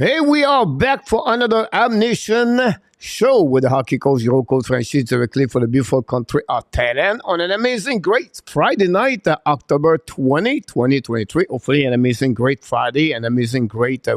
Hey, we are back for another Habs Nation show with the hockey coach, your coach Frenchy, directly for the beautiful country of Thailand on an amazing, great Friday night, October 20, 2023. Hopefully, an amazing, great Friday, an amazing, great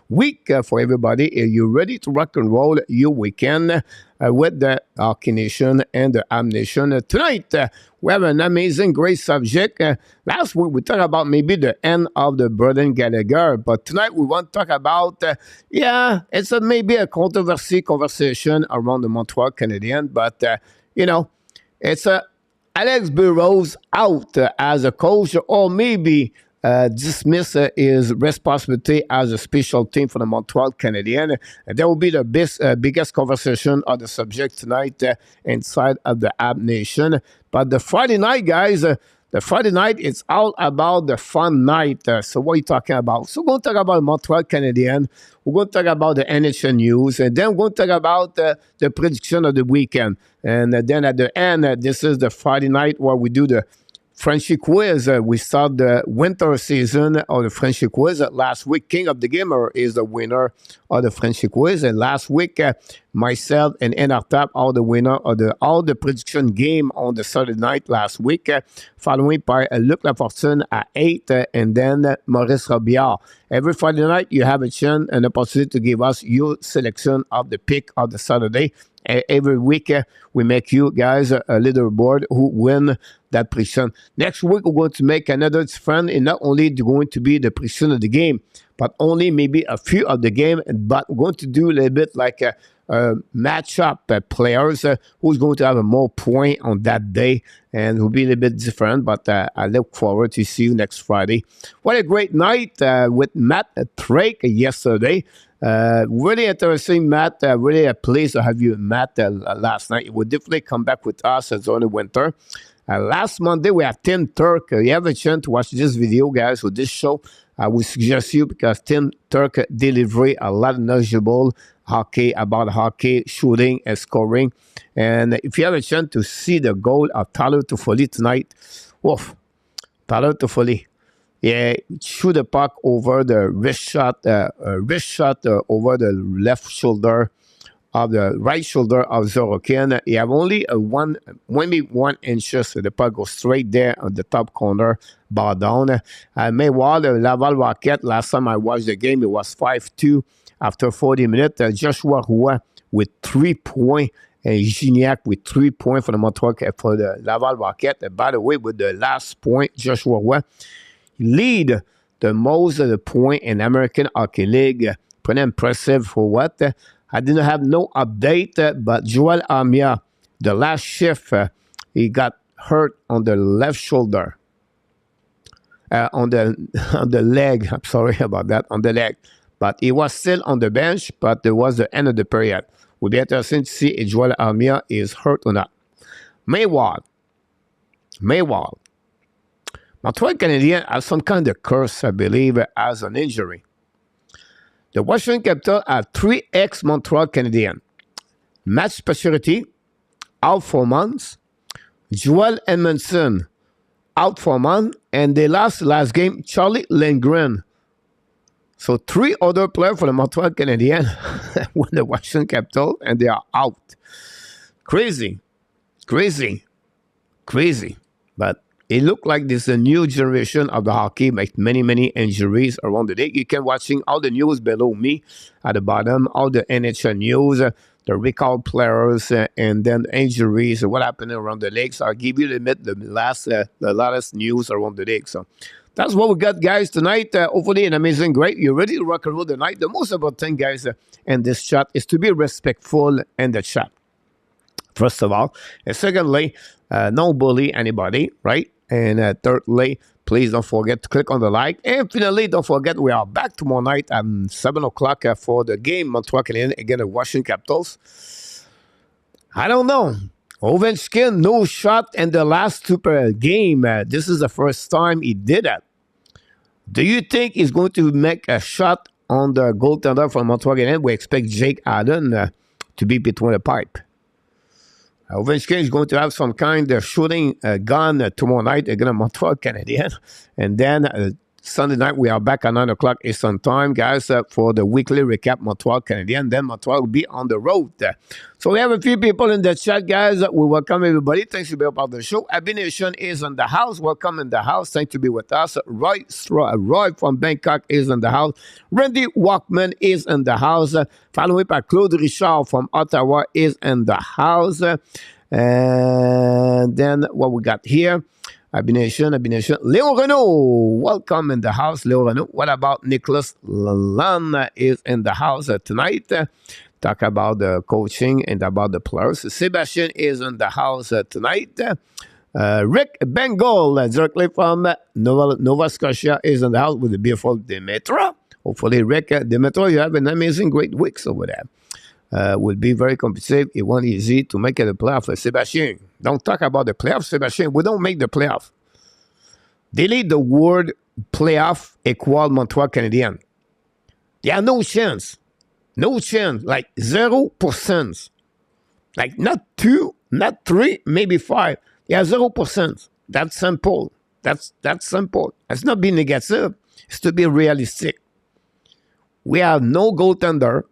week for everybody. Are you ready to rock and roll your weekend with the Hockey Nation and the Habs Nation? Tonight, we have an amazing, great subject. Last week, we talked about maybe the end of the Brendan Gallagher, but tonight we want to talk about, it's maybe a conversation around the Montreal Canadiens, but, it's Alex Burrows out as a coach, or maybe dismiss his responsibility as a special team for the Montreal Canadiens. And that will be the biggest conversation of the subject tonight inside of the Habs Nation. But the Friday night, guys, the Friday night, it's all about the fun night. So what are you talking about? So we're going to talk about Montreal Canadiens. We're going to talk about the NHL news. And then we're going to talk about the prediction of the weekend. And then at the end, this is the Friday night where we do the Frenchy Quiz. We start the winter season of the Frenchy Quiz. Last week, King of the Gamer is the winner of the Frenchy Quiz. And last week, myself and Enartap are the winner of all the prediction game on the Saturday night last week, following by Luc Lafortune at 8, and then Maurice Robillard. Every Friday night, you have a chance and opportunity to give us your selection of the pick of the Saturday. Every week, we make you guys a leaderboard who win that prediction. Next week, we're going to make another different, and not only going to be the prediction of the game, but only maybe a few of the game, but we're going to do a little bit like a matchup players who's going to have a more point on that day, and will be a little bit different, but I look forward to see you next Friday. What a great night with Matt Drake yesterday. Really interesting, Matt. Really a pleased to have you, Matt, last night. You will definitely come back with us as on the winter. Last Monday, we have Tim Turk. You have a chance to watch this video, guys, with this show. I would suggest you because Tim Turk delivered a lot of knowledgeable hockey about hockey, shooting, and scoring. And if you have a chance to see the goal of Tyler Toffoli tonight, woof, Tyler Toffoli. Yeah, shoot the puck over the wrist shot over the left shoulder of the right shoulder of Zorokin. You have only maybe 1 inch, so the puck goes straight there on the top corner, bar down. Meanwhile, the Laval Rocket, last time I watched the game, it was 5-2 after 40 minutes. Joshua Roy with 3 points. And Gignac with 3 points for the Laval Rocket. And by the way, with the last point, Joshua Roy lead the most of the point in American Hockey League. Pretty impressive for what? I didn't have no update, but Joel Armia, the last shift, he got hurt on the left shoulder. On the leg. I'm sorry about that. On the leg. But he was still on the bench, but it was the end of the period. We'll be interested to see if Joel Armia is hurt or not. Meanwhile, Montreal Canadiens have some kind of curse, I believe, as an injury. The Washington Capitals have 3 ex-Montreal Canadiens. Match Pacioretty, out for months. Joel Edmondson, out for months. And they lost last game, Charlie Lindgren. So 3 other players for the Montreal Canadiens with the Washington Capitals, and they are out. Crazy. But it looked like this is a new generation of the hockey, make many injuries around the league. You can watching all the news below me at the bottom, all the NHL news, the recall players, and then injuries, what happened around the league. So I'll give you the latest news around the league. So that's what we got, guys, tonight. Hopefully an amazing, great. You're ready to rock and roll tonight. The most important thing, guys, in this chat is to be respectful in the chat. First of all. And secondly, don't bully anybody, right? And thirdly, please don't forget to click on the like. And finally, don't forget, we are back tomorrow night at 7 o'clock for the game, Montreal Canadiens against the Washington Capitals. I don't know. Ovechkin, no shot in the last super game. This is the first time he did that. Do you think he's going to make a shot on the goaltender from Montreal Canadiens? We expect Jake Allen to be between the pipe. Ovechkin is going to have some kind of shooting gun tomorrow night against Montreal Canadiens. And then Sunday night, we are back at 9 o'clock Eastern Time, guys, for the weekly recap Montreal Canadiens. Then Montreal will be on the road. So we have a few people in the chat, guys. We welcome everybody. Thanks to be a part of the show. Habs Nation is in the house. Welcome in the house. Thanks to be with us. Roy from Bangkok is in the house. Randy Walkman is in the house. Followed by Claude Richard from Ottawa is in the house. And then what we got here? Habs Nation. Léon Renault, welcome in the house, Léon Renault. What about Nicholas Lalonde is in the house tonight? Talk about the coaching and about the players. Sébastien is in the house tonight. Rick Bengal, directly from Nova Scotia, is in the house with the beautiful Dimitra. Hopefully, Rick, Dimitra, you have an amazing, great weeks over there. Will be very competitive. It won't easy to make it a playoff. Sébastien, don't talk about the playoff, Sébastien. We don't make the playoff. Delete the word playoff equal Montreal Canadiens. There are no chance. No chance. Like 0%. Like not 2, not 3, maybe 5. There are 0%. That's simple. That's simple. It's not being negative. It's to be realistic. We have no goaltender.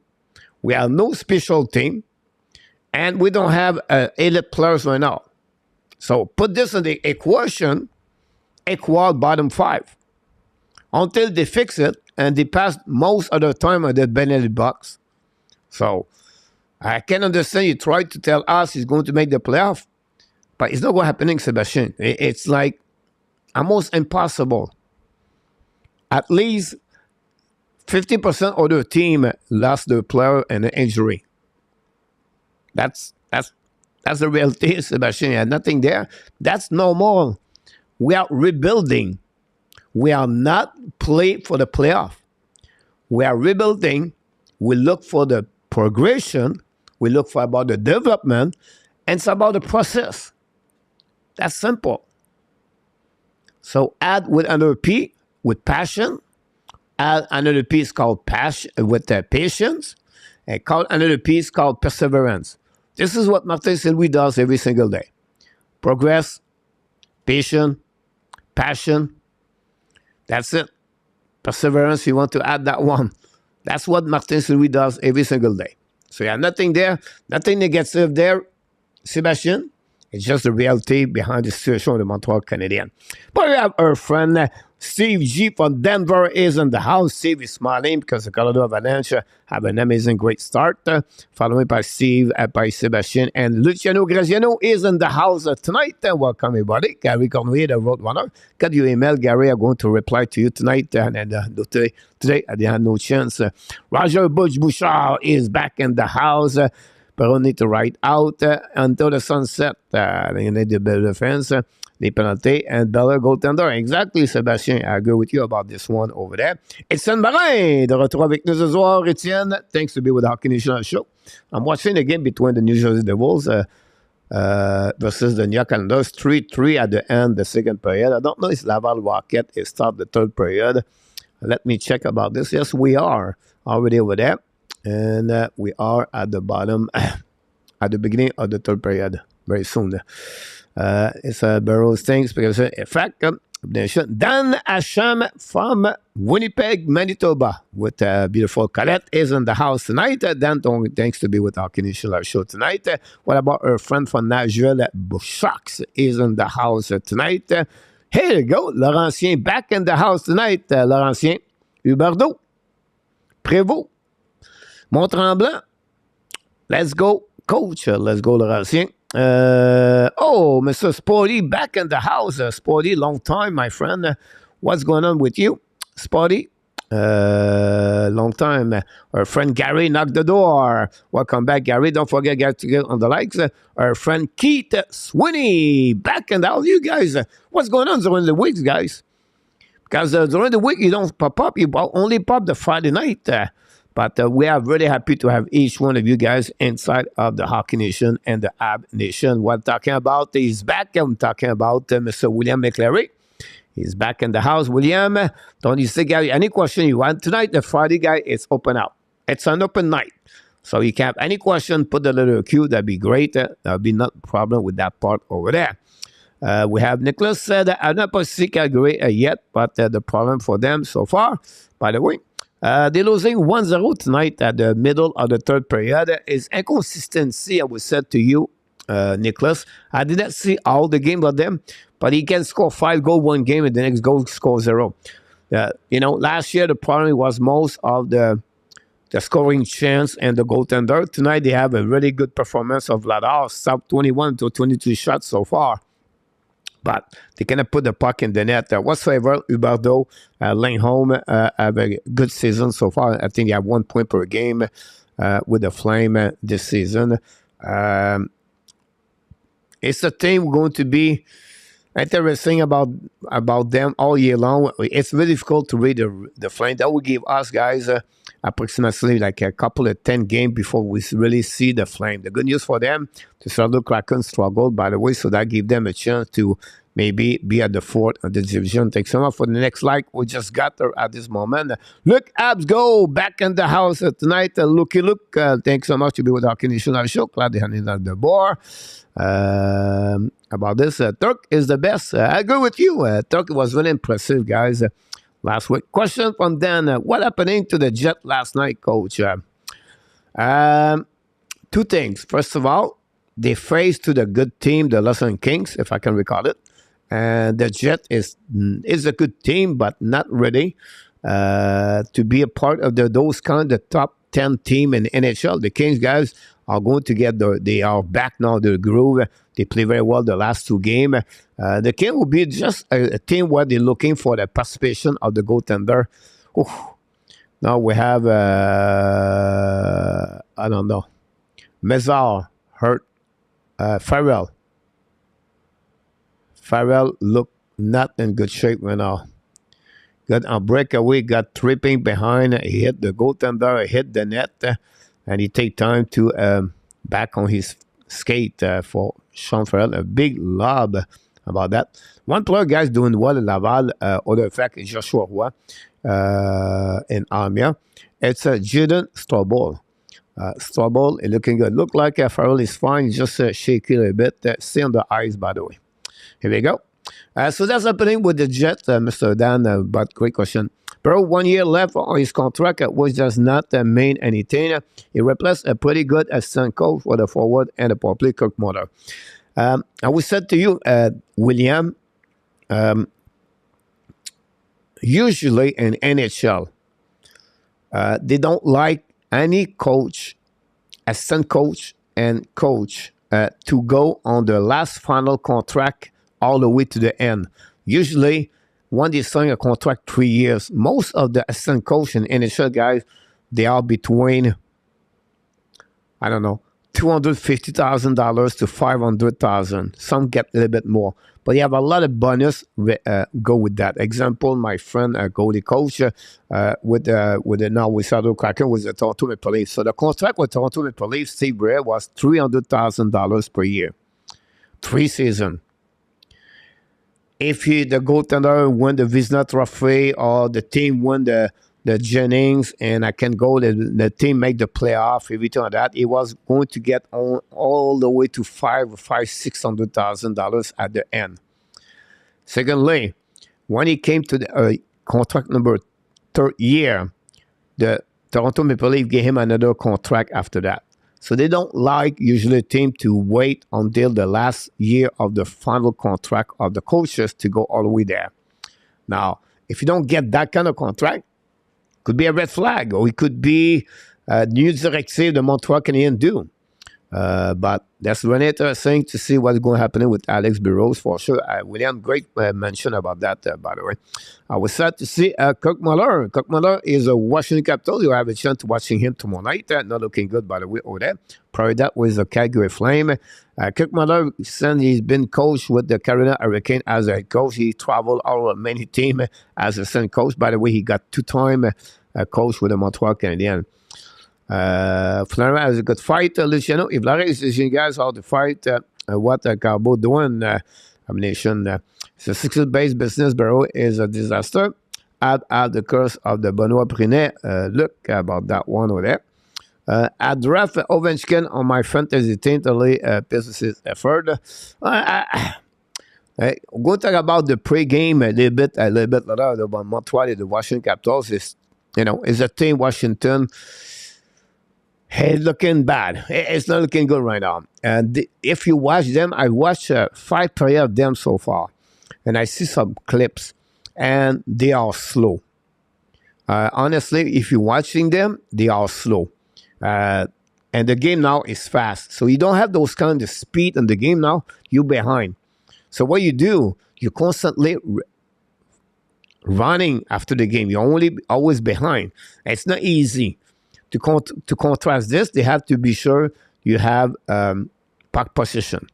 We have no special team, and we don't have elite players right now. So put this in the equation, equal bottom 5. Until they fix it, and they pass most of the time at the penalty box. So I can understand you try to tell us he's going to make the playoff, but it's not going to happen, Sébastien. It's like almost impossible. At least 50% of the team lost their player and an injury. That's the reality, Sébastien. You had nothing there. That's normal. We are rebuilding. We are not playing for the playoff. We are rebuilding. We look for the progression. We look for about the development. And it's about the process. That's simple. So add with another P, with passion. Add another piece called passion, with patience, and call another piece called perseverance. This is what Martin St-Louis does every single day. Progress, patience, passion. That's it. Perseverance, you want to add that one. That's what Martin St-Louis does every single day. So you have nothing there, nothing negative there, Sébastien. It's just the reality behind the situation of the Montreal Canadiens. But we have our friend Steve G from Denver is in the house. Steve is smiling because the Colorado Avalanche have an amazing, great start. Followed by Steve, by Sébastien, and Luciano Graziano is in the house tonight. Welcome, everybody. Gary Conway, the Roadrunner. Got your email, Gary. I'm going to reply to you tonight. And today, I didn't have no chance. Roger Bouchard is back in the house. But we need to write out until the sunset. You need the better defense, the penalty, and better goaltender. Exactly, Sébastien. I agree with you about this one over there. Etienne Marin, de retour avec nous ce soir. Etienne, thanks to be with the Hockey Nation show. I'm watching the game between the New Jersey Devils versus the New York Islanders. 3-3 at the end, the second period. I don't know if Laval Rocket is start the third period. Let me check about this. Yes, we are already over there. And we are at the bottom, at the beginning of the third period, very soon. It's Burrows things because, in fact, Dan Asham from Winnipeg, Manitoba, with beautiful Colette is in the house tonight. Dan, thanks to be with our Canadian live show tonight. What about our friend from Nashville, Bouchard, is in the house tonight. Here you go, Laurentien back in the house tonight. Laurentien, Huberdeau, Prévost, Mont-Tremblant. Let's go, coach. Let's go, Laurentien. Mr. Sporty back in the house. Sporty, long time, my friend. What's going on with you, Sporty? Long time. Our friend Gary knocked the door. Welcome back, Gary. Don't forget, guys, to get on the likes. Our friend Keith Swinney back in the house. You guys, what's going on during the weeks, guys? Because during the week, you don't pop up. You only pop the Friday night. But we are really happy to have each one of you guys inside of the Hockey Nation and the Habs Nation. What I'm talking about is back. I'm talking about Mr. William McClary. He's back in the house. William, don't you say, Gary, any question you want tonight? The Friday guy is open out. It's an open night. So you can have any question, put the little Q. That'd be great. That'll be not a problem with that part over there. We have Nicholas said, I've not seen Calgary yet, but the problem for them so far, by the way, they're losing 1-0 tonight at the middle of the third period. Is inconsistency, I would say to you, Nicholas. I didn't see all the game of them, but he can score 5 goals one game and the next goal score 0. Last year the problem was most of the scoring chance and the goaltender. Tonight they have a really good performance of Vladar, sub 21 to 22 shots so far. But they cannot put the puck in the net whatsoever. Huberdeau, Lindholm have a good season so far. I think they have 1 point per game with the Flame this season. It's a team going to be interesting about them all year long. It's very difficult to read the Flame. That will give us guys approximately like a couple of 10 games before we really see the Flame. The good news for them, the Seattle Kraken struggled, by the way, so that gives them a chance to maybe be at the fourth of the division. Thanks so much for the next like. We just got there at this moment. Look, Habs go back in the house tonight. Looky look. Thanks so much to be with our Canadian show. Glad they handed on the bar. About this, Turk is the best. I agree with you. Turk was really impressive, guys, last week. Question from Dan. What happening to the Jet last night, Coach? 2 things. First of all, they faced to the good team, the Los Angeles Kings, if I can recall it. And the Jet is a good team, but not ready to be a part of those kind of top 10 team in the NHL. The Kings guys are going to they are back now to the groove. They play very well the last 2 games. The Kings will be just a team where they're looking for the participation of the goaltender. Oof. Now we have, I don't know, Mezar hurt. Farrell looked not in good shape right now. Got a breakaway, got tripping behind. He hit the goaltender, hit the net, and he take time to back on his skate for Sean Farrell. A big lob about that. One player, guys, doing well in Laval. Other fact is Joshua Roy in Armia. It's Jaden Strobel. Strobel is looking good. Look like Farrell is fine. Just shaky a little bit. Stay on the ice, by the way. Here we go. So that's happening with the Jet, Mr. Dan, but great question. Bro, 1 year left on his contract, which does not mean anything. He replaced a pretty good assistant coach for the forward and the power play, Kirk Muller. I will say to you, William, usually in NHL, they don't like any coach, assistant coach, and coach to go on the last final contract all the way to the end. Usually, when they sign a contract 3 years, most of the assistant coach and NHL guys, they are between, I don't know, $250,000 to $500,000. Some get a little bit more, but you have a lot of bonus go with that. Example, my friend, Goalie coach with now with Seattle Kraken was the Toronto Maple Leafs. So the contract with Toronto Maple Leafs, Steve Bray, was $300,000 per year, 3 seasons. If the goaltender win the Vezina Trophy or the team win the Jennings and I can go, the team make the playoff, everything like that, it was going to get on all the way to $600,000 at the end. Secondly, when he came to the contract number 3rd year, the Toronto Maple Leafs gave him another contract after that. So they don't like usually a team to wait until the last year of the final contract of the coaches to go all the way there. Now, if you don't get that kind of contract, could be a red flag, or it could be a new directive the Montreal Canadiens do. But that's really interesting to see what's going to happen with Alex Burrows for sure. William, great mention about that, by the way. I was sad to see Kirk Muller. Kirk Muller is a Washington Capitol. You have a chance to watching him tomorrow night. Not looking good, by the way, over there. Prior that was the Calgary Flame. Kirk Muller, since he's been coached with the Carolina Hurricane as a head coach, he traveled all many teams as a assistant coach. By the way, he got 2-time coach with the Montreal Canadiens. Fleury has a good fight, Luciano. If Larry is teaching guys how to fight, what Carbo doing, Habs Nation. It's a 6-base business. Burrow is a disaster. Add the curse of the Benoit Prinet. Look about that one over there. I draft Ovechkin on my fantasy team to lay business effort. The We're going to talk about the pre-game a little bit later about Montreal and the Washington Capitals. Is a team Washington. Hey, looking bad. It's not looking good right now. And if you watch them, I watched 5 players of them so far, and I see some clips, and they are slow. Honestly, if you're watching them, they are slow. And the game now is fast. So you don't have those kind of speed in the game now. You're behind. So what you do, you're constantly running after the game. You're always behind. It's not easy. To contrast this, they have to be sure you have puck position.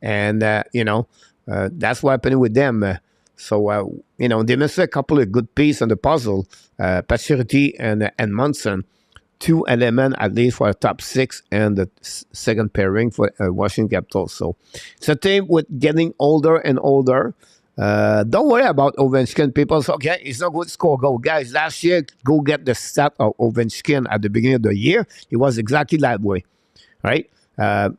And, that's what happened with them. They missed a couple of good pieces on the puzzle. Pacioretty and Munson. 2 elements at least for the top 6 and the second pairing for Washington Capitals. So it's a team with getting older and older. Don't worry about Ovechkin. People say, okay, he's not going to score goal. Guys, last year, go get the stat of Ovechkin at the beginning of the year. It was exactly that way, right?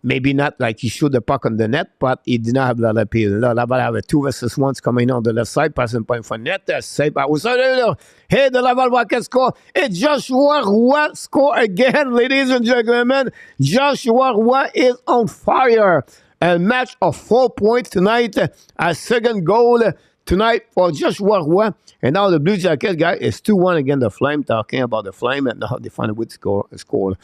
Maybe not like he shoot the puck on the net, but he did not have that appeal. Laval have a 2 versus 1 coming on the left side, passing point for net. Save. I was hey, the Laval Rocket score. It's Joshua Roy score again, ladies and gentlemen. Joshua Roy is on fire. A match of 4 points tonight. A second goal tonight for Joshua Roy. And now the Blue Jacket guy is 2-1 against the Flame. Talking about the Flame, and now they find a way to score.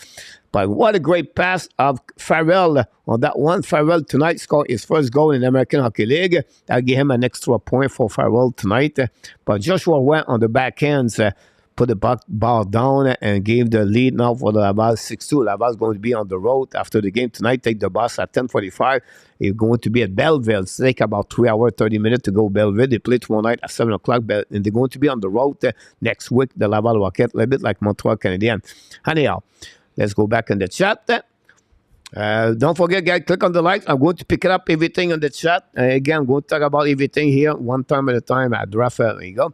But what a great pass of Farrell on that one. Farrell tonight scored his first goal in the American Hockey League. That gave him an extra point for Farrell tonight. But Joshua Roy on the backhands put the ball down and gave the lead now for the Laval 6-2. Laval's going to be on the road after the game tonight. Take the bus at 10:45. It's going to be at Belleville. It's take about 3 hours, 30 minutes to go Belleville. They play tomorrow night at 7 o'clock, and they're going to be on the road next week, the Laval Rocket, a little bit like Montreal Canadiens. Anyhow, let's go back in the chat. Don't forget, guys, click on the likes. I'm going to pick up everything on the chat. Again, I'm going to talk about everything here one time at a time at Raphael. There you go.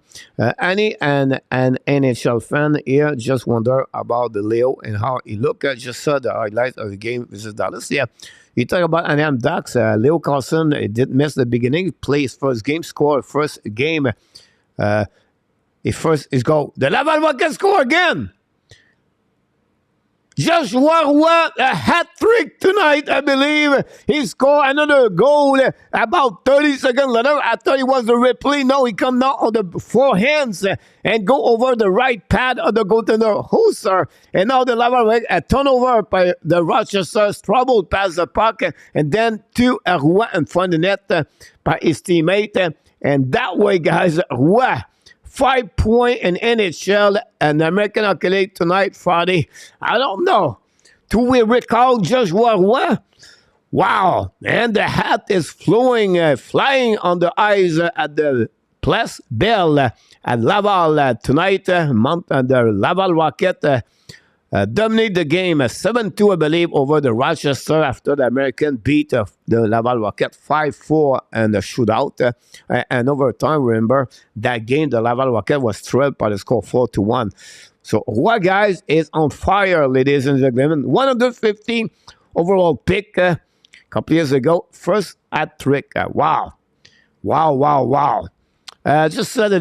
Annie and an NHL fan here just wonder about the Leo and how he looked. I just saw the highlight of the game versus Dallas. Yeah, you talk about Anaheim Ducks. Leo Carlson did miss the beginning. Played his first game, scored first game. His goal. The Laval Rocket score again. Joshua Roy, a hat-trick tonight, I believe. He scored another goal about 30 seconds later. I thought it was the replay. No, he come now on the forehands and go over the right pad of the goaltender Husser. And now the Laval a turnover by the Rochester's trouble past the puck. And then to Roy in front of the net by his teammate. And that way, guys, Roy 5 point in NHL and American Hockey League tonight, Friday. I don't know. Do we recall Joshua Roy? Wow. And the hat is flying on the ice at the Place Belle at Laval tonight. The Laval Rocket dominate the game 7-2, I believe, over the Rochester after the American beat the Laval Rocket 5-4 and the shootout. And over time, remember, that game, the Laval Rocket was thrilled by the score 4-1. So, Roy, guys, is on fire, ladies and gentlemen. 150 overall pick a couple years ago. First hat-trick. Wow. Just said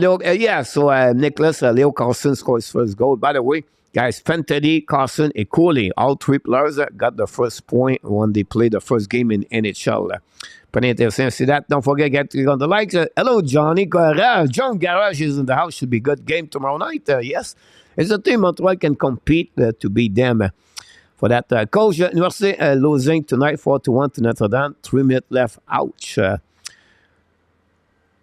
Nicholas Leo Carlson scored his first goal. By the way, guys, Fantilli, Carson, and Cooley, all 3 players got the first point when they played the first game in NHL. Pretty interesting to see that. Don't forget, get on the likes. Hello, Johnny Garage. John Garage is in the house. Should be a good game tomorrow night. Yes, it's a team Montreal can compete to beat them. For that, Coach University losing tonight 4-1 to Notre Dame. 3 minutes left. Ouch.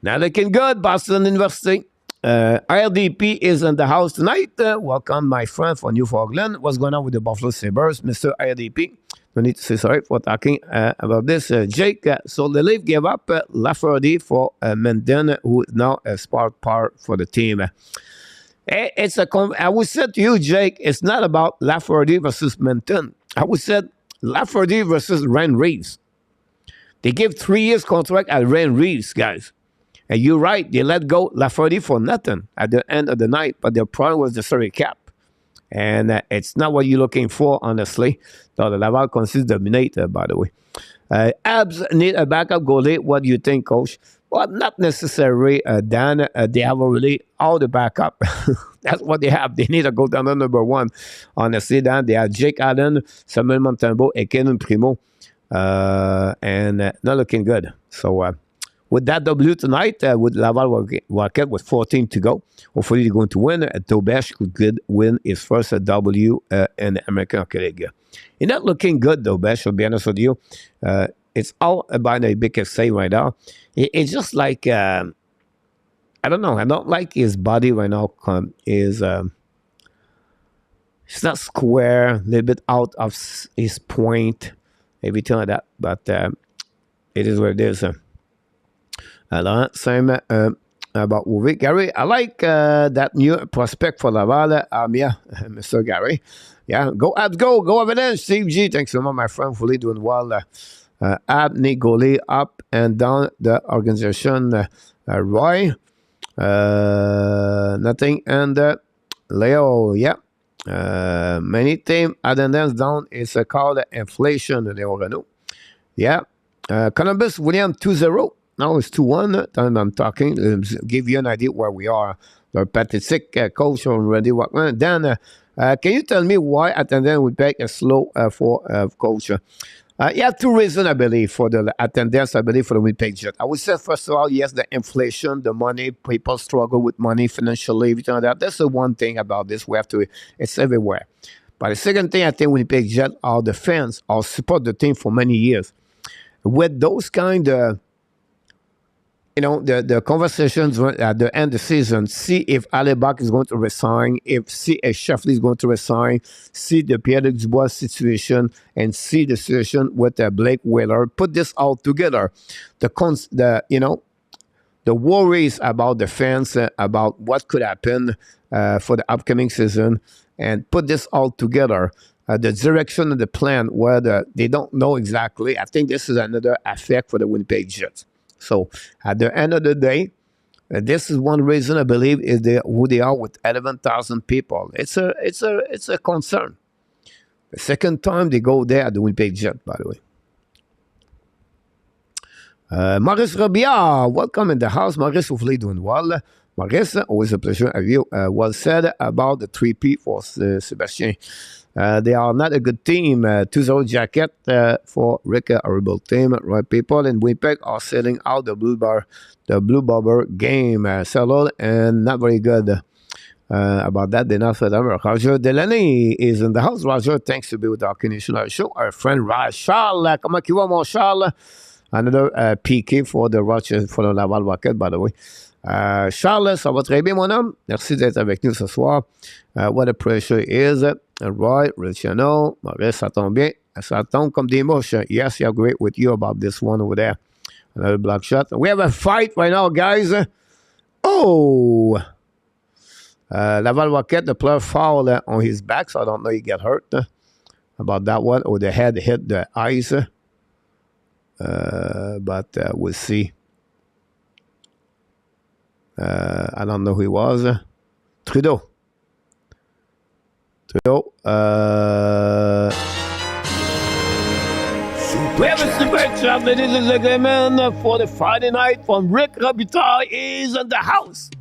Now looking good, Boston University. RDP is in the house tonight. Welcome, my friend from Newfoundland. What's going on with the Buffalo Sabres, Mr. RDP? No need to say sorry for talking about this. Jake, so the Leaf gave up Lafferty for Menden, who is now a sport part for the team. I would say to you, Jake, it's not about Lafferty versus Menden. I would say Lafferty versus Ryan Reeves. They gave 3 years contract at Ryan Reeves, guys. And you're right, they let go Lafferty for nothing at the end of the night, but their problem was the salary cap. And it's not what you're looking for, honestly. So the Laval continues to dominate, by the way. Habs need a backup goalie. What do you think, Coach? Well, not necessarily, Dan. They have already all the backup. That's what they have. They need a goaltender number one. Honestly, Dan, they have Jake Allen, Samuel Montembeault, and Kenan Primo. And not looking good. So with that W tonight, with Laval Rocket with 14 to go, hopefully they're going to win. Tobesh could win his first W in the American Hockey League. You're not looking good, though, Besh, to be honest with you. It's all about a big say right now. It's just like, I don't know. I don't like his body right now. It's not square, a little bit out of his point, everything like that. But it is what it is. Same about Uwe. Gary, I like that new prospect for Laval. Yeah, Mr. Gary. Yeah, go Abs, go over there. Steve G, thanks so much, my friend, fully doing well. Abney Goalie up and down the organization. Roy, nothing. And Leo, yeah. Many team attendance down is called inflation, Leo Renault. Yeah. Columbus, William 2-0. Now it's 2-1. Time I'm talking. Give you an idea where we are. The pathetic coach already. Then, can you tell me why attendance would take a slow for coach? You have two reasons, I believe, for the attendance, I believe, for the Winnipeg Jets. I would say, first of all, yes, the inflation, the money, people struggle with money financially, everything like that. That's the one thing about this. We have to, it's everywhere. But the second thing, I think Winnipeg Jets are the fans, or support the team for many years. With those kind of, the conversations at the end of the season, see if Alibak is going to resign, see if Sheffley is going to resign, see the Pierre-Luc Dubois situation, and see the situation with Blake Wheeler. Put this all together. The worries about the fans, about what could happen for the upcoming season, and put this all together. The direction of the plan, where they don't know exactly. I think this is another effect for the Winnipeg Jets. So at the end of the day, this is one reason I believe is who they are with 11,000 people. It's a concern. The second time they go there at the Winnipeg Jet, by the way. Maurice Robillard, welcome in the house. Maurice, hopefully doing well. Maurice, always a pleasure of you. Well said about the 3P for Sebastien. They are not a good team. 2-0 jacket for Rick, a horrible team. Right, people in Winnipeg are selling out the Blue Bobber game. Settled and not very good about that. They're not for them. Roger Delaney is in the house. Roger, thanks to be with our Canadian show. Our friend Charles. Comment tu vas, mon Charles? Another PK for the Laval Rocket, by the way. Charles, ça va très bien, mon homme. Merci d'être avec nous ce soir. What a pressure is it? Roy, Luciano, Maurice, ça tombe bien. Ça tombe comme des mouches. Yes, I agree with you about this one over there. Another block shot. We have a fight right now, guys. Oh! Laval Rocket, the player fouled on his back, so I don't know he got hurt about that one. Or the head hit the eyes. But we'll see. I don't know who he was. Trudeau. We have a super chat, ladies and gentlemen, for the Friday night from Rick Robitaille is in the house.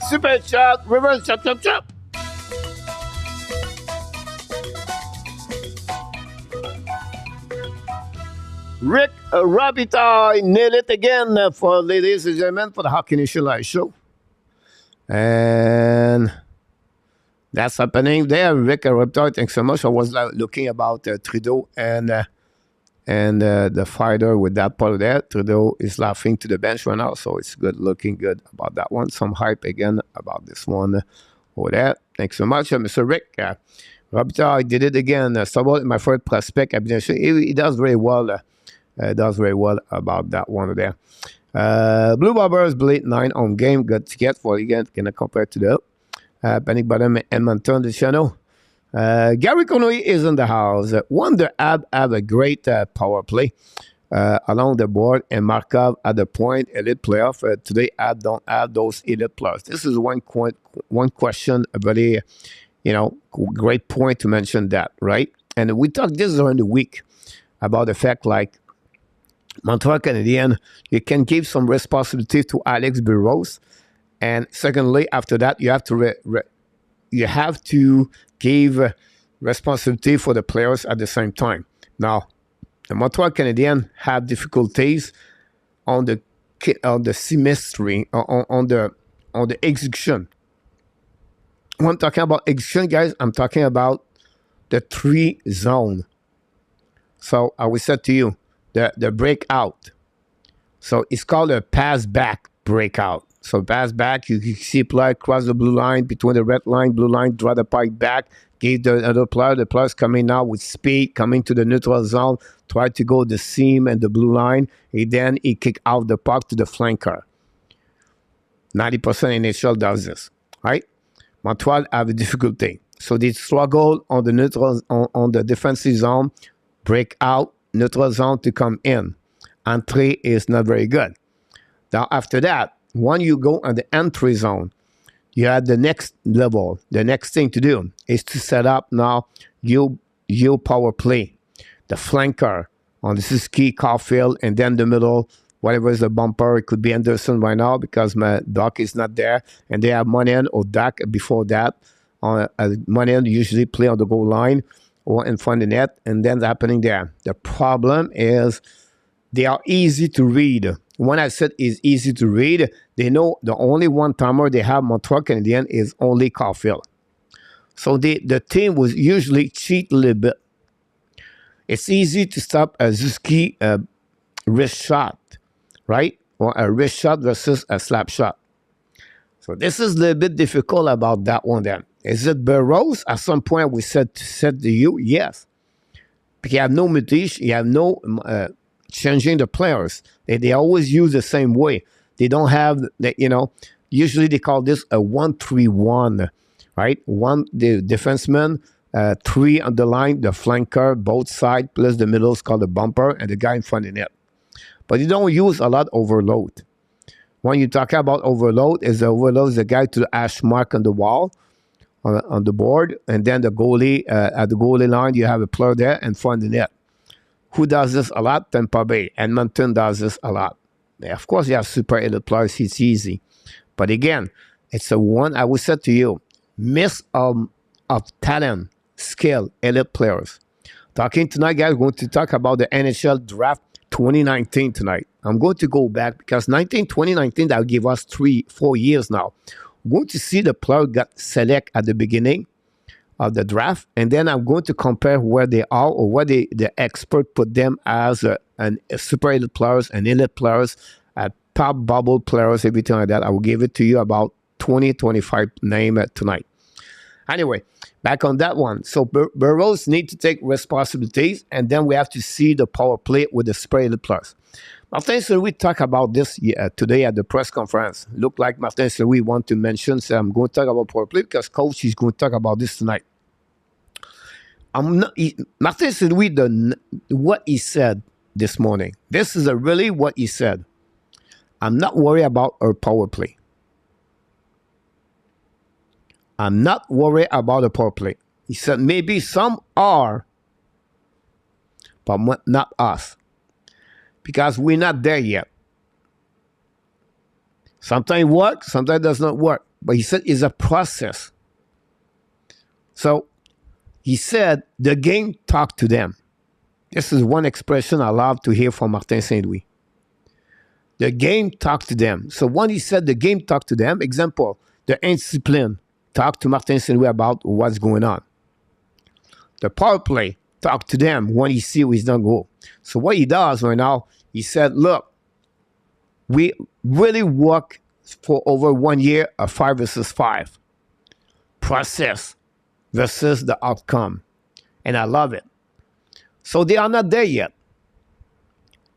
Super chat, reverse chop. Rick Robitaille nailed it again for ladies and gentlemen for the Hockey Nation Live show. And that's happening there. Rick Robitaille, thanks so much. I was looking about Trudeau and the fighter with that part of that. Trudeau is laughing to the bench right now, so it's good, looking good about that one. Some hype again about this one over there. Thanks so much, Mr. Rick. Robitaille did it again. Started my first prospect. He does very well. Does very well about that one there. Blue Bobbers, Blade 9 home game. Good ticket for again. Can I compare to the Panic Bottom Edmonton, the channel. Gary Conway is in the house. Wonder Ab have a great power play. along the board, and Markov at the point, elite playoff. Today, I don't have those elite players. This is one question, a very, great point to mention that, right? And we talked this during the week about the fact, like, Montreal Canadiens, you can give some responsibility to Alex Burrows. And secondly, after that, you have to give responsibility for the players at the same time. Now, the Montreal Canadiens have difficulties on the semestry, on the execution. When I'm talking about execution, guys, I'm talking about the 3 zone. So I will say to you, the breakout. So it's called a pass back breakout. So pass back, you see player cross the blue line, between the red line, blue line, draw the pipe back, give the other player. The player's coming now with speed, coming to the neutral zone, try to go the seam and the blue line, and then he kick out the puck to the flanker. 90% NHL does this, right? Montreal have a difficulty. So they struggle on the neutral, on the defensive zone, break out, neutral zone to come in. Entry is not very good. Now, after that, when you go on the entry zone, you have the next level. The next thing to do is to set up now your power play. The flanker on this is Key, Caulfield, and then the middle, whatever is the bumper. It could be Anderson right now because my Doc is not there. And they have Monahan or Dak before that. Monahan usually play on the goal line or in front of the net, and then happening there. The problem is they are easy to read. When I said is easy to read, they know the only one-timer they have Montreal Canadiens is only Caulfield. So the team will usually cheat a little bit. It's easy to stop a Zuski wrist shot, right? Or a wrist shot versus a slap shot. So this is a little bit difficult about that one then. Is it Burrows? At some point we said to you, yes. Because you have no mutation, you have no changing the players. They always use the same way. They don't have, usually they call this a 1-3-1, right? One, the defenseman, 3 on the line, the flanker, both sides, plus the middle is called the bumper, and the guy in front of the net. But you don't use a lot overload. When you talk about overload, is the guy to the hash mark on the wall, on the board, and then the goalie, at the goalie line, you have a player there in front of the net. Who does this a lot? Tampa Bay. Edmonton does this a lot. Of course, you have super elite players. It's easy. But again, it's a one, I would say to you, miss of talent, skill, elite players. Talking tonight, guys, we're going to talk about the NHL Draft 2019 tonight. I'm going to go back because 2019, that will give us 3-4 years now. We're going to see the player got select at the beginning of the draft, and then I'm going to compare where they are or where the expert put them as a super elite players and elite players, top bubble players, everything like that. I will give it to you about 20-25 name tonight. Anyway, back on that one. So Burrows need to take responsibilities, and then we have to see the power play with the super elite players. Martin St-Louis talked about this today at the press conference. Looked like Martin St-Louis want to mention, so I'm going to talk about power play because Coach is going to talk about this tonight. Martin St-Louis, what he said this morning. This is really what he said. I'm not worried about our power play. I'm not worried about the power play. He said maybe some are, but not us. Because we're not there yet. Sometimes it works, sometimes it does not work. But he said it's a process. So he said the game talked to them. This is one expression I love to hear from Martin St-Louis. The game talked to them. So when he said the game talked to them, example, the indiscipline talked to Martin St-Louis about what's going on. The power play talked to them when he see he's not go. So what he does right now, he said, look, we really work for over 1 year, a 5 versus 5 process versus the outcome. And I love it. So they are not there yet.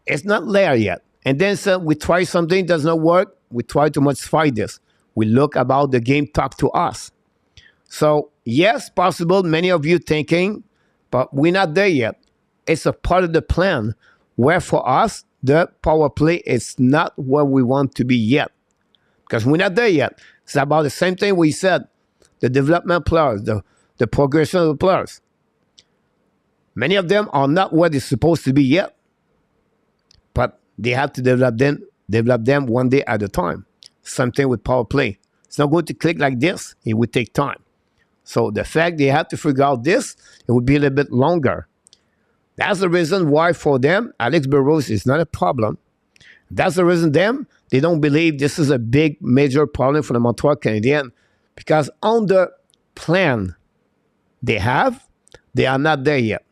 It's not there yet. And then so we try something, does not work. We try to modify this. We look about the game talk to us. So yes, possible, many of you thinking, but we're not there yet. It's a part of the plan. where for us, the power play is not where we want to be yet. Because we're not there yet. It's about the same thing we said. The development players, the progression of the players. Many of them are not where they're supposed to be yet. But they have to develop them one day at a time. Same thing with power play. It's not going to click like this. It would take time. So the fact they have to figure out this, it would be a little bit longer. That's the reason why for them, Alex Burrows is not a problem. That's the reason they don't believe this is a big, major problem for the Montreal Canadiens. Because on the plan they have, they are not there yet.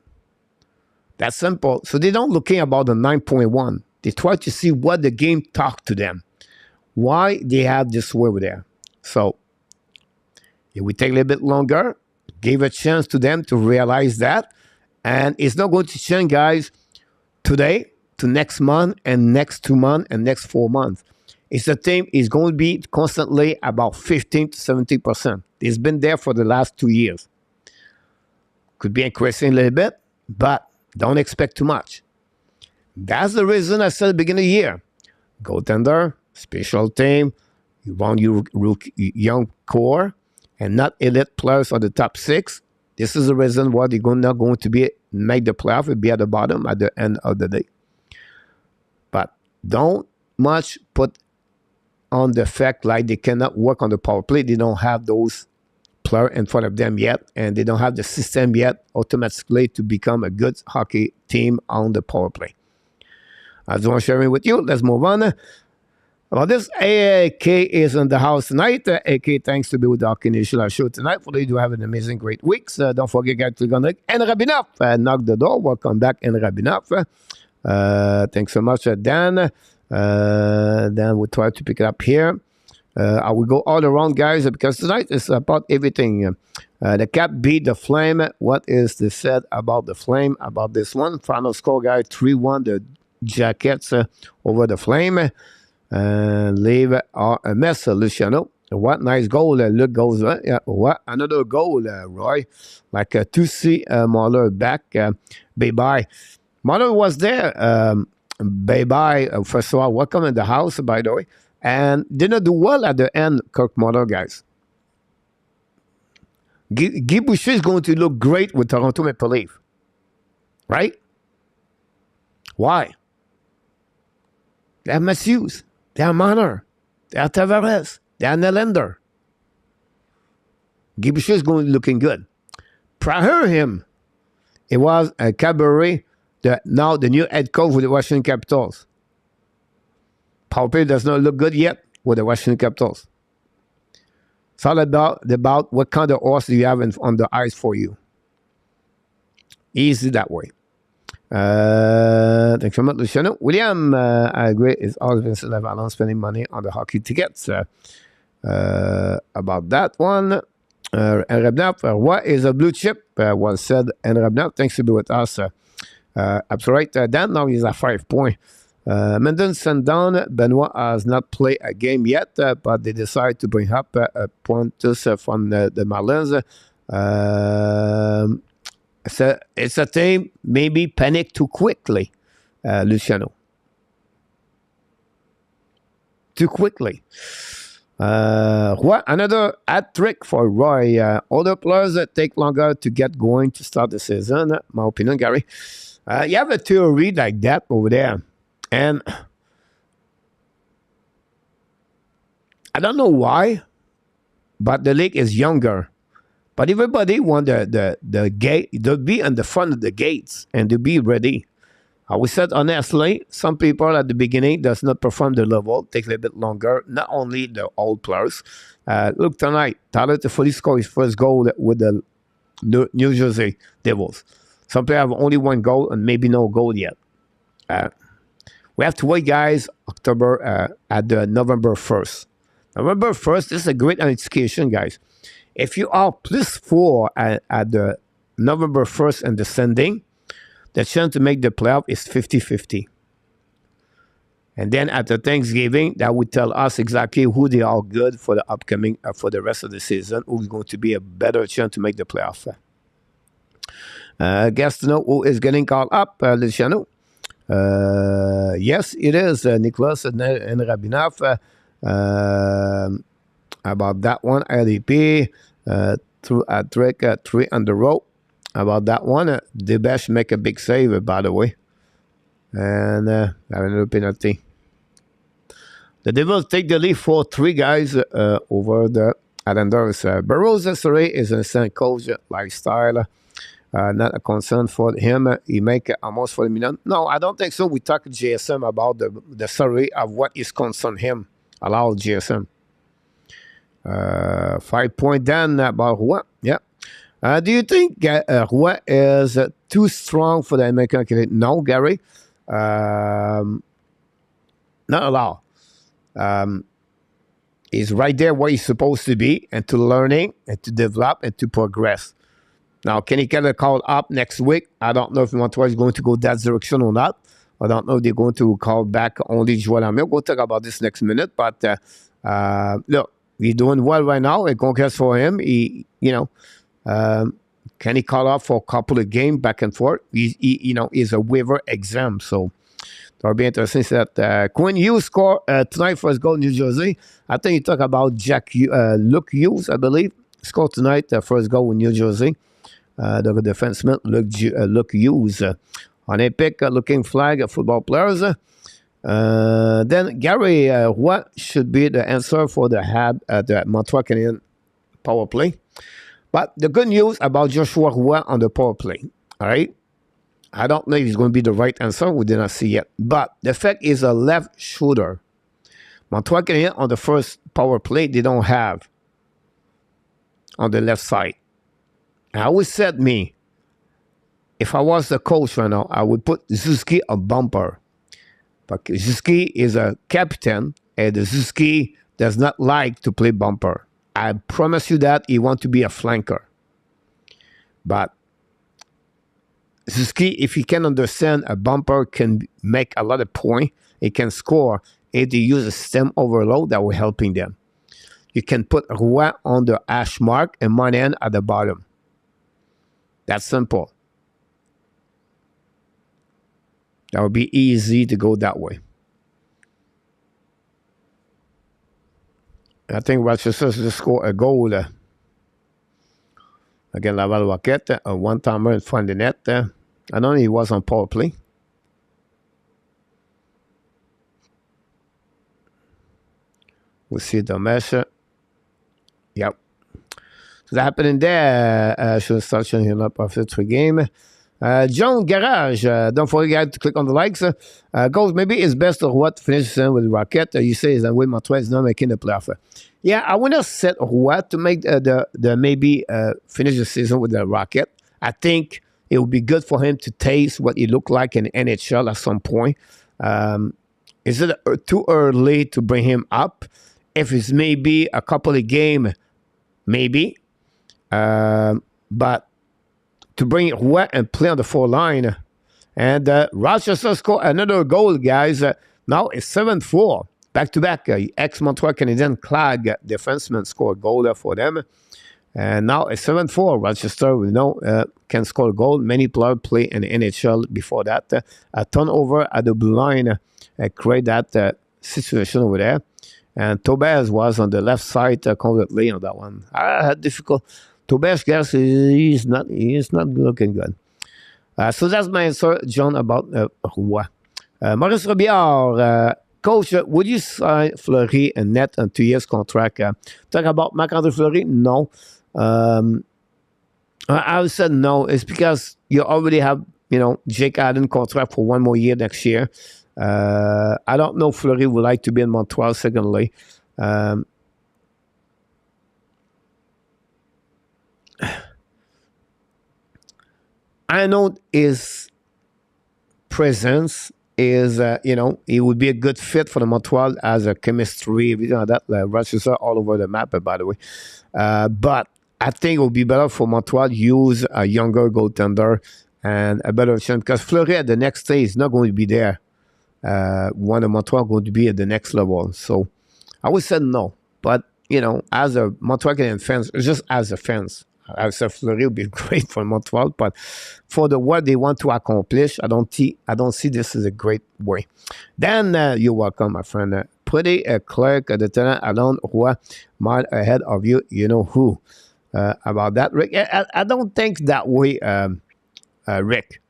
That's simple. So they don't looking about the 9.1. They try to see what the game talk to them. Why they have this way over there. So it will take a little bit longer. Give a chance to them to realize that. And it's not going to change, guys, today to next month and next 2 months and next 4 months. It's the thing is going to be constantly about 15 to 70%. It's been there for the last 2 years. Could be increasing a little bit, but don't expect too much. That's the reason I said at the beginning of the year. Goaltender, special team, you want your young core and not elite players on the top 6. This is the reason why they're not going to make the playoff and be at the bottom at the end of the day. But don't much put on the fact like they cannot work on the power play. They don't have those players in front of them yet, and they don't have the system yet automatically to become a good hockey team on the power play. I just want to share it with you. Let's move on. Well, this AK is in the house tonight. AK, thanks to be with the Hockey Nation show tonight. For you, do have an amazing, great week. Don't forget, guys, to click on the and Rabinoff. Knock the door. Welcome back, and Rabinoff. Thanks so much, Dan. Then we'll try to pick it up here. I will go all around, guys, because tonight is about everything. The Cap beat the Flame. What is the said about the Flame? About this one? Final score, guys, 3-1. The Jackets over the Flame. Leave a mess, Luciano. What nice goal. Luke goes, yeah, what? Another goal, Roy. Like 2C Mahler back. Bye-bye. Mahler was there. Bye-bye. First of all, welcome in the house, by the way. And didn't do well at the end, Kirk Mahler, guys. Guy Boucher is going to look great with Toronto Maple Leaf. Right? Why? They have Matthews. They have Marner. They have Tavares. They have Nylander. Guy Boucher is going looking good. Prior him, it was Cabaret, now the new head coach with the Washington Capitals. Power play does not look good yet with the Washington Capitals. It's all about what kind of horse do you have on the ice for you. Easy that way. Thanks very much, Luciano. William, I agree. It's always been Laval spending money on the hockey tickets. About that one. Rabnap, what is a blue chip? Was said. And Rabnap, thanks to be with us. Absolutely. Dan now he's at 5 points. Mendon sent down. Benoit has not played a game yet, but they decided to bring up a Pontus from the Marlins. It's a team maybe panic too quickly, Luciano. Too quickly. What another hat trick for Roy. Other players that take longer to get going to start the season. My opinion, Gary. You have a theory like that over there. And I don't know why, but the league is younger. But everybody want the gate to be in the front of the gates and to be ready. I will say honestly, some people at the beginning does not perform the level, take a little bit longer. Not only the old players. Look tonight, Tyler Toffoli scored his first goal with the New Jersey Devils. Some players have only one goal and maybe no goal yet. We have to wait, guys, October at the November 1st. November 1st, this is a great indication, guys. If you are +4 at the November 1st and descending, the chance to make the playoff is 50-50. And then at the Thanksgiving, that would tell us exactly who they are good for the upcoming, for the rest of the season, who's going to be a better chance to make the playoff. Guess to know who is getting called up, Luciano. Yes, it is, Nicholas and Rabinov. About that one, LDP, through a trick, 3 on the row. About that one, Debesh make a big save, by the way. And have another penalty. The Devils take the lead for 3 guys over the Islanders. Burrows is an assistant coach lifestyle. Not a concern for him. He make almost 40 million. No, I don't think so. We talked to JSM about the salary of what is concern him. Allow GSM. 5 point then about Roy. Yeah. Do you think Roy is too strong for the American Canadiens? No, Gary. Not allowed. He's right there where he's supposed to be, and to learning and to develop and to progress. Now, can he get a call up next week? I don't know if Montreal is going to go that direction or not. I don't know if they're going to call back only Joel Amir. We'll talk about this next minute. But look, he's doing well right now. And congrats for him. Can he call up for a couple of games back and forth? He's a waiver exam. So it'll be interesting. That Quinn Hughes scored tonight for his goal in New Jersey. I think you talk about Luke Hughes, I believe, scored tonight for his goal in New Jersey. The defenseman, Luke Hughes. Olympic looking flag football players. Then Gary, what should be the answer for the Montreal Canadiens power play? But the good news about Joshua Roy on the power play, all right? I don't know if it's going to be the right answer. We did not see yet. But the fact is a left shooter. Montreal Canadiens on the first power play, they don't have on the left side. I always said if I was the coach right now, I would put Zuski on bumper. But Zuski is a captain, and Zuski does not like to play bumper. I promise you that he wants to be a flanker. But Zuski, if he can understand a bumper can make a lot of points, he can score. If they use a stem overload, that will helping them. You can put Roy on the hash mark and Monahan at the bottom. That's simple. That would be easy to go that way. I think Rochester just scored a goal against Laval Rocket, a one-timer in front of the net. I don't know if he was on power play. We see the mesh. Yep. So that happening there. Should start showing up after 3 games. John Garage, don't forget to click on the likes. Goals, maybe it's best of what finishes with Rocket. You say is that way Montreal is not making the playoff. Yeah, I would not set what to make the maybe finish the season with the Rocket. I think it would be good for him to taste what he looked like in NHL at some point. Is it too early to bring him up? If it's maybe a couple of games, maybe. But to bring it wet and play on the 4 line. And Rochester scored another goal, guys. Now it's 7-4. Back-to-back. Ex-Montreal Canadiens Clag defenseman scored a goal for them. And now it's 7-4. Rochester, can score a goal. Many players play in the NHL before that. A turnover at the blue line create that situation over there. And Tobias was on the left side completely on that one. I had difficult. Tobias, guess he's not looking good. So that's my answer, John, about Roy. Maurice Robillard, coach, would you sign Fleury a net and 2 years contract? Talk about Marc-André Fleury? No. I said no. It's because you already have, Jake Allen contract for 1 more year next year. I don't know if Fleury would like to be in Montreal, secondly. I know his presence is, he would be a good fit for the Montreal as a chemistry, that Rochester all over the map, by the way. But I think it would be better for Montreal to use a younger goaltender and a better chance, because Fleury at the next stage is not going to be there. One of Montreal going to be at the next level. So I would say no. But, as a Montreal Canadiens fans, just as a fans, I said Fleury would be great for Montreal, but for what they want to accomplish, I don't see this as a great way. Then you're welcome, my friend. Pretty clerk, Lieutenant Alain Roy, mile ahead of you. You know who about that, Rick? I don't think that way, Rick,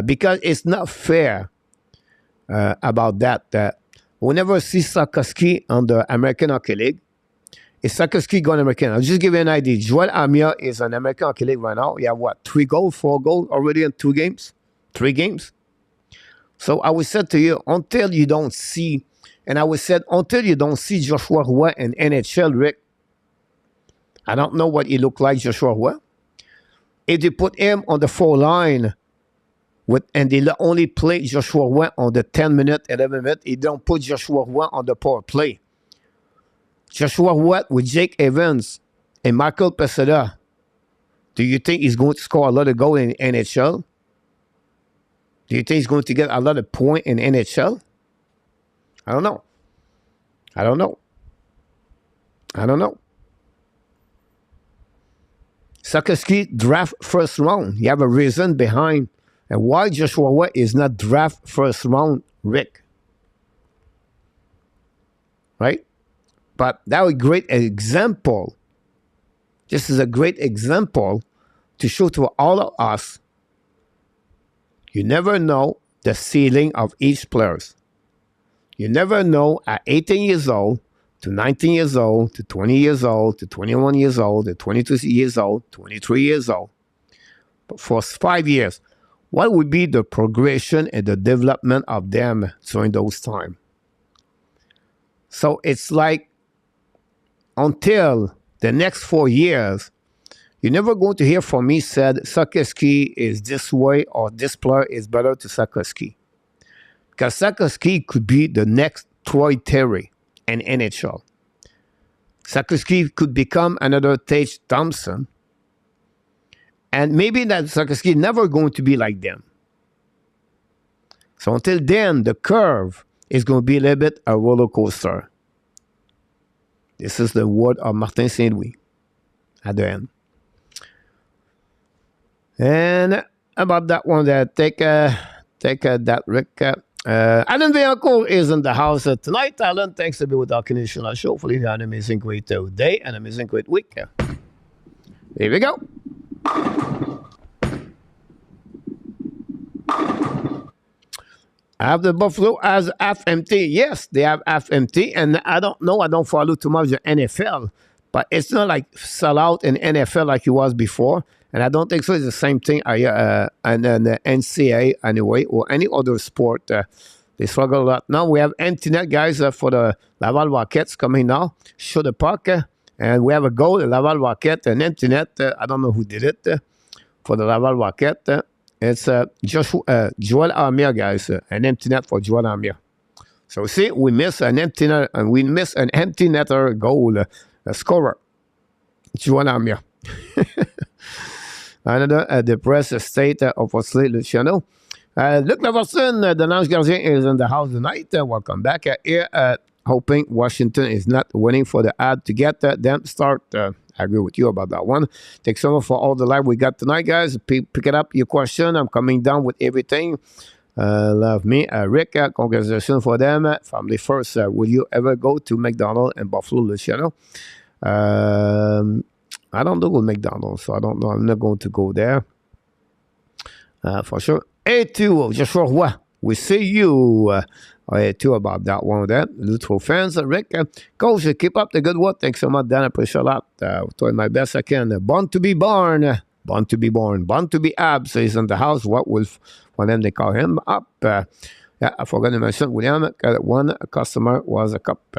because it's not fair about that. We never see Sarkowski on the American Hockey League. Is Sarkowski going American? I'll just give you an idea. Joel Armia is an American Hockey League right now. He have what, 3 goals, 4 goals already in 2 games? 3 games? So I would say to you, until you don't see Joshua Roy in NHL, Rick, I don't know what he look like, Joshua Roy. If they put him on the 4 line, and they only play Joshua Roy on the 10 minute, 11 minute, they don't put Joshua Roy on the power play. Joshua Roy with Jake Evans and Michael Peseda, do you think he's going to score a lot of goals in NHL? Do you think he's going to get a lot of points in NHL? I don't know. Sarkowski draft first round. You have a reason behind and why Joshua Roy is not draft first round, Rick. Right? But that was a great example. This is a great example to show to all of us. You never know the ceiling of each player. You never know at 18 years old, to 19 years old, to 20 years old, to 21 years old, to 22 years old, 23 years old. But for 5 years, what would be the progression and the development of them during those times? So it's like, until the next 4 years, you're never going to hear from me said Sarkowski is this way or this player is better to Sarkowski. Because Sarkowski could be the next Troy Terry in NHL. Sarkowski could become another Tage Thompson. And maybe that Sarkowski is never going to be like them. So until then, the curve is going to be a little bit a roller coaster. This is the word of Martin Saint-Louis at the end. And about that one, take that, Rick. Alan Vianco is in the house tonight. Alan, thanks to be with our Canadian show. Hopefully, you had an amazing, great day and an amazing, great week. Here we go. Have the Buffalo as half empty? Yes, they have half empty. And I don't know, I don't follow too much the NFL, but it's not like sell out in NFL like it was before. And I don't think so. It's the same thing and the NCAA anyway, or any other sport. They struggle a lot. Now we have empty net, guys, for the Laval Rockets coming now. Show the puck. And we have a goal, the Laval Rocket, an empty net. I don't know who did it for the Laval Rocket. It's Joel Armia, guys. An empty net for Joel Armia. So see, we miss an empty net, and we miss an empty netter goal, a scorer. Joel Armia. Another depressed state of Luciano. Luc Laverson, the Lange Gardien, is in the house tonight. Welcome back here. Hoping Washington is not winning for the ad to get them start. I agree with you about that one. Thanks so much for all the live we got tonight, guys. Pick it up, your question. I'm coming down with everything. Love me. Rick, congratulations for them. Family first. Will you ever go to McDonald's in Buffalo, Luciano? I don't do McDonald's, so I don't know. I'm not going to go there. For sure. A2, Joshua Roy. We see you. A2 about that one there. Little fans, Rick. Coach, keep up the good work. Thanks so much, Dan. I appreciate a lot. Doing my best I can. Born to be born. Born to be born. Born to be Habs. He's in the house. What will for them they call him up? Yeah, I forgot to mention William. One customer was a cup.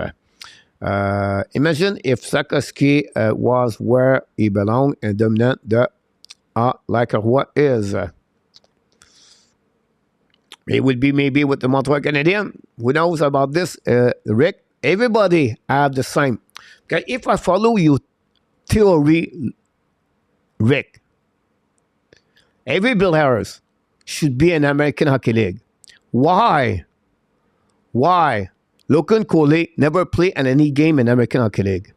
Imagine if Sarkowski was where he belonged and dominant like what is. It would be maybe with the Montreal Canadiens. Who knows about this, Rick? Everybody have the same. Okay, if I follow you theory, Rick, every Bill Harris should be in American Hockey League. Why? Logan Coley never played in any game in American Hockey League.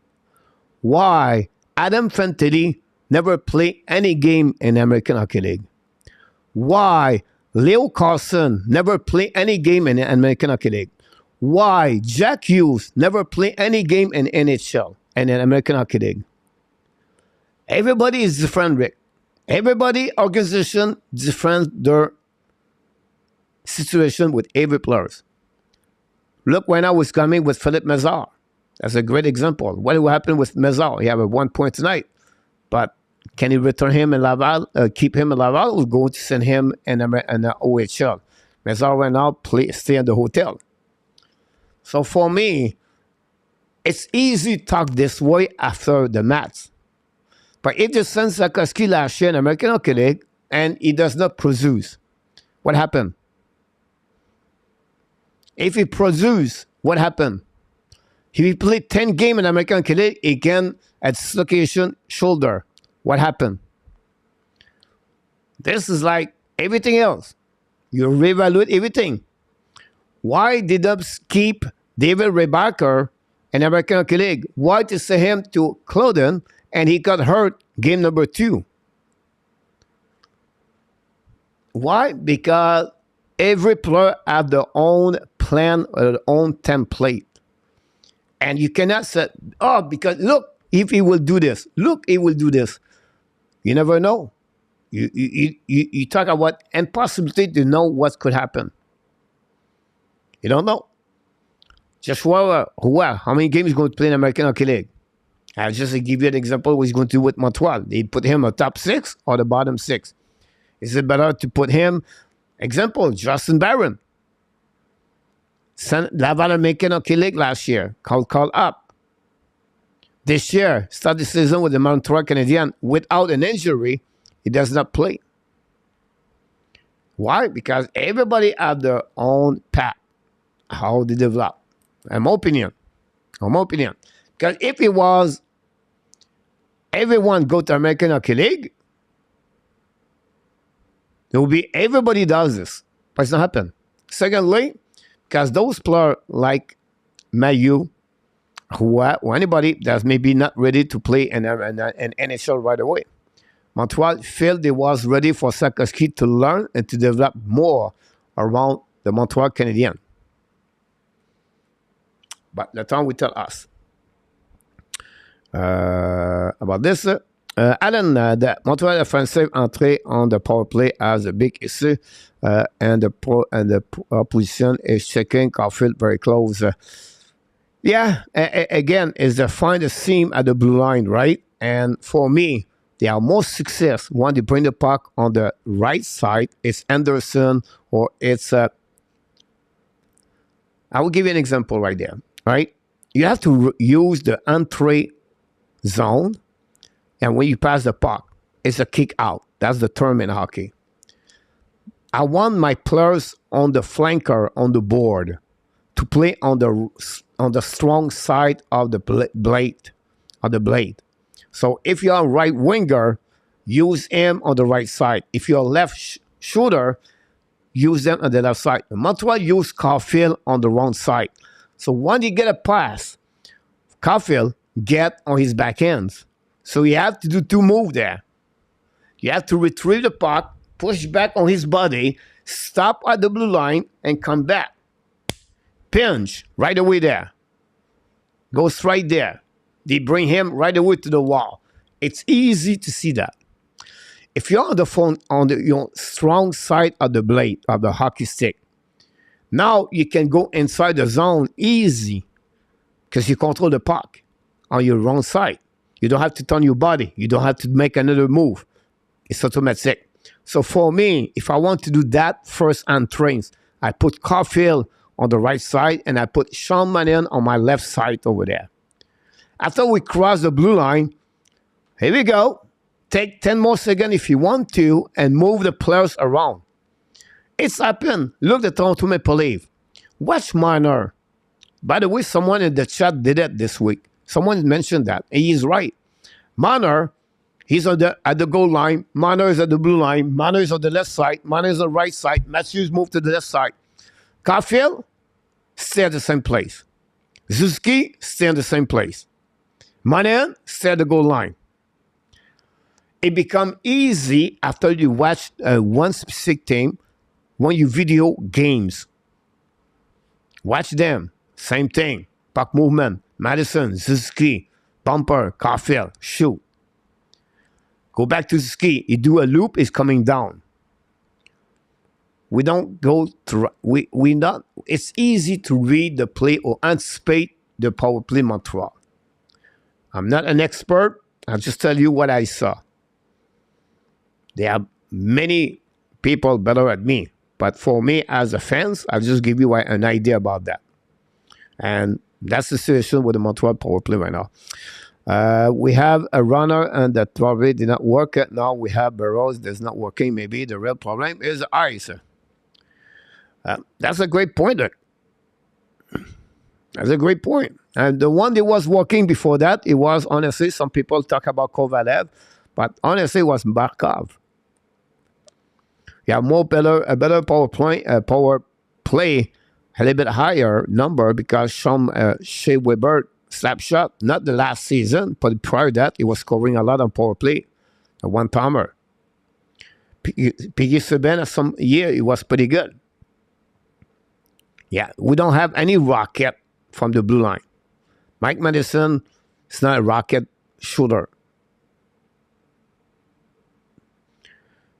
Why? Adam Fantilli never play any game in the American Hockey League? Why Leo Carlson never play any game in the American Hockey League? Why Jack Hughes never play any game in NHL and in American Hockey League? Everybody is different, Rick. Everybody, organization, different their situation with every players. Look when I was coming with Philippe Mézard. That's a great example. What will happen with Mézard? He have a 1 point tonight, but can he return him in Laval, keep him in Laval, or go to send him in the OHL? Mézard right now stay in the hotel. So for me, it's easy to talk this way after the match. But if you send Sikorsky last year in American Hockey League and he does not produce, what happened? If he produce, what happened? If he played 10 games in American Hockey League, again at dislocation shoulder, what happened? This is like everything else. You reevaluate everything. Why did Dubs keep David Rebacker in American Hockey League? Why to send him to Cloden and he got hurt game number 2? Why? Because every player have their own plan or their own template. And you cannot say, oh, because look, if he will do this, look, he will do this. You never know. You talk about impossibility to know what could happen. You don't know. Joshua, how many games he's going to play in American Hockey League? I'll just give you an example of what he's going to do with Montreal. They put him a top 6 or the bottom 6. Is it better to put him, example, Justin Barron. Laval American Hockey League last year, called up. This year, start the season with the Montreal Canadiens without an injury, he does not play. Why? Because everybody have their own path, how they develop. In my opinion. Because if it was everyone go to American Hockey League, there will be everybody does this. But it's not happen. Secondly, because those players like Mayu, or anybody that's maybe not ready to play in NHL right away. Montreal felt they was ready for Sikorsky to learn and to develop more around the Montreal Canadiens. But the time will tell us about this. Alan, the Montreal offensive entry on the power play has a big issue, and the opposition is checking Caulfield very close. Again, is to find a seam at the blue line, right? And for me, they are most success when they bring the puck on the right side. It's Anderson or it's I will give you an example right there, right? You have to use the entry zone, and when you pass the puck, it's a kick out. That's the term in hockey. I want my players on the flanker on the board to play on the strong side of the blade. So if you're a right winger, use him on the right side. If you're a left shooter, use them on the left side. Montreal use Caulfield on the wrong side. So when you get a pass, Caulfield get on his backhands. So you have to do 2 moves there. You have to retrieve the puck, push back on his body, stop at the blue line, and come back. Pinch right away there. Goes right there. They bring him right away to the wall. It's easy to see that. If you're on the phone on your strong side of the blade of the hockey stick, now you can go inside the zone easy because you control the puck on your wrong side. You don't have to turn your body. You don't have to make another move. It's automatic. So for me, if I want to do that first entrance, I put Caulfield on the right side and I put Sean Mannion on my left side over there. After we cross the blue line, here we go. Take 10 more seconds if you want to and move the players around. It's happened. Look at Toronto Maple Leafs. Watch Marner. By the way, someone in the chat did it this week. Someone mentioned that. And he's right. Marner, he's at the goal line. Marner is at the blue line. Marner is on the left side. Marner is on the right side. Matthews moved to the left side. Caulfield, stay at the same place. Zuski, stay in the same place. Manen, stay at the goal line. it become easy after you watch one specific team when you video games. Watch them. Same thing. Puck movement. Madison, Suzuki, bumper, Caulfield, shoot. Go back to Suzuki. You do a loop, it's coming down. We don't go through. We not. It's easy to read the play or anticipate the power play Montreal. I'm not an expert. I'll just tell you what I saw. There are many people better at me. But for me, as a fan, I'll just give you an idea about that. And that's the situation with the Montreal power play right now. We have a runner and that probably did not work. Now we have Burrows that's not working. Maybe the real problem is the ice. That's a great point. That's a great point. And the one that was working before that, it was honestly, some people talk about Kovalev, but honestly, it was Barkov. You have a better power play, a little bit higher number because Shea Weber slap shot, not the last season, but prior to that, he was scoring a lot on power play, a one-timer. Piggy Subban, some year, he was pretty good. Yeah, we don't have any rocket from the blue line. Mike Madison is not a rocket shooter.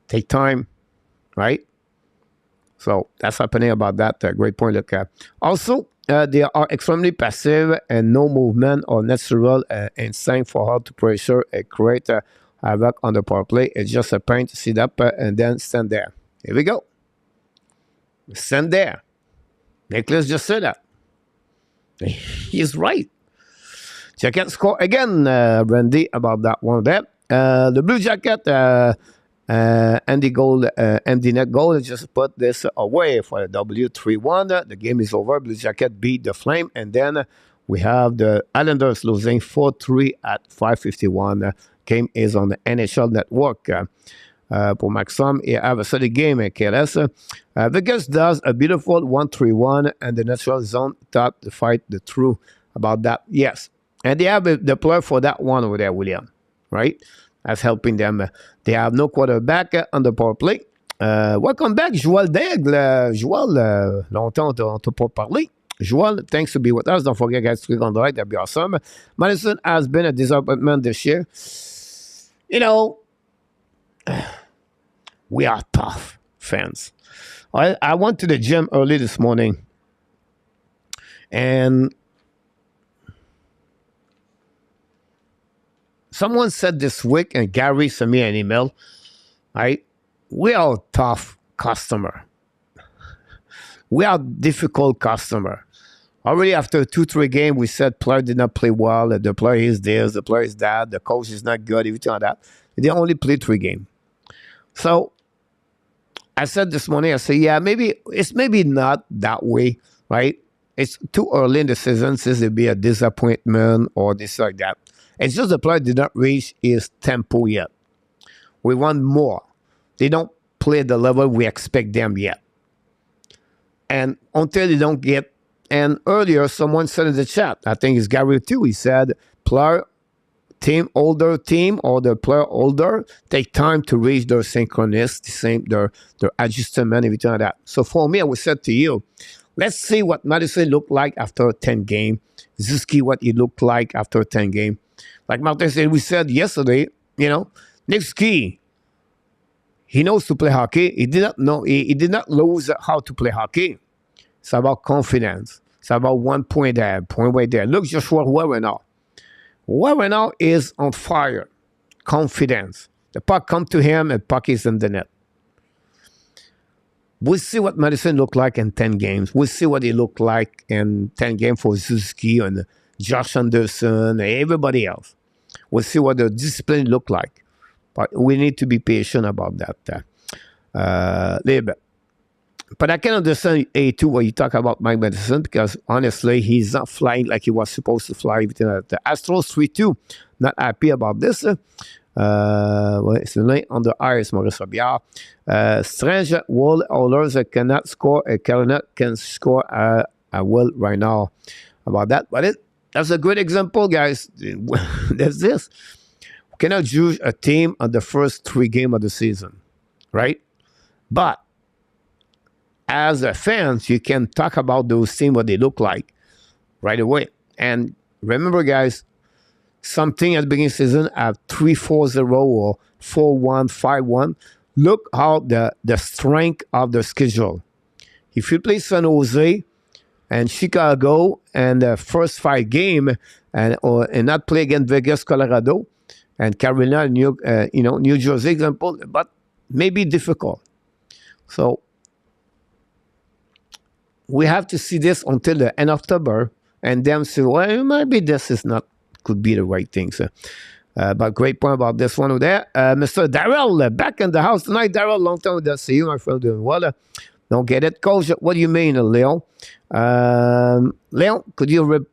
Take time, right? So that's happening about that. Great point, look at. Also, they are extremely passive and no movement or natural instinct for how to pressure and create havoc on the power play. It's just a pain to sit up and then stand there. Here we go. Stand there. Nicholas just said that. He's right. Jacket score again, Randy, about that one there. The Blue Jacket, Andy Net goal, just put this away for the W3-1. The game is over. Blue Jacket beat the Flame. And then we have the Islanders losing 4-3 at 5:51. Game is on the NHL Network. Pour Maxime, et have a solid game at KLS. Vegas does a beautiful 1-3-1 and the natural zone thought to fight the true about that. Yes. And they have the player for that one over there, William. Right? That's helping them. They have no quarterback on the power play. Welcome back, Joël Daigle. Joël, longtemps on t'a pas parlé. Joël, thanks to be with us. Don't forget, guys, to click on the right. That'd be awesome. Madison has been a disappointment this year. You know, we are tough fans. I went to the gym early this morning, and someone said this week, and Gary sent me an email, right? We are a tough customer. We are a difficult customer. Already after 2-3 games, we said player did not play well, the player is this, the player is that, the coach is not good, everything like that. They only played 3 games. So I said this morning, I said, yeah, it's maybe not that way, right? It's too early in the season since it'd be a disappointment or this like that. It's just the player did not reach his tempo yet. We want more. They don't play at the level we expect them yet. And until they don't get, and earlier someone said in the chat, I think it's Gary too, he said, player team or the player older take time to reach their synchronous, their adjustment, everything like that. So for me, I would say to you, let's see what Madison looked like after 10 games. Zuski, what he looked like after 10 games. Like Martin said, we said yesterday, you know, Nick Ski, he knows to play hockey. He did not know, he did not lose how to play hockey. It's about confidence. It's about 1 point there, point right there. Look, Joshua Weber now is on fire. Confidence. The puck come to him and puck is in the net. We'll see what Madison looked like in 10 games. We'll see what he looked like in 10 games for Suzuki and Josh Anderson and everybody else. We'll see what the discipline looked like. But we need to be patient about that. A little bit. But I can understand A2 when you talk about Mike Madison because honestly, he's not flying like he was supposed to fly. The Astros 3-2, not happy about this. It's on the ice, Maurice Robillard. Strange wall holders cannot score. Carolina can score a will right now about that. But that's a good example, guys. There's this. cannot judge a team on the first 3 games of the season, right? But as a fans, you can talk about those teams, what they look like right away. And remember, guys, something at the beginning of the season at 3-4-0 or 4-1, 5-1. Look how the strength of the schedule. If you play San Jose and Chicago and the first 5 games and not play against Vegas, Colorado, and Carolina, New Jersey, example, but maybe difficult. So we have to see this until the end of October, and then say, well, maybe this is not could be the right thing. So, but great point about this one over there. Mr. Darrell, back in the house tonight. Darrell, long time to see you, my friend. Doing well. Don't get it, Coach. What do you mean, Leon? Leon, could you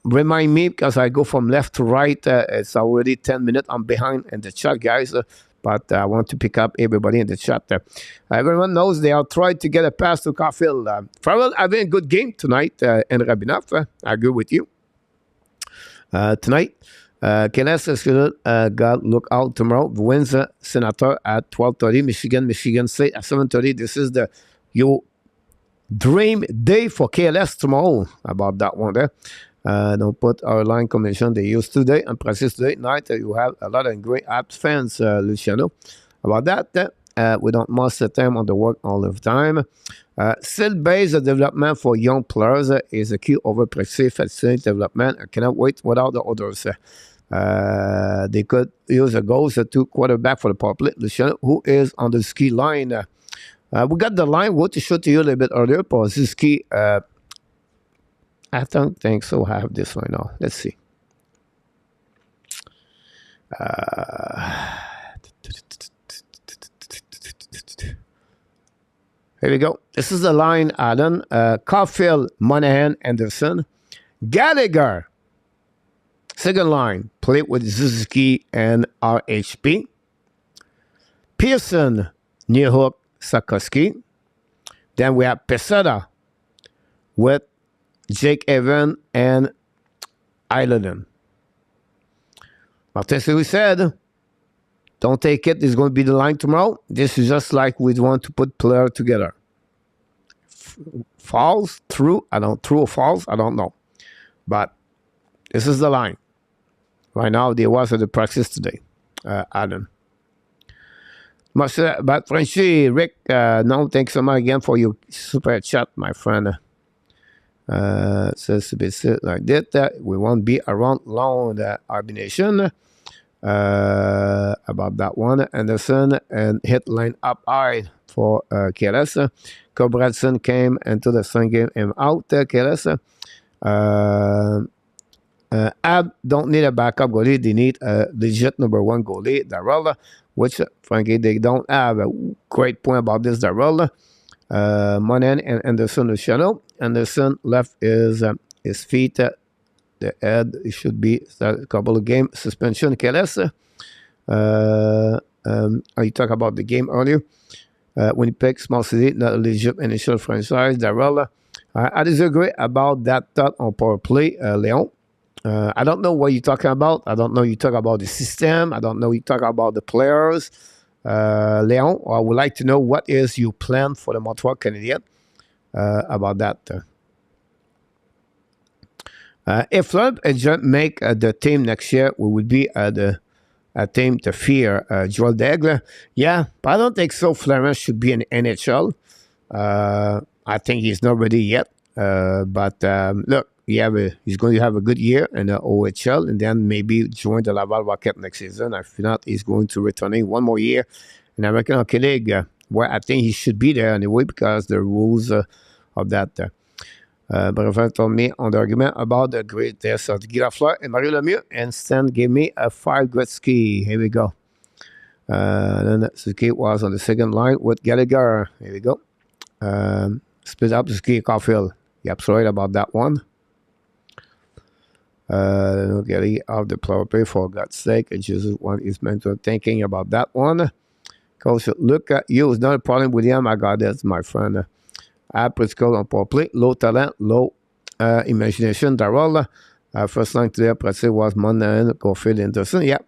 remind me, because I go from left to right. It's already 10 minutes. I'm behind in the chat, guys. But I want to pick up everybody in the chat. Everyone knows they are trying to get a pass to Caulfield. Farrell having a good game tonight in Rabinoff. I agree with you. Tonight, KLS got look out tomorrow. Wins Senator at 12:30. Michigan State at 7:30. This is your dream day for KLS tomorrow. About that one there. Don't put our line combination they use today and practice today night. You have a lot of great Habs fans, Luciano. About that, we don't must the time on the work all the time. Still based development for young players is a key over practice facility development. I cannot wait without the others. They could use a goals to quarterback for the power play. Luciano, who is on the ski line. We got the line. What to show to you a little bit earlier. For this ski. I don't think so. I have this right now. Let's see. Here we go. This is the line, Alan. Caulfield, Monahan, Anderson. Gallagher. Second line. Played with Suzuki and RHP. Pearson, Newhook, Sakoski. Then we have Pesada with Jake Evan and Island. Martin we said, don't take it. This is going to be the line tomorrow. This is just like we want to put player together. False, true, true or false, I don't know. But this is the line. Right now, there was at the practice today, Adam. Much about Frenchy, Rick, no, thanks so much again for your super chat, my friend. Says to be like that. We won't be around long the Habs Nation. About that one. Anderson and hit line up high for KLS. Cobradson came into the second game and out KLS. Ab don't need a backup goalie. They need a legit number 1 goalie, Darrell, which frankly they don't have. A great point about this, Darrell. Monan and Anderson Luciano. Anderson left his feet. The head it should be a couple of game suspension. KLS. You talk about the game earlier. Winnipeg, small city, not a legit initial franchise. Darrell. I disagree about that thought on power play, Leon. I don't know what you're talking about. I don't know you talk about the system. I don't know you talk about the players. Leon, I would like to know what is your plan for the Montreal Canadiens about that. If Flub and make the team next year, we will be a team to fear. Joel Daigle. Yeah, but I don't think so. Florence should be in NHL. I think he's not ready yet. But look, he's going to have a good year in the OHL and then maybe join the Laval Rocket next season. If not, he's going to return in one more year in American Hockey League, where I think he should be there anyway because the rules of that. But if told me on the argument about the greatness of Guy Lafleur and Mario Lemieux, and Stan gave me a 5 Gretzky. Here we go. Then Suzuki was on the second line with Gallagher. Here we go. Split up Suzuki Caulfield. You're absolutely right about that one. Getting off the power play for God's sake. And Jesus one is meant to thinking about that one. Coach, look at you. It's not a problem, William. I got this, my friend. Prescott on power play. Low talent, low imagination. Darrell. First line today, practice was Monahan, Caulfield, Anderson. Yeah.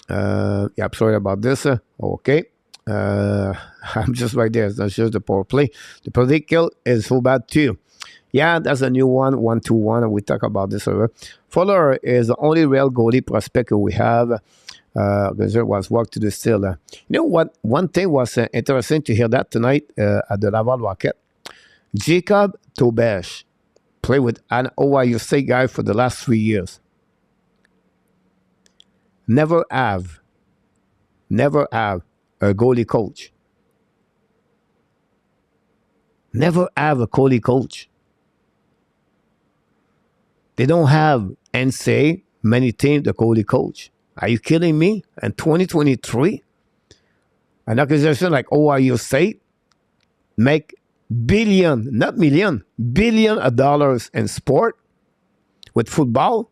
Yeah, I'm sorry about this. Okay. I'm just right there. That's just the power play. The political is so bad too. Yeah, that's a new one, 1-2-1, and we talk about this earlier. Fuller is the only real goalie prospect we have. Because there was work to do still. You know what? One thing was interesting to hear that tonight at the Laval Rocket. Jacob Tobesh played with an Ohio State guy for the last 3 years. Never have a goalie coach. Never have a goalie coach. They don't have NCAA many teams the goalie coach. Are you kidding me? In 2023, an organization like Ohio State make billion, not million, billion of dollars in sport with football.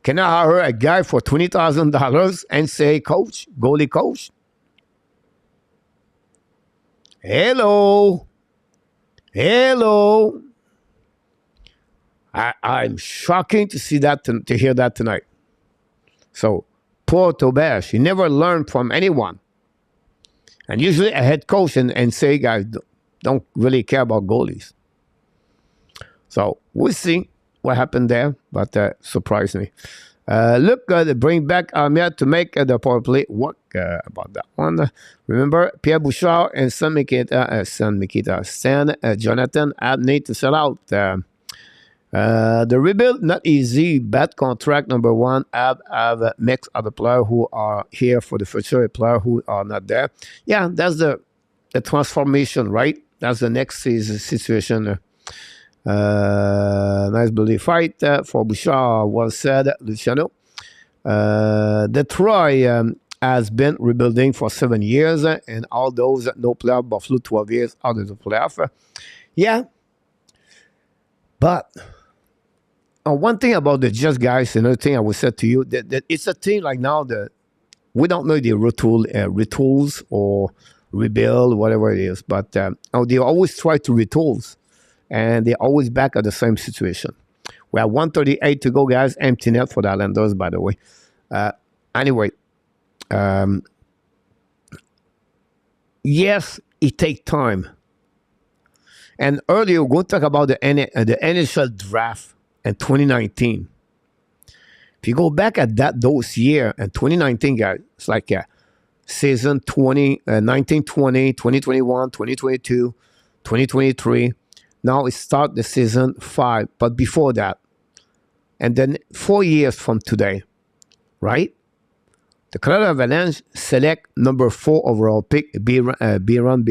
Can I hire a guy for $20,000 and say coach, goalie coach? Hello. I'm shocking to see that, to hear that tonight. So, poor Tobesh, he never learned from anyone. And usually a head coach and say guys don't really care about goalies. So, we'll see what happened there, but surprised me. Look, bring back Armia to make the power play work about that one. Remember, Pierre Bouchard and Stan Jonathan had need to sell out. The rebuild, not easy. Bad contract, number one. Have mixed other players who are here for the future, player who are not there. Yeah, that's the transformation, right? That's the next situation. Nice bloody fight for Bouchard, well said, Luciano. Detroit has been rebuilding for 7 years, and all those no playoff, Buffalo 12 years out of the playoff. Yeah, but one thing about the Jets guys, another thing I would say to you, that it's a team like now that we don't know the retools or rebuild, whatever it is, but they always try to retools. And they're always back at the same situation. We have 138 to go, guys. Empty net for the Islanders, by the way. Anyway, yes, it takes time. And earlier, we're going to talk about the NHL draft in 2019. If you go back at those years, in 2019, guys, it's like season 1920, 2021, 2022, 2023. Now it starts the season 5, but before that, and then 4 years from today, right? The Colorado Avalanche select number 4 overall pick, Bowen Biram.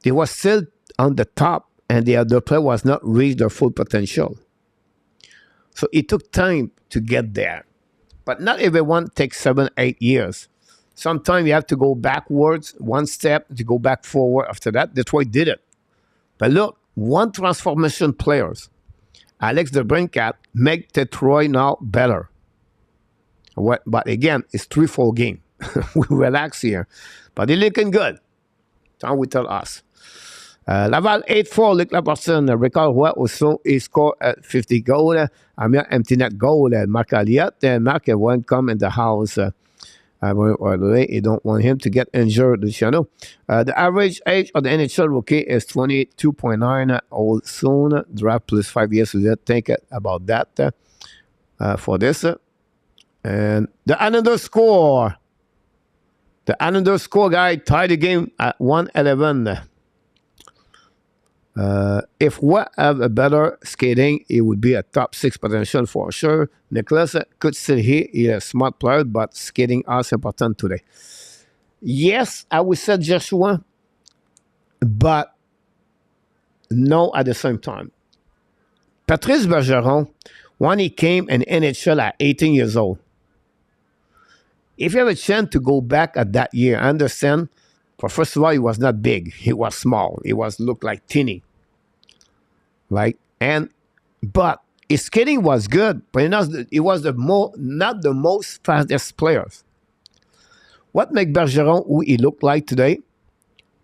They were still on the top, and the other player was not reached their full potential. So it took time to get there, but not everyone takes 7, 8 years. Sometimes you have to go backwards, one step, to go back forward after that. Detroit did it. But look, one transformation players, Alex DeBrincat, make Detroit now better. But again, it's 3-4 game. We relax here. But they're looking good. Time will tell us. Laval 8-4, Luc Laperson. Recall what also he scored 50 goals. Amir empty net goal. Marc Alliott. Marc won't come in the house. You don't want him to get injured, Luciano. The average age of the NHL rookie is 22.9 old soon. Draft plus 5 years. So think about that for this. And the underscore. The underscore guy tied the game at 111. If we have a better skating, it would be a top 6 potential for sure. Nicholas could still hit. He's a smart player, but skating is important today. Yes, I would say Joshua, but no at the same time. Patrice Bergeron, when he came in NHL at 18 years old, if you have a chance to go back at that year, I understand, but first of all, he was not big. He was small. He looked like teeny. Right? But his skating was good, but he was not the most fastest players. What makes Bergeron who he looked like today?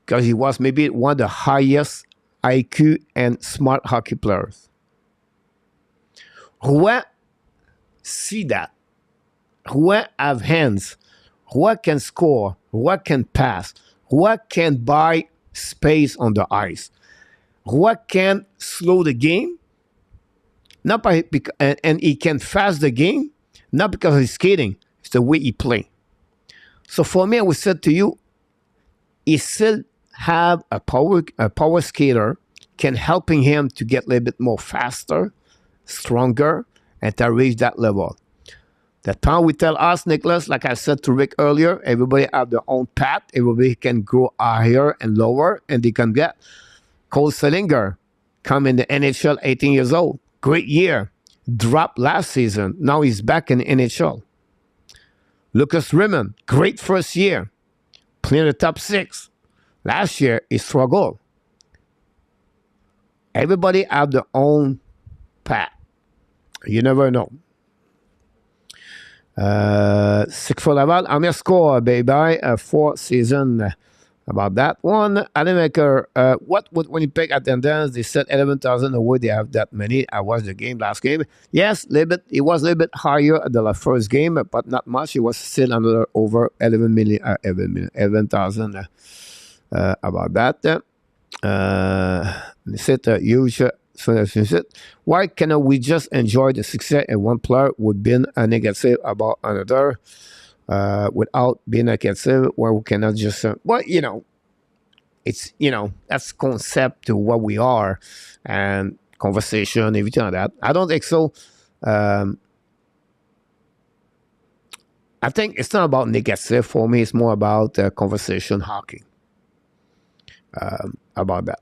Because he was maybe one of the highest IQ and smart hockey players. Rouen see that. Who have hands, who can score, who can pass, who can buy space on the ice, who can slow the game, not by and he can fast the game, not because of his skating, it's the way he play. So for me, I would say to you, he still have a power skater can helping him to get a little bit more faster, stronger, and to reach that level. The time we tell us, Nicholas, like I said to Rick earlier, everybody have their own path. Everybody can grow higher and lower, and they can get. Cole Selinger come in the NHL 18 years old. Great year. Dropped last season. Now he's back in the NHL. Lucas Raymond, great first year. Playing the top 6. Last year, he struggled. Everybody have their own path. You never know. 6 for Laval. I'm going to score, baby. 4 season. About that one. Ademaker, what would Winnipeg attendance? They said 11,000 away. They have that many. I watched the game last game. Yes, little bit. It was a little bit higher at the first game, but not much. It was still another over 11,000 about that. They said huge. Why cannot we just enjoy the success and one player would be a negative about another without being negative? Where we cannot just well, you know, it's, you know, that's concept to what we are and conversation, everything like that. I don't think so. I think it's not about negative for me. It's more about conversation hockey. About that.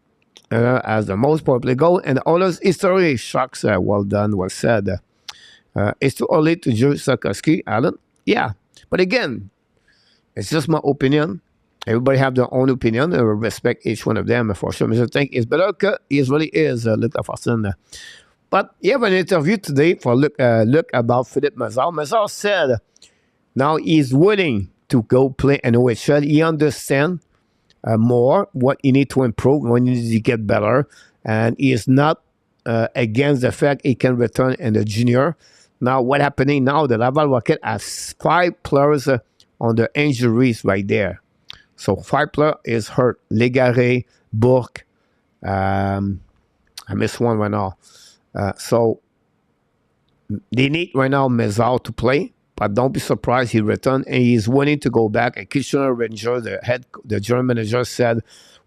As the most popular goal and all those history shocks. Well done, well said. It's too early to judge Sarkowski, Alan. Yeah, but again, it's just my opinion. Everybody have their own opinion, and I respect each one of them for sure. I think it's better because it really is. Look at Fasten. But you have an interview today for look about Philippe Mazar. Mazar said now he's willing to go play in OHL. He understands more what he need to improve, when he needs to get better, and he is not against the fact he can return in the junior. Now, what happening now? The Laval Rocket has 5 players on the injuries right there. So 5 players is hurt. Légaré, Bourque. I missed one right now. So they need right now Mazar to play. But don't be surprised he returned and he's willing to go back. And Kitchener Ranger, the general manager, said,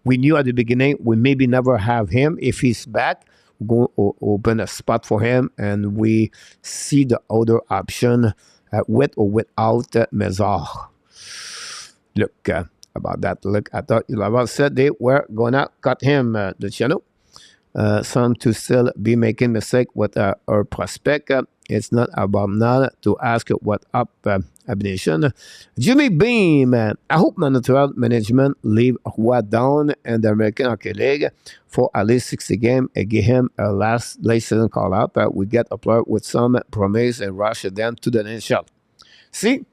we knew at the beginning we maybe never have him. If he's back, we're going to open a spot for him. And we see the other option with or without Mazar. Look, about that. Look, I thought Laval said they were going to cut him, the channel. Some to still be making mistake with our prospect. It's not about not to ask what up Nation. Jimmy Beam. I hope Montreal management leave Roy down in the American Hockey League for at least 60 games and give him a late season call up. We get a player with some promise and rush them to the NHL. See?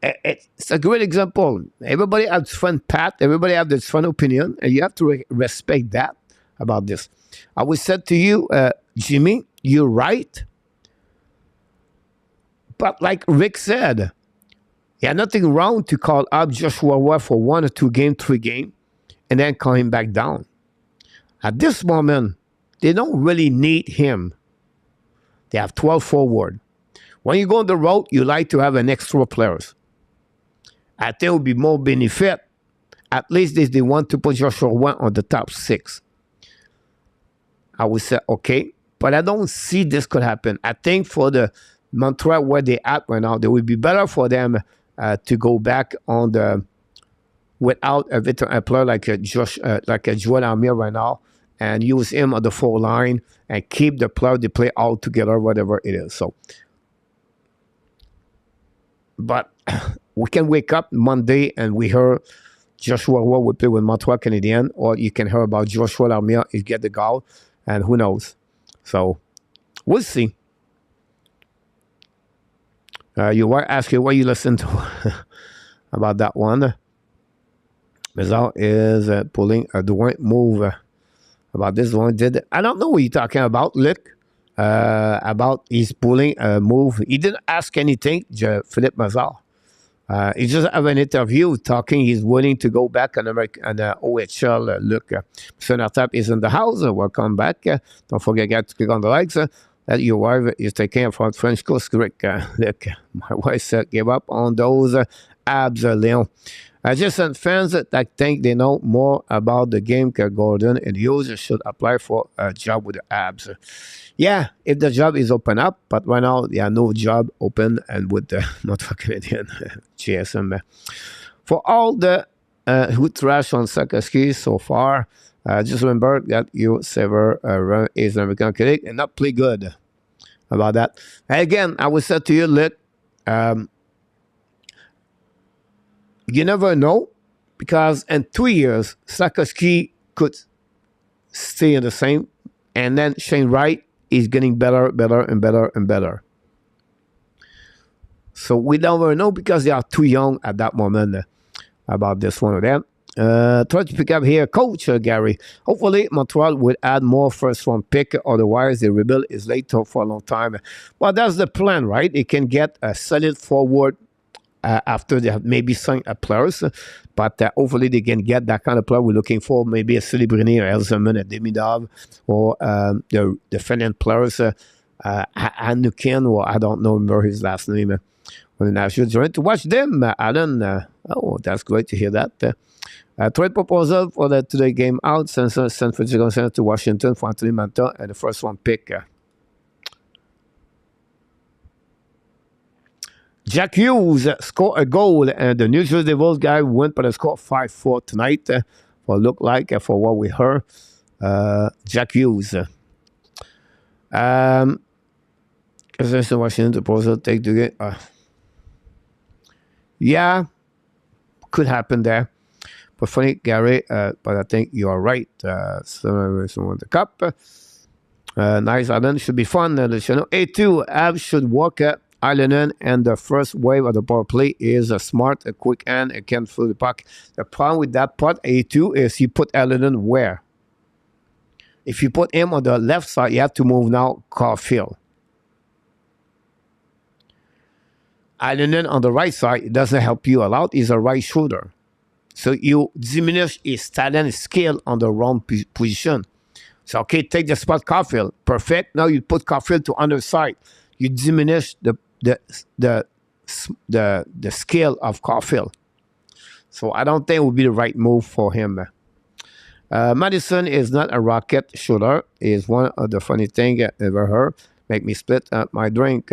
It's a great example. Everybody has different path. Everybody has their different opinion. And you have to respect that about this. I will say to you, Jimmy, you're right. But like Rick said, yeah, nothing wrong to call up Joshua Roy for 1 or 2 games, 3 games, and then call him back down. At this moment, they don't really need him. They have 12 forward. When you go on the road, you like to have an extra players. I think it would be more benefit. At least if they want to put Joshua Roy on the top 6. I would say, okay. But I don't see this could happen. I think for the Montreal, where they at right now, it would be better for them to go back on the without a veteran player like a Joel Armia right now, and use him on the 4 line and keep the player they play all together, whatever it is. So, but we can wake up Monday and we hear Joshua Roy will play with Montreal Canadiens, or you can hear about Joshua Armia is get the goal, and who knows. So we'll see. You were asking what you listened to about that one. Mazar is pulling a Dwayne move about this one. I don't know what you're talking about, Luke. about his pulling move. He didn't ask anything, Philippe Mazar. He just have an interview talking. He's willing to go back on OHL. Look, Sonatap is in the house. Welcome back. Don't forget to click on the likes. That your wife is taking from French Coast Creek. Look, my wife gave up on those Habs, Leon. Just some fans that think they know more about the game than Gordon and Hughes should apply for a job with the Habs. Yeah, if the job is open up, but right now there are no job open and with the Montreal Canadiens GSM. For all the who trash on Sakowski so far, just remember that you sever run is an American Canadian and not play good about that. Again, I would say to you, look, you never know, because in 2 years, Sakowski could stay in the same, and then Shane Wright is getting better and better. So we never know because they are too young at that moment about this one of them. Try to pick up here, Coach Gary. Hopefully, Montreal will add more first-round pick. Otherwise, the rebuild is later for a long time. Well, that's the plan, right? They can get a solid forward after they have maybe signed a players, but hopefully they can get that kind of player we're looking for, maybe a Celebrini or Elzerman, a Demidov, or the defendant players, Hanukin, or I don't remember his last name, on the national journey. To watch them, Alan, oh, that's great to hear that. Trade proposal for the today game out, San Francisco sent to Washington for Anthony Manta and the first one pick. Jack Hughes scored a goal, and the New Jersey Devils guy went by the score 5-4 tonight. For look like for what we heard, Jack Hughes. Washington proposal take the game. Yeah, could happen there. But funny, Gary. But I think you are right. Someone the cup. Nice Island should be fun. A2 Avs should walk up. Islanen, and the first wave of the power play is a smart, a quick hand, and can fill the puck. The problem with that part, A2, is you put Islanen where? If you put him on the left side, you have to move now Caulfield. Islanen on the right side, it doesn't help you a lot. He's a right shoulder. So you diminish his talent, skill on the wrong position. So, okay, take the spot Caulfield. Perfect. Now you put Caulfield to underside. You diminish the skill of Caulfield. So I don't think it would be the right move for him. Madison is not a rocket shooter. Is one of the funny things I ever heard. Make me split my drink.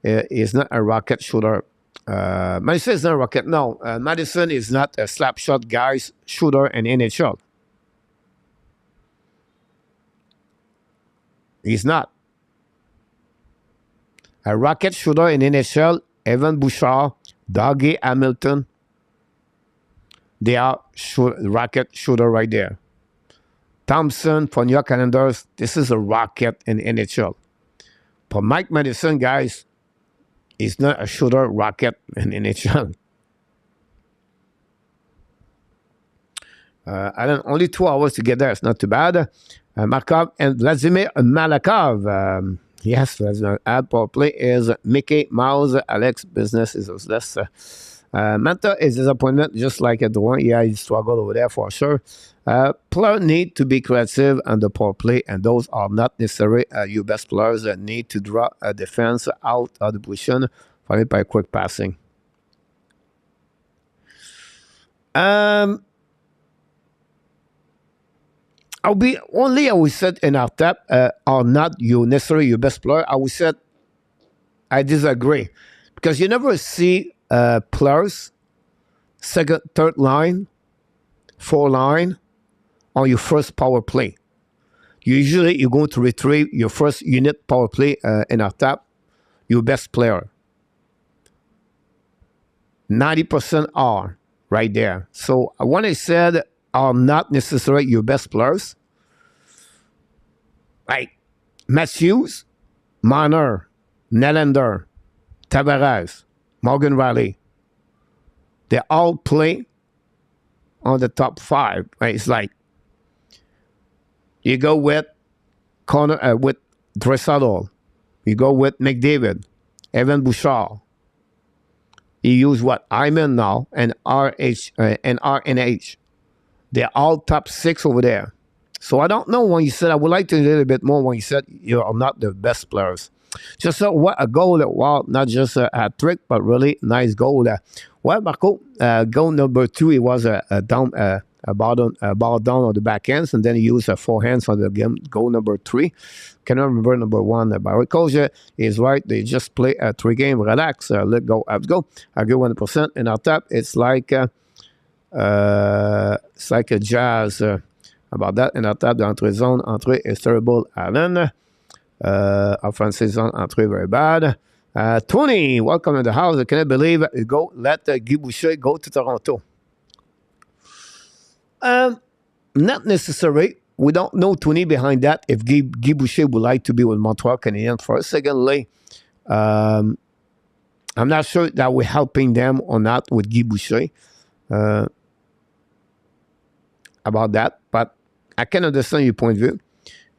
Is not a rocket shooter. Madison is not a rocket. No, Madison is not a slap shot guys shooter in NHL. He's not. A rocket shooter in NHL, Evan Bouchard, Dougie Hamilton, they are rocket shooter right there. Thompson, for New York Islanders, this is a rocket in NHL. But Mike Madison, guys, is not a shooter rocket in NHL. Only 2 hours to get there. It's not too bad. Markov and Vladimir Malakov. Yes, ad power play is Mickey Mouse. Alex business is less. Manta is disappointment, just like at the one. Yeah, he struggled over there for sure. Players need to be creative on the power play, and those are not necessarily your best players that need to draw a defense out of the position, followed by quick passing. I would say in our tap are not necessarily your best player. I would say I disagree, because you never see players second, third line, fourth line on your first power play. Usually you're going to retrieve your first unit power play in our tap, your best player. 90% are right there. So when I said are not necessarily your best players, like Matthews, Marner, Nylander, Tavares, Morgan Riley, they all play on the top 5. Right? It's like you go with Dressador. You go with McDavid, Evan Bouchard. You use what? Hyman now and RNH. They're all top 6 over there. So I don't know when you said, I would like to hear a little bit more when you said you are not the best players. Just what a goal, wow, not just a trick, but really nice goal. Well, Marco, goal number 2, it was a ball down on the back ends, and then he used 4 hands on the game. Goal number 3. Cannot remember number 1. But Coach is right. They just play a 3 game. Relax. Let go. Habs go. I give 100%. And on top, it's like a jazz about that. And on top, the entrée zone. Entrée is terrible. Allen. Offensive zone. Entrée very bad. Tony, welcome to the house. I cannot believe it. Go. Let Guy Boucher go to Toronto. Not necessary. We don't know Tony behind that. If Guy Boucher would like to be with Montreal Canadiens first. Secondly, I'm not sure that we're helping them or not with Guy Boucher about that. But I can understand your point of view.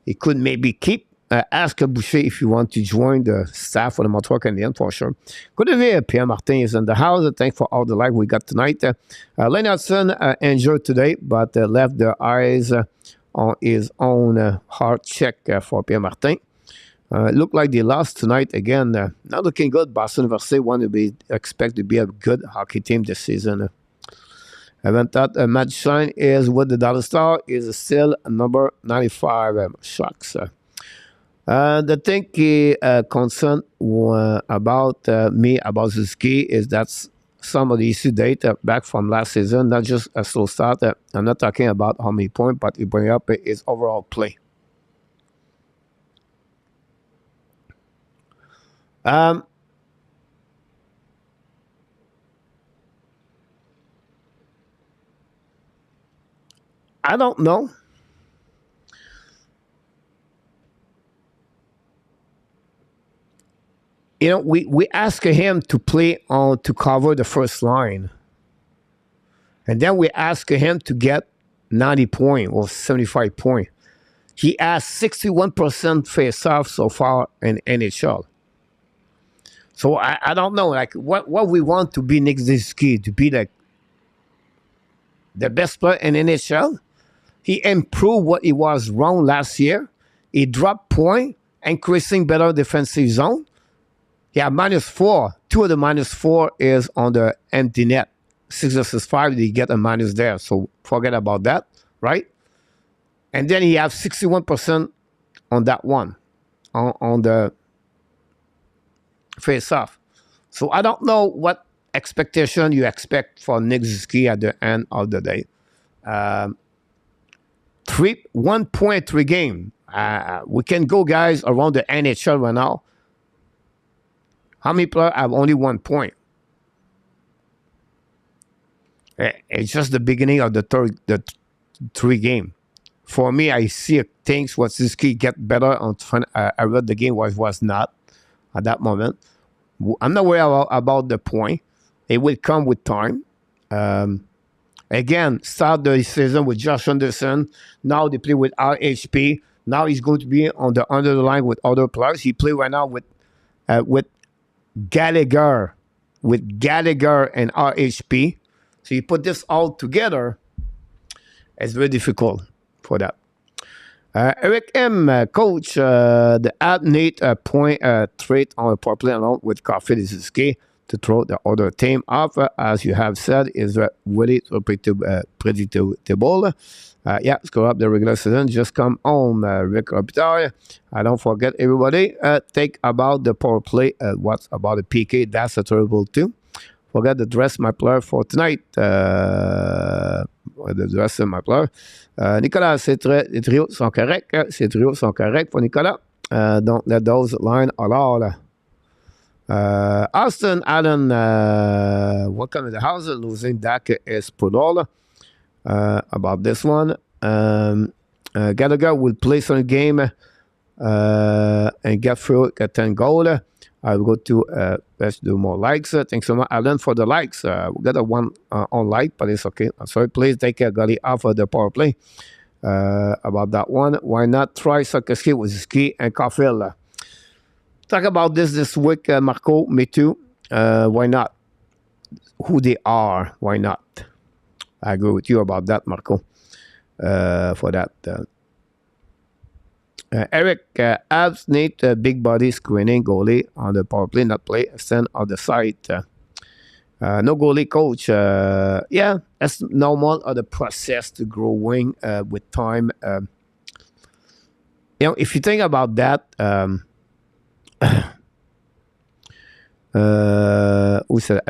He could maybe keep ask Boucher if you want to join the staff of the Montreal Canadiens for sure. Good evening, Pierre Martin is in the house. Thanks for all the like we got tonight. Leonardson injured today, but left the eyes on his own heart check for Pierre Martin. Looked like they lost tonight again. Not looking good. Boston University want to be expect to be a good hockey team this season. I went that Matt Shine is with the Dallas Star is still number 95. Shucks. The thing he concerned about me about Suzuki is that some of the issue data back from last season, not just a slow start. I'm not talking about how many points, but he bring up his overall play. I don't know. You know, we ask him to play to cover the first line. And then we ask him to get 90 points or 75 points. He has 61% face-off so far in NHL. So I don't know, like what we want to be next this kid, to be like the best player in NHL. He improved what he was wrong last year. He dropped point, increasing better defensive zone. Yeah, -4. 2 of the -4 is on the empty net. 6 versus 5, they get a minus there. So forget about that, right? And then he has 61% on that one, on the face-off. So I don't know what expectation you expect for Nick Suzuki at the end of the day. 1.3 game. We can go, guys, around the NHL right now. How many players have only 1 point? It's just the beginning of the 3 game. For me, I see things what Suzuki get better on. I read the game was not at that moment. I'm not worried about the point. It will come with time. Again, start the season with Josh Anderson. Now they play with RHP. Now he's going to be under the line with other players. He play right now with Gallagher, and RHP. So you put this all together, it's very difficult for that. Eric M, coach, the add need a point trade on a power play along with Coffee. This is key to throw the other team off, as you have said, is really predictable. Yeah, score up the regular season. Just come on, Rick Robitaille. Don't forget, everybody, think about the power play. What's about the PK? That's a terrible too. Forget the dress my player for tonight. The dress of my player. Nicolas, ces trios sont corrects. Ces trios sont corrects pour Nicolas. Don't let those line alors. Austin Allen, welcome to the house. Losing Dak is Podol. About this one, Gallagher will play some game and get through at 10 goal. I will go to let's do more likes. Thanks so much, Alan, for the likes. We got a one on like, but it's okay. I'm sorry. Please take Goalie off of the power play. about that one. Why not try soccer ski with ski and Caulfield? Talk about this week, Marco, me too. Why not? Who they are, why not? I agree with you about that, Marco, for that. Eric, Habs need big body screening goalie on the power play, not play, stand on the side. No goalie coach. Yeah, that's normal of the process to growing with time. If you think about that, who said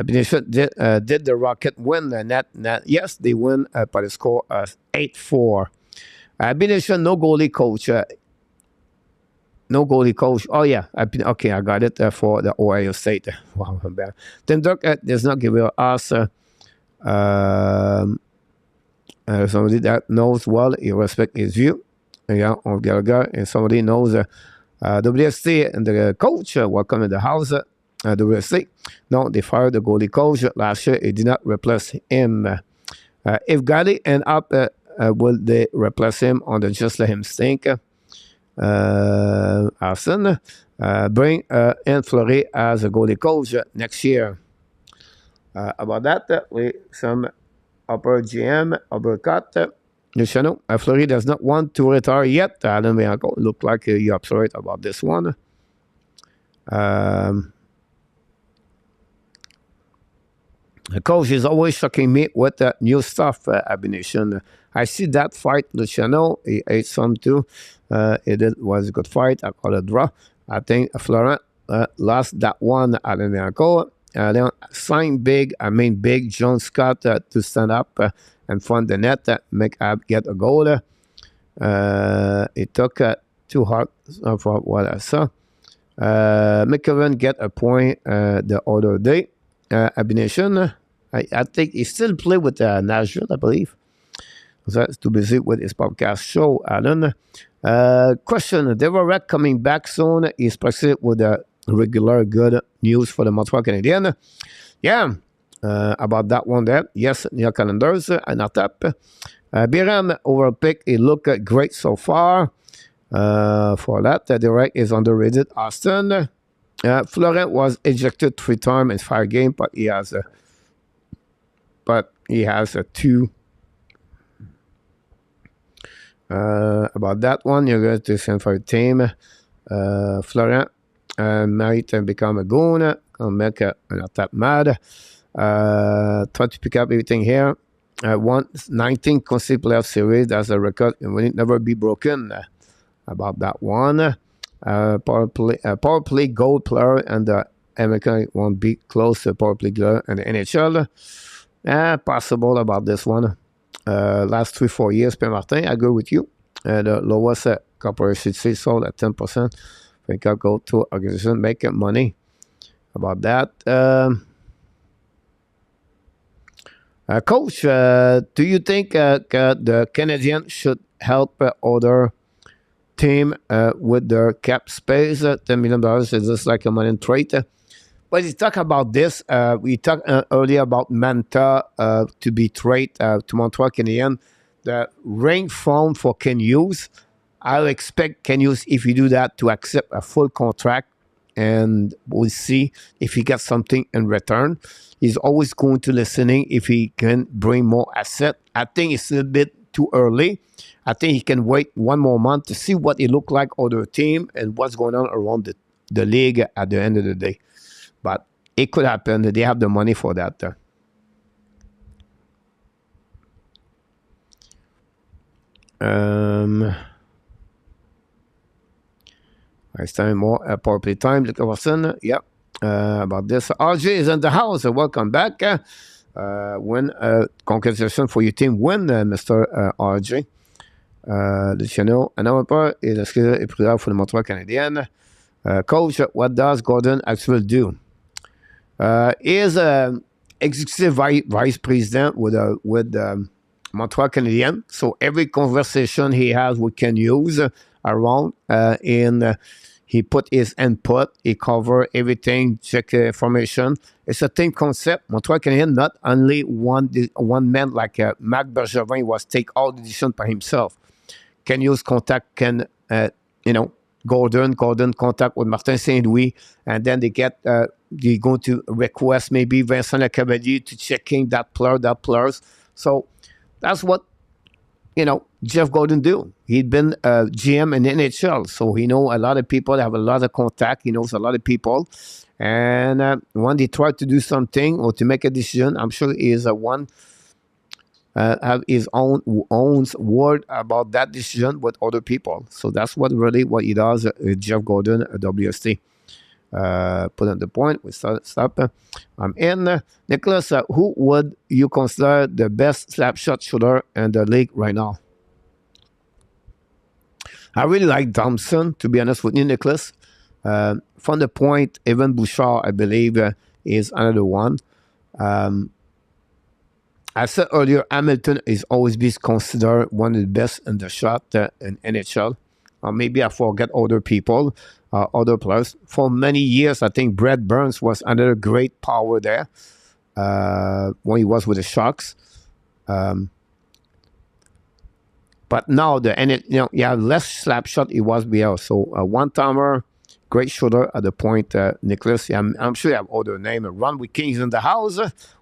did the Rocket win the net? Yes, they win by the score of 8-4. Nation, no goalie coach. No goalie coach. Oh, yeah. Okay, I got it for the Ohio State. Wow, I'm bad. Tim Dirk does not give us somebody that knows well, he respects his view. Yeah, on Gallagher, and somebody knows WST and the coach. Welcome in the house. WST. No, they fired the goalie coach last year. He did not replace him. If Goalie end up, will they replace him or they just let him stink? Arson, bring in Fleury as a goalie coach next year. About that, we some upper GM, uppercut. Luciano, Fleury does not want to retire yet. Alan Bianco, look like you're upset about this one. The coach is always shocking me with new stuff, Abination. I see that fight, Luciano. He ate some too. It was a good fight. I call it a draw. I think Florent lost that one at Bianco. Then sign big, John Scott to stand up and front the net, make Ab get a goal. It took too hard for what I saw. McEwen get a point the other day. Abination, I think he still play with Nashville, I believe. So that's too busy with his podcast show, Alan. Question, Devorek coming back soon. He's practicing with the regular good news for the Montreal Canadiens. Yeah, about that one there. Yes, Neil Calendars and not up. Biram overpick. He looked great so far. For that, Derek is underrated. Austin. Florent was ejected 3 times in 5 games, but he has a 2. About that one, you're going to send for a team. Florent might become a goon. I'll make a tap mad. Try to pick up everything here. 19 consecutive playoff series. That's a record and will never be broken. About that one. Power play gold player and the American won't be close to power play player and the NHL. Possible about this one. Last 3-4 years, Per Martin, I agree with you. The lowest corporation sold at 10%. I think I'll go to organization, make money. About that. Coach, do you think the Canadiens should help other team with their cap space? $10 million is just like a money trade. But you talk about this. We talked earlier about Manta to be traded to Montreal Canadiens. The ring form for Ken Hughes. I'll expect Ken Hughes, if you do that, to accept a full contract, and we'll see if he gets something in return. He's always going to listening if he can bring more asset. I think it's a little bit too early. I think he can wait 1 more month to see what it look like other team and what's going on around the league at the end of the day. But it could happen. They have the money for that. It's time more power play time. Look at yep. About this. RJ is in the house. Welcome back. Win congratulations for your team win, Mr. RJ. Luciano, un homme est prioritaire for the Montreal Canadiens. Coach, what does Gordon actually do? He is executive vice president with Montreal Canadiens. So every conversation he has with Ken Hughes around, he put his input, he cover everything, check information. It's a team concept. Montreal Canadiens, not only one man like Marc Bergevin was take all the decisions by himself. Can use contact, Gordon contact with Martin Saint-Louis, and then they going to request maybe Vincent Lecavalier to checking that players. So that's what, Jeff Gordon do. He'd been a GM in the NHL, so he know a lot of people, have a lot of contact. He knows a lot of people. And when they try to do something or to make a decision, I'm sure he is one have his own word about that decision with other people. So that's what he does. Jeff Gordon, WST. Put on the point. We stop. I'm in. Nicholas, who would you consider the best slap shot shooter in the league right now? I really like Thompson, to be honest with you, Nicholas. From the point, Evan Bouchard, I believe, is another one. I said earlier, Hamilton is always been considered one of the best in the shot in NHL. Maybe I forget other people, other players. For many years, I think Brett Burns was another great power there when he was with the Sharks. But now you have less slap shot he was before. So one-timer, great shooter at the point, Nicholas. I'm sure you have other names. Ron with Kings in the house.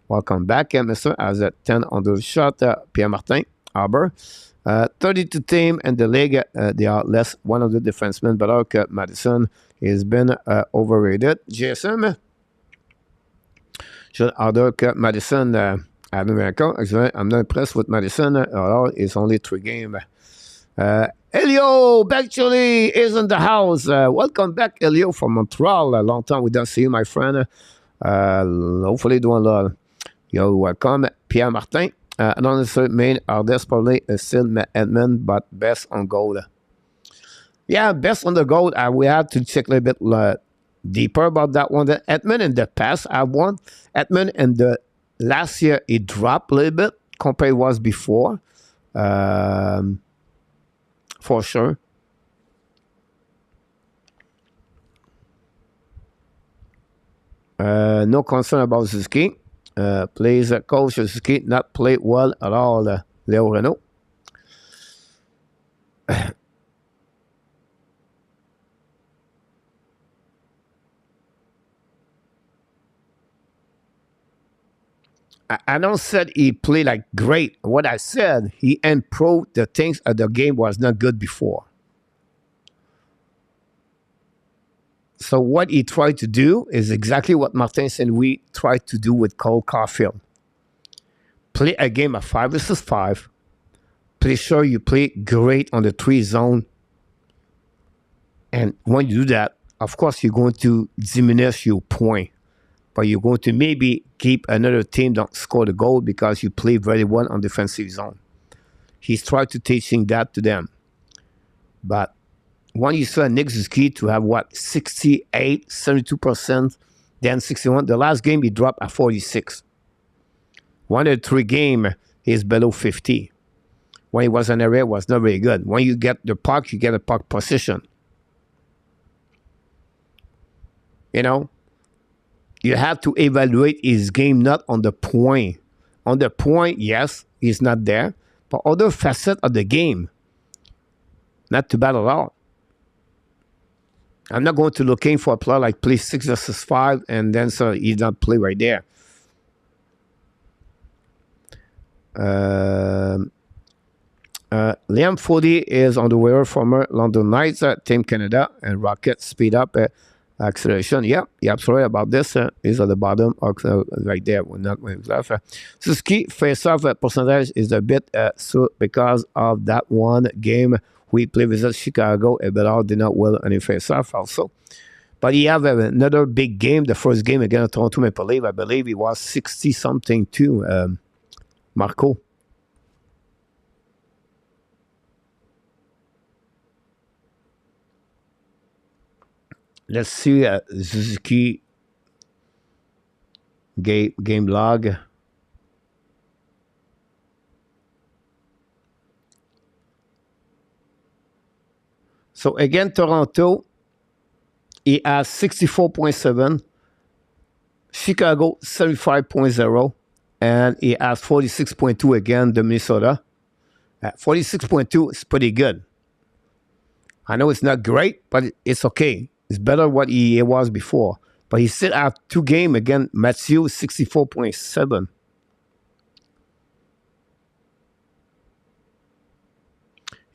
Welcome back, Mr. As a 10 on the shot, Pierre-Martin Arbor. 32 team in the league. They are less one of the defensemen, but Madison has been overrated. GSM. Should Madison America. I'm not impressed with Madison. It's only 3 games. Elio actually is in the house. Welcome back, Elio, from Montreal. A long time we don't see you, my friend. Hopefully doing well. You're welcome. Pierre Martin. Another main artist probably still Edmund, but best on goal. Yeah, best on the goal. We have to check a little bit deeper about that one. The Edmund in the past, I won. Edmund in the last year, it dropped a little bit compared to what was before. For sure. No concern about Suzuki. Plays Coach Suzuki not played well at all. Leo Renault. I don't said he played like great. What I said, he improved the things of the game was not good before. So what he tried to do is exactly what Martin Saint-Louis tried to do with Cole Caulfield. Play a game of 5 versus 5. Play sure you play great on the 3 zone. And when you do that, of course, you're going to diminish your point. But you're going to maybe keep another team don't score the goal because you play very well on defensive zone. He's tried to teaching that to them. But when you saw Nick Suzuki to have, 68, 72%, then 61. The last game, he dropped at 46. One of the 3 games, he's below 50. When he was in area, it was not very good. When you get the puck, you get a puck position. You have to evaluate his game not on the point. On the point, yes, he's not there. But other facets of the game, not too bad at all. I'm not going to looking for a player like play 6 versus 5 and then so he not play right there. Liam Fody is on the waiver former London Knights, Team Canada, and Rocket speed up acceleration. Yeah, you're absolutely about this. Is at the bottom right there. We're not going left. Suzuki face-off percentage is a bit so because of that one game. We play with Chicago, but all did not well any face-off also. But he have another big game, the first game against Toronto Maple Leafs. I believe he was 60-something too, Marco. Let's see Suzuki game log. So again, Toronto, he has 64.7, Chicago 75.0, and he has 46.2 again, the Minnesota. 46.2 is pretty good. I know it's not great, but it's okay. It's better what he was before. But he still have 2 games against Matthew, 64.7.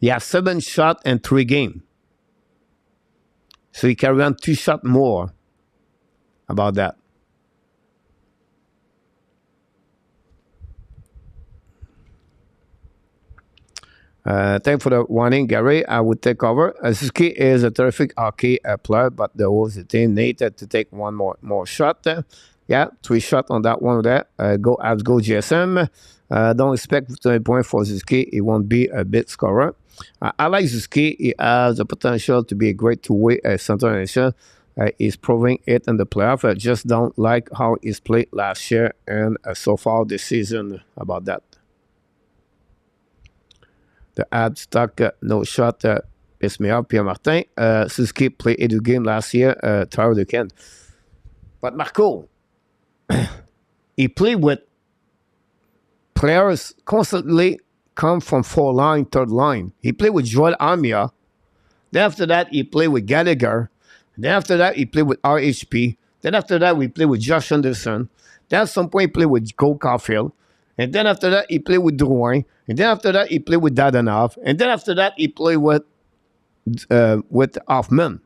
He has 7 shots and 3 games. So he can run 2 shots more about that. Thanks for the warning, Gary. I would take over. Suzuki is a terrific hockey player, but there was a team needed to take one more shot. Yeah, 3 shots on that one there. Go Habs, go GSM. Don't expect 20 points for Suzuki. He won't be a big scorer. I like Suzuki. He has the potential to be a great two-way center nation. He's proving it in the playoff. I just don't like how he's played last year and so far this season about that. The Habs stuck no shot pissed me off, Pierre Martin. Suzuki played 8 games last year, tired weekend. But Marco, he played with players constantly come from 4 line, 3rd line. He played with Joel Armia. Then after that, he played with Gallagher. Then after that, he played with RHP. Then after that, we played with Josh Anderson. Then at some point, he played with Cole Caulfield. And then after that, he played with Drouin. And then after that, he played with Dadanov. And then after that, he played with Hoffman.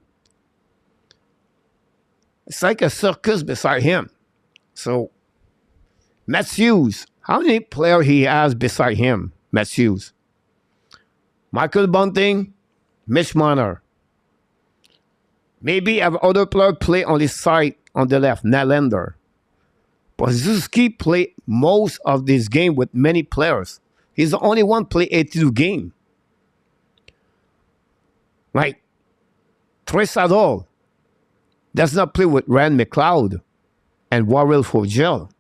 It's like a circus beside him. So, Matthews, how many players he has beside him, Matthews? Michael Bunting, Mitch Marner. Maybe have other players play on his side on the left, Nylander. But Suzuki played most of this game with many players. He's the only one play 82 games. Like, Trace Adol does not play with Rand McLeod and Warrell Fogel.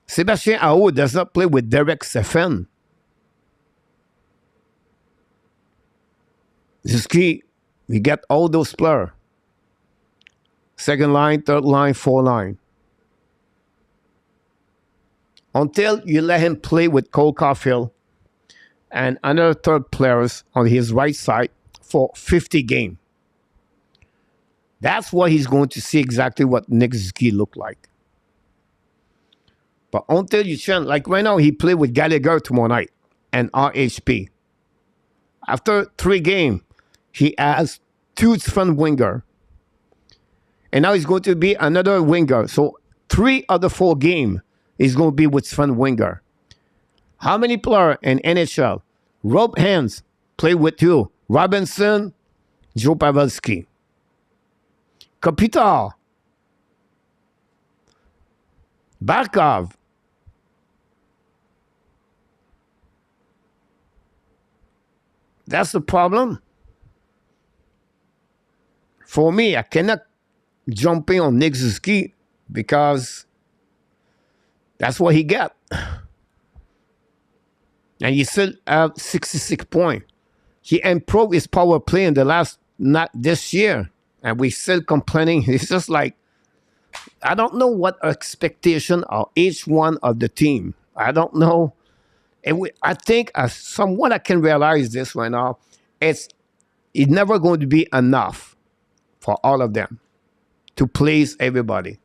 Sébastien Aho does not play with Derek Steffen. Suzuki, we get all those players. 2nd line, 3rd line, 4th line. Until you let him play with Cole Caulfield and another 3rd players on his right side for 50 games. That's what he's going to see exactly what Nick Suzuki looked like. But until you change, like right now, he played with Gallagher tomorrow night and RHP. After 3 games, he has 2 front winger. And now he's going to be another winger. So 3 of the 4 games is going to be with front winger. How many players in NHL? Rob Hans played with you. Robinson, Joe Pavelski. Kopitar. Barkov. That's the problem. For me, I cannot jump in on Nick Suzuki because that's what he got. And he still have 66 points. He improved his power play in the last, not this year. And we still complaining. It's just like, I don't know what expectation of each one of the team. I don't know. I think somewhat I can realize this right now. It's never going to be enough for all of them to please everybody.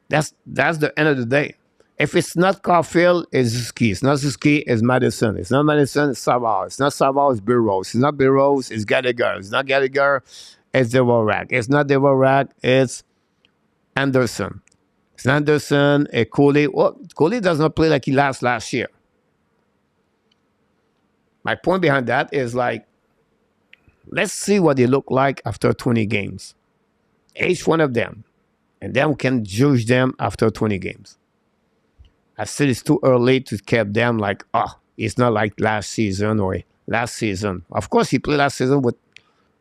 That's the end of the day. If it's not Caulfield, it's Suzuki. It's not Suzuki, it's Madison. It's not Madison, it's Savard. It's not Savard, it's Burrows. It's not Burrows, it's Gallagher. It's not Gallagher, it's Devorak. It's not Devorak, it's Anderson. It's not Anderson, it's Cooley. Well, Cooley does not play like he last year. My point behind that is like, let's see what they look like after 20 games. Each one of them. And then we can judge them after 20 games. I said it's too early to keep them like, it's not like last season or last season. Of course, he played last season with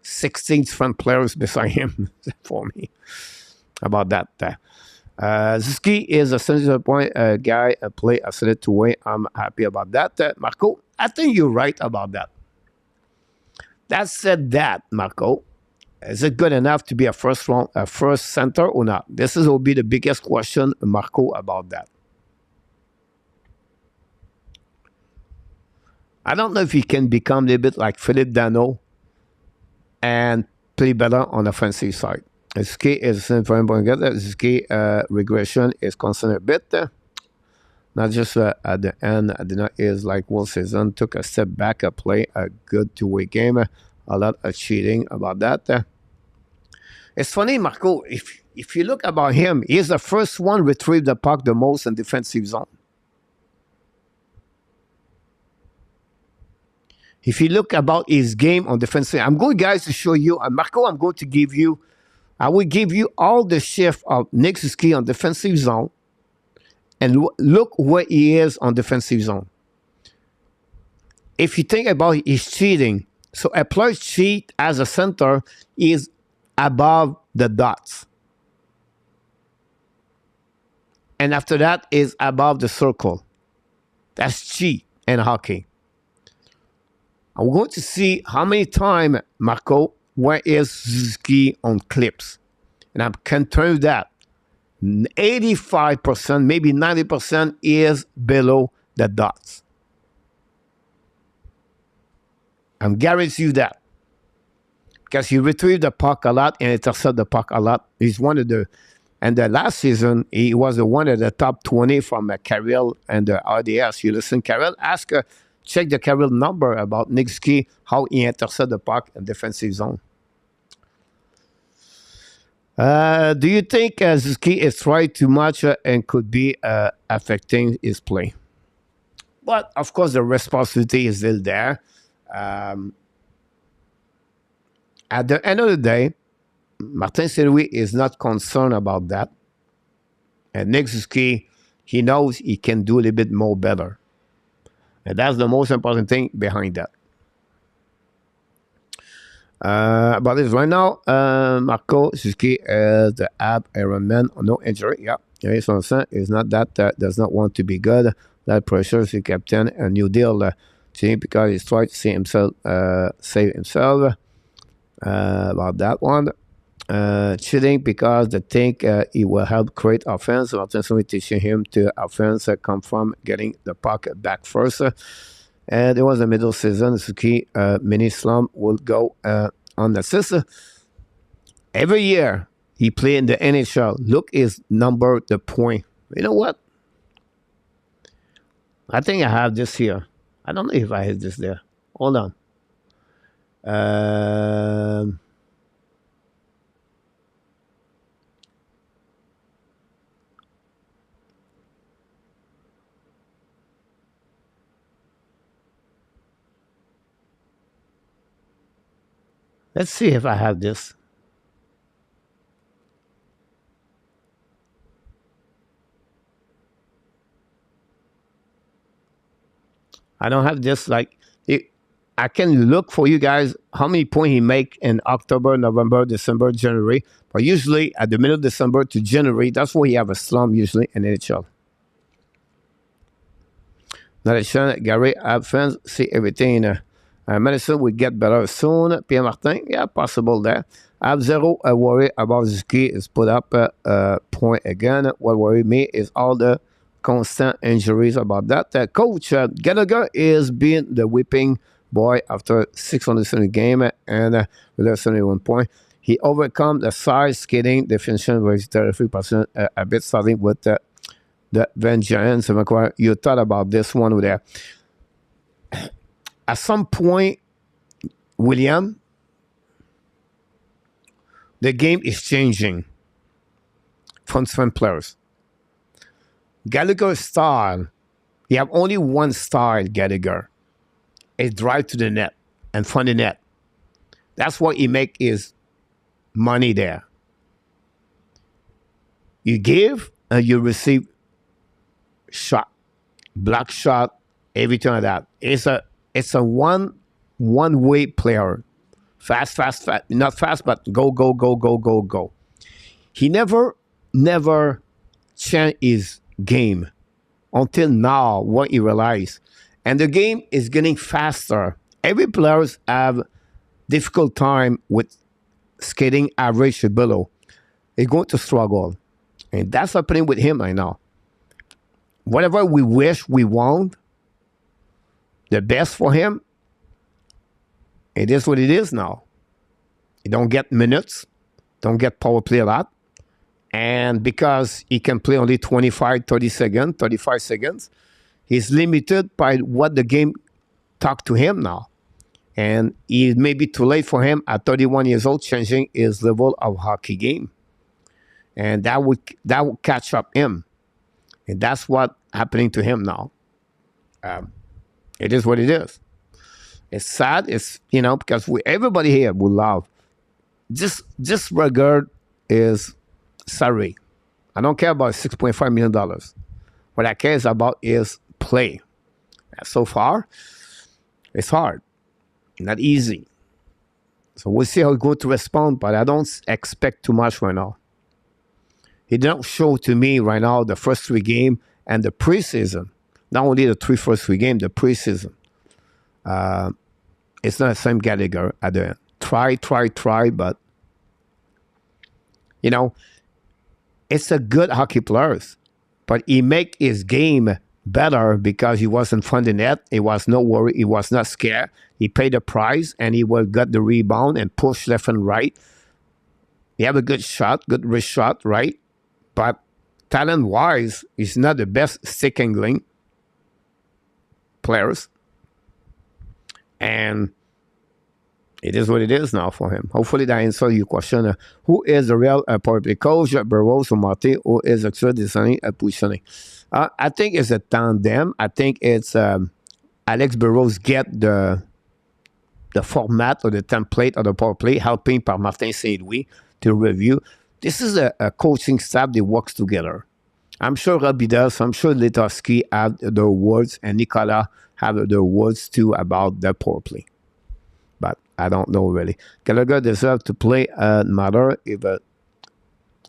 16 front players beside him for me about that. Suzuki is a 70-point guy, play a solid two-way. I'm happy about that. Marco, I think you're right about that. That said that, Marco, is it good enough to be a first center or not? This will be the biggest question, Marco, about that. I don't know if he can become a little bit like Philippe Dano and play better on the offensive side. His key is very important. His key regression is concerned a bit. Not just at the end, I did not is like one season, took a step back, play a good two-way game, a lot of cheating about that. It's funny, Marco, if you look about him, he's the first one retrieve the puck the most in defensive zone. If you look about his game on defensive, I'm going, guys, to show you, Marco, I will give you all the shift of Nick Suzuki on defensive zone, and look where he is on defensive zone. If you think about his cheating, so a player cheat as a center is above the dots. And after that is above the circle. That's cheat in hockey. I'm going to see how many times, Marco, where is Suzuki on clips. And I can tell you that 85%, maybe 90% is below the dots. I'm guarantee you that. Because he retrieved the puck a lot and intercepted the puck a lot. He's one of the, and the last season, he was one of the top 20 from Carriel and the RDS. You listen, Carriel, check the Carriel number about Nick Ski, how he intercepted the puck in defensive zone. Do you think Suzuki is trying too much and could be affecting his play? But, of course, the responsibility is still there. At the end of the day, Martin Saint-Louis is not concerned about that. And Nick Suzuki, he knows he can do a little bit more better. And that's the most important thing behind that. But it's right now, Marco Suzuki is the Ab Ironman, no injury. Yeah, he's not that does not want to be good. That pressures the captain a new deal team because he's trying to see himself save himself. About that one, cheating because they think he will help create offense. Martin Saint-Louis teaching him to offense come from getting the puck back first. And it was a middle season. Suzuki mini slump will go on assist. Every year he played in the NHL. Look his number, the point. You know what? I think I have this here. I don't know if I have this there. Hold on. Let's see if I have this. I don't have this like it. I can look for you guys how many points he make in October, November, December, January. But usually at the middle of December to January, that's where you have a slump usually in NHL. Not Gary, fans see everything. Medicine will get better soon. Pierre Martin, yeah, possible there. I have zero worry about Suzuki is put up a point again. What worries me is all the constant injuries about that. Coach Gallagher is being the whipping boy after 670 game and with 71 point. He overcome the size, skating, definition with 33%, a bit starting with the vengeance. You thought about this one over there. At some point, William, the game is changing from some players. Gallagher's style, you have only one style, Gallagher. It's drive to the net and from the net. That's what he make his money there. You give and you receive shot, block shot, everything like that. It's a one-way player. Fast. Not fast, but go. He never changed his game until now, what he realized. And the game is getting faster. Every players have difficult time with skating average or below. They're going to struggle. And that's happening with him right now. Whatever we wish we want, the best for him. It is what it is now. He don't get minutes, don't get power play a lot. And because he can play only 25, 30 seconds, 35 seconds, he's limited by what the game talk to him now. And it may be too late for him at 31 years old, changing his level of hockey game. And that would catch up him. And that's what's happening to him now. It is what it is. It's sad. It's, because everybody here would love. This regard is salary. I don't care about $6.5 million. What I care about is play. So far, it's hard. Not easy. So we'll see how he's going to respond, but I don't expect too much right now. He didn't show to me right now the first 3 games and the preseason. Not only the first three games, the preseason. It's not the same Gallagher at the end. Try, but it's a good hockey player, but he make his game better because he was in front of the net. He was no worry. He was not scared. He paid the price, and he will get the rebound and push left and right. He have a good shot, good wrist shot, right? But talent-wise, he's not the best stick angling players. And it is what it is now for him. Hopefully that answers your question. Who is the real power play coach? Burrows or Marty? Who is actually designing and positioning? I think it's a tandem. I think it's Alex Burrows get the format or the template of the power play, helping par Martin Saint-Louis to review. This is a coaching staff that works together. I'm sure Robbie does. I'm sure Letowski have the words, and Nicola have the words too about the power play. But I don't know really. Gallagher deserves to play matter if it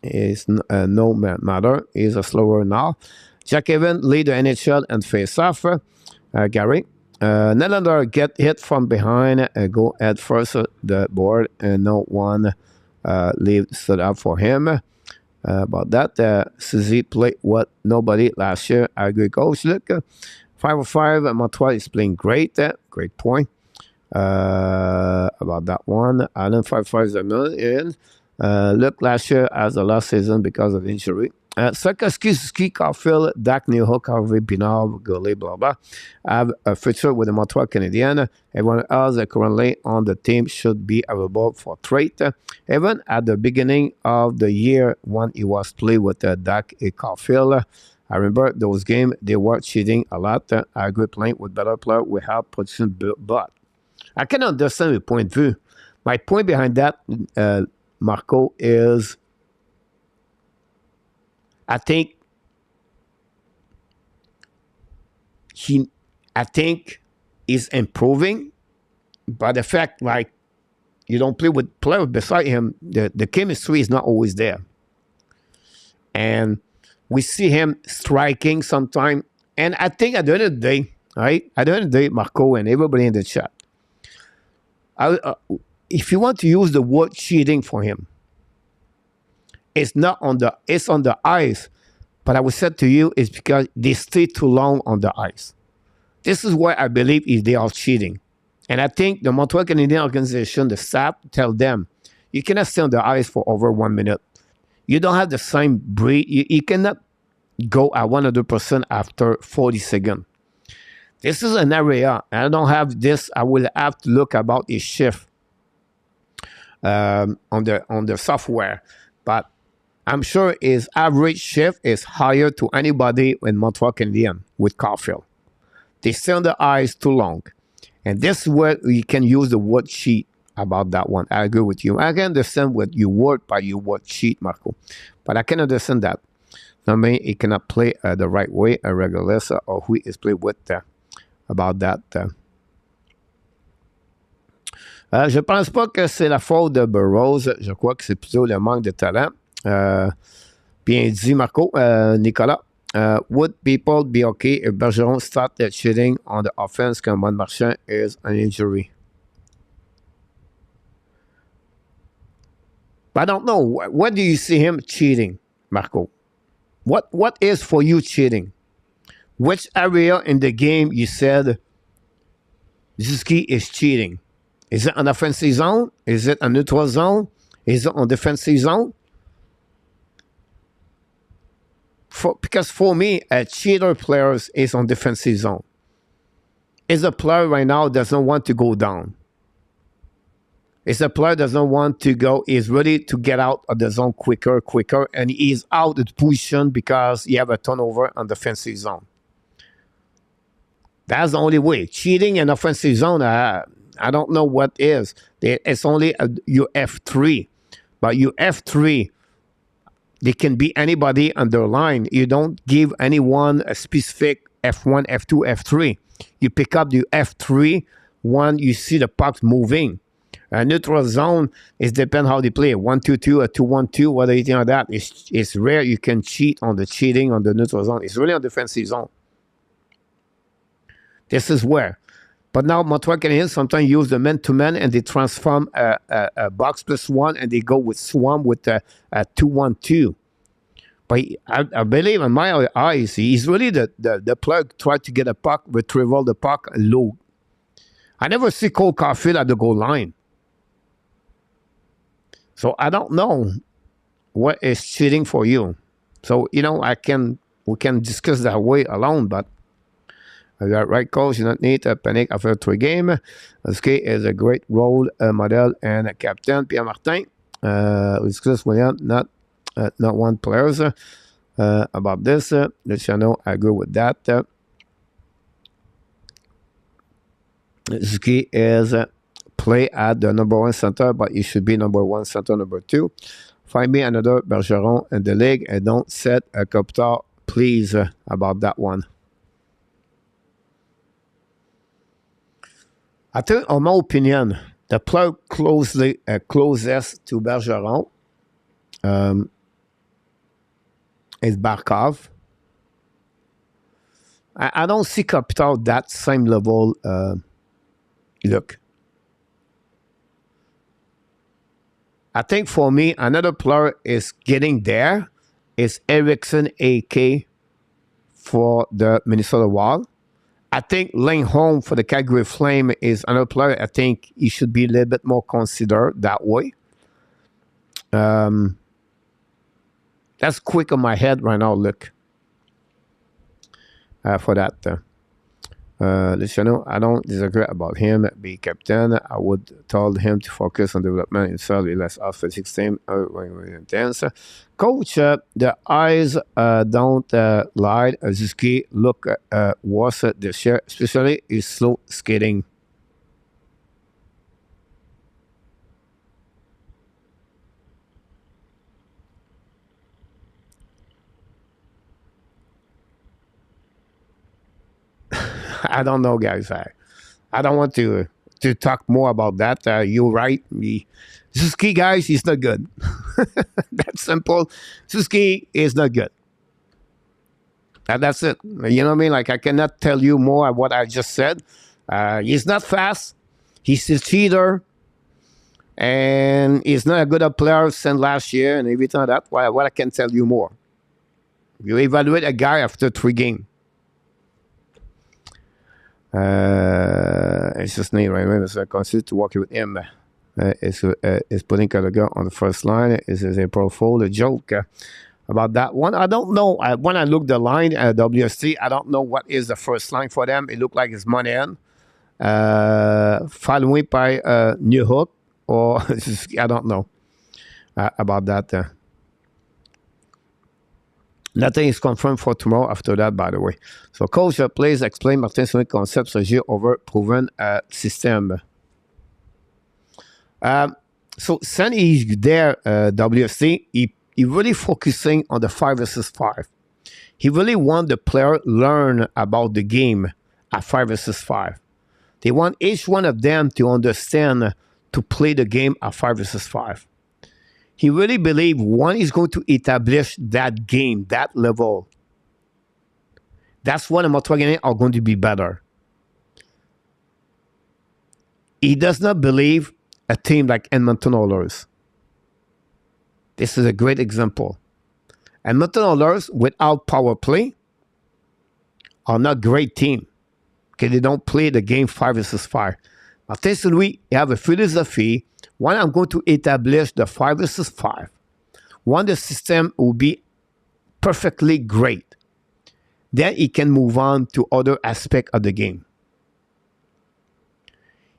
is no matter. He's a slower now. Jack Evans lead the NHL and face off. Gary. Nylander get hit from behind. Go head first the board, and no one stood up for him. About that, Suzy played what nobody last year. I agree, coach. Look, 5-5. Montreal is playing great. Great point. About that one. Allen 5-5 is a million. Look, last year as the last season because of injury. Ski, Caulfield, Dak, Newhook, Harvey, Pinard, Goalie, blah, blah. Have a future with the Montreal Canadiens. Everyone else currently on the team should be available for trade. Even at the beginning of the year when he was playing with Dak and Caulfield, I remember those games, they were cheating a lot. I agree playing with better players. We have position, but I can understand your point of view. My point behind that, Marco, is I think he's improving, but the fact you don't play with players beside him, the chemistry is not always there. And we see him striking sometimes. And I think at the end of the day, right? At the end of the day, Marco and everybody in the chat, if you want to use the word cheating for him, it's on the ice. But I would say to you, it's because they stay too long on the ice. This is why I believe they are cheating. And I think the Montreal Canadiens organization, the staff, tell them, you cannot stay on the ice for over 1 minute. You don't have the same breath. You cannot go at 100% after 40 seconds. This is an area, and I don't have this. I will have to look about a shift on the software. But I'm sure his average shift is higher to anybody in Montreal Canadiens with Caulfield. They stay on the ice too long. And this is where you can use the word cheat about that one. I agree with you. I can understand what you word by your word cheat, Marco. But I can understand that. I mean, he cannot play the right way, a regular or who is played with about that. Je pense pas que c'est la faute de Burrows. Je crois que c'est plutôt le manque de talent. Bien dit, Marco. Nicolas. Would people be okay if Bergeron started cheating on the offense when Marchand is an injury? I don't know. What do you see him cheating, Marco? What is for you cheating? Which area in the game you said Suzuki is cheating. Is it on offensive zone? Is it a neutral zone? Is it on defensive zone? Because for me, a cheater player is on defensive zone. Is a player right now doesn't want to go down. It's a player doesn't want to go, is ready to get out of the zone quicker, and he's out of position because he have a turnover on the defensive zone. That's the only way. Cheating in offensive zone, I don't know what is. It's only your F3. But your F3, they can be anybody on their line. You don't give anyone a specific F1, F2, F3. You pick up the F3 when you see the puck moving. A neutral zone is depend how they play. 1-2-2, a 2-1-2, whether anything like that. It's rare you can cheat on the cheating on the neutral zone. It's really on defensive zone. This is where. But now Montreal Canadiens sometimes use the man-to-man and they transform a box plus one and they go with Swam with a 2-1-2. But I believe in my eyes, he's really the player try to get a puck, retrieval the puck low. I never see Cole Caulfield at the goal line. So I don't know what is cheating for you. So, we can discuss that way alone, but right, coach, you don't need to panic after 3 games. Suzuki is a great role model and a captain. Pierre Martin, we discussed William, not one players about this. Luciano, I agree with that. Suzuki is play at the number 1 center, but he should be number 1 center, number 2. Find me another Bergeron in the league and don't set a Kopitar, please, about that one. I think, in my opinion, the player closest to Bergeron is Barkov. I don't see Kopitar that same level look. I think for me, another player is getting there. Is Eriksson AK for the Minnesota Wild. I think Lane Holm for the Calgary Flame is another player. I think he should be a little bit more considered that way. That's quick on my head right now, look. For that. Luciano, I don't disagree about him being captain. I would told him to focus on development himself. Less offensive team. Intense. Coach, the eyes don't lie. Suzuki look worse this year, especially his slow skating. I don't know, guys. I don't want to talk more about that. You're right. Suzuki, guys, he's not good. That's simple. Suzuki is not good. And that's it. You know what I mean? Like, I cannot tell you more of what I just said. He's not fast. He's a cheater. And he's not a good player since last year and everything like that. What I can tell you more. You evaluate a guy after 3 games. It's just neat, right? It's consider to work with him. Is putting Gallagher on the first line. Is a April Fool a joke about that one? I don't know. When I look the line at WST, I don't know what is the first line for them. It looked like it's Monahan, followed by New Hook, or I don't know about that. Nothing is confirmed for tomorrow after that, by the way. So, coach, please explain Martin's concept strategy over proven system. So, since he's there, WFC, he really focusing on the 5 versus 5. He really want the player learn about the game at 5 versus 5. They want each one of them to understand to play the game at 5 versus 5. He really believes one is going to establish that game, that level. That's when the Montreal Canadiens are going to be better. He does not believe a team like Edmonton Oilers. This is a great example. Edmonton Oilers, without power play, are not a great team. Okay, they don't play the game 5 versus 5. Martin Saint-Louis, you have a philosophy. One, I'm going to establish the 5 versus 5. One, the system will be perfectly great. Then he can move on to other aspects of the game.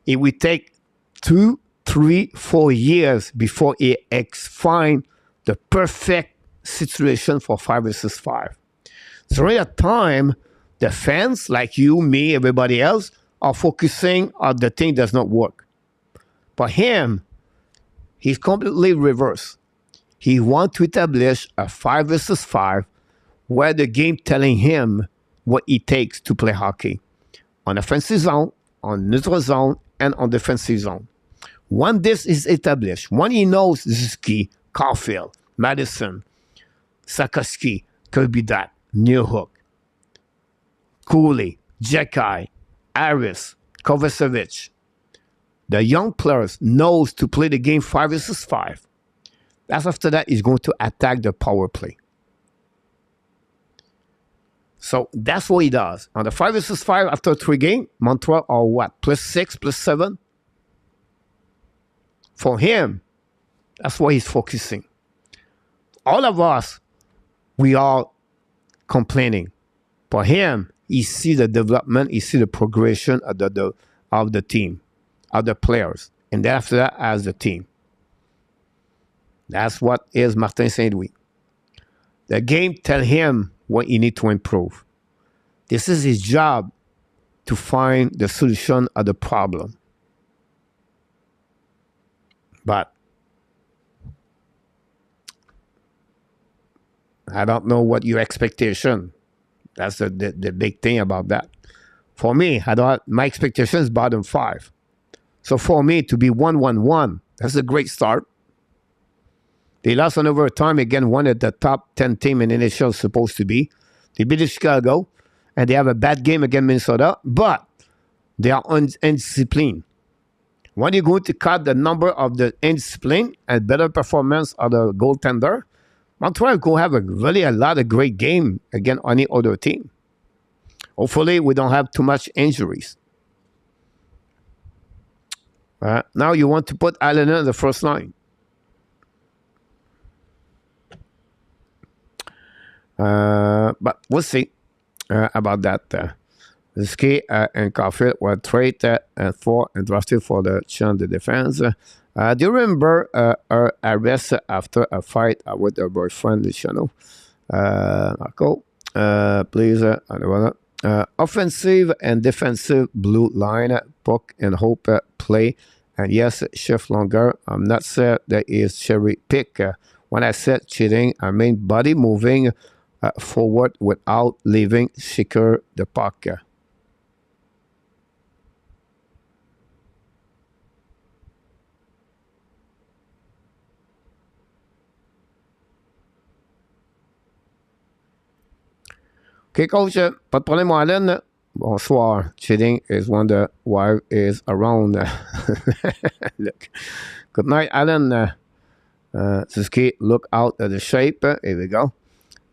It will take 2, 3, 4 years before he find the perfect situation for 5 versus 5. During that time, the fans, like you, me, everybody else, are focusing on the thing that does not work. For him, he's completely reversed. He wants to establish a 5 versus 5 where the game telling him what it takes to play hockey. On offensive zone, on neutral zone, and on defensive zone. When this is established, when he knows Zuski, Caulfield, Madison, Sakoski, Kirby Dak, Newhook, Goalie, Jekai, Harris, Kovacevic, the young players knows to play the game 5 versus 5. That's after that, he's going to attack the power play. So that's what he does. On the 5 versus 5 after 3 games, Montreal are what? +6, +7? For him, that's what he's focusing. All of us, we are complaining. For him, he see the development, he see the progression of the team, of the players. And then after that, as the team. That's what is Martin Saint-Louis. The game tell him what he need to improve. This is his job to find the solution of the problem. But I don't know what your expectation. That's the big thing about that. For me, my expectation is bottom 5. So for me to be 1-1-1, that's a great start. They lost on overtime again, one of the top 10 team in NHL is supposed to be. They beat Chicago, and they have a bad game against Minnesota, but they are undisciplined. When you're going to cut the number of the indiscipline and better performance of the goaltender, Montreal will have a lot of great game against any other team. Hopefully, we don't have too much injuries. Now you want to put Allen in the first line. But we'll see about that. Ski and Caulfield were traded for and drafted for the Chant de Defense. Do you remember her arrest after a fight with her boyfriend, Luciano? Marco, please. Offensive and defensive blue line, puck and hope play. And yes, shift longer. I'm not saying that is cherry pick. When I said cheating, I mean body moving forward without leaving secure the puck. Okay, coach, pas de problème, Allen. Bonsoir. Cheating is when the wife is around. Look. Good night, Allen. Suzuki, look out at the shape. Here we go.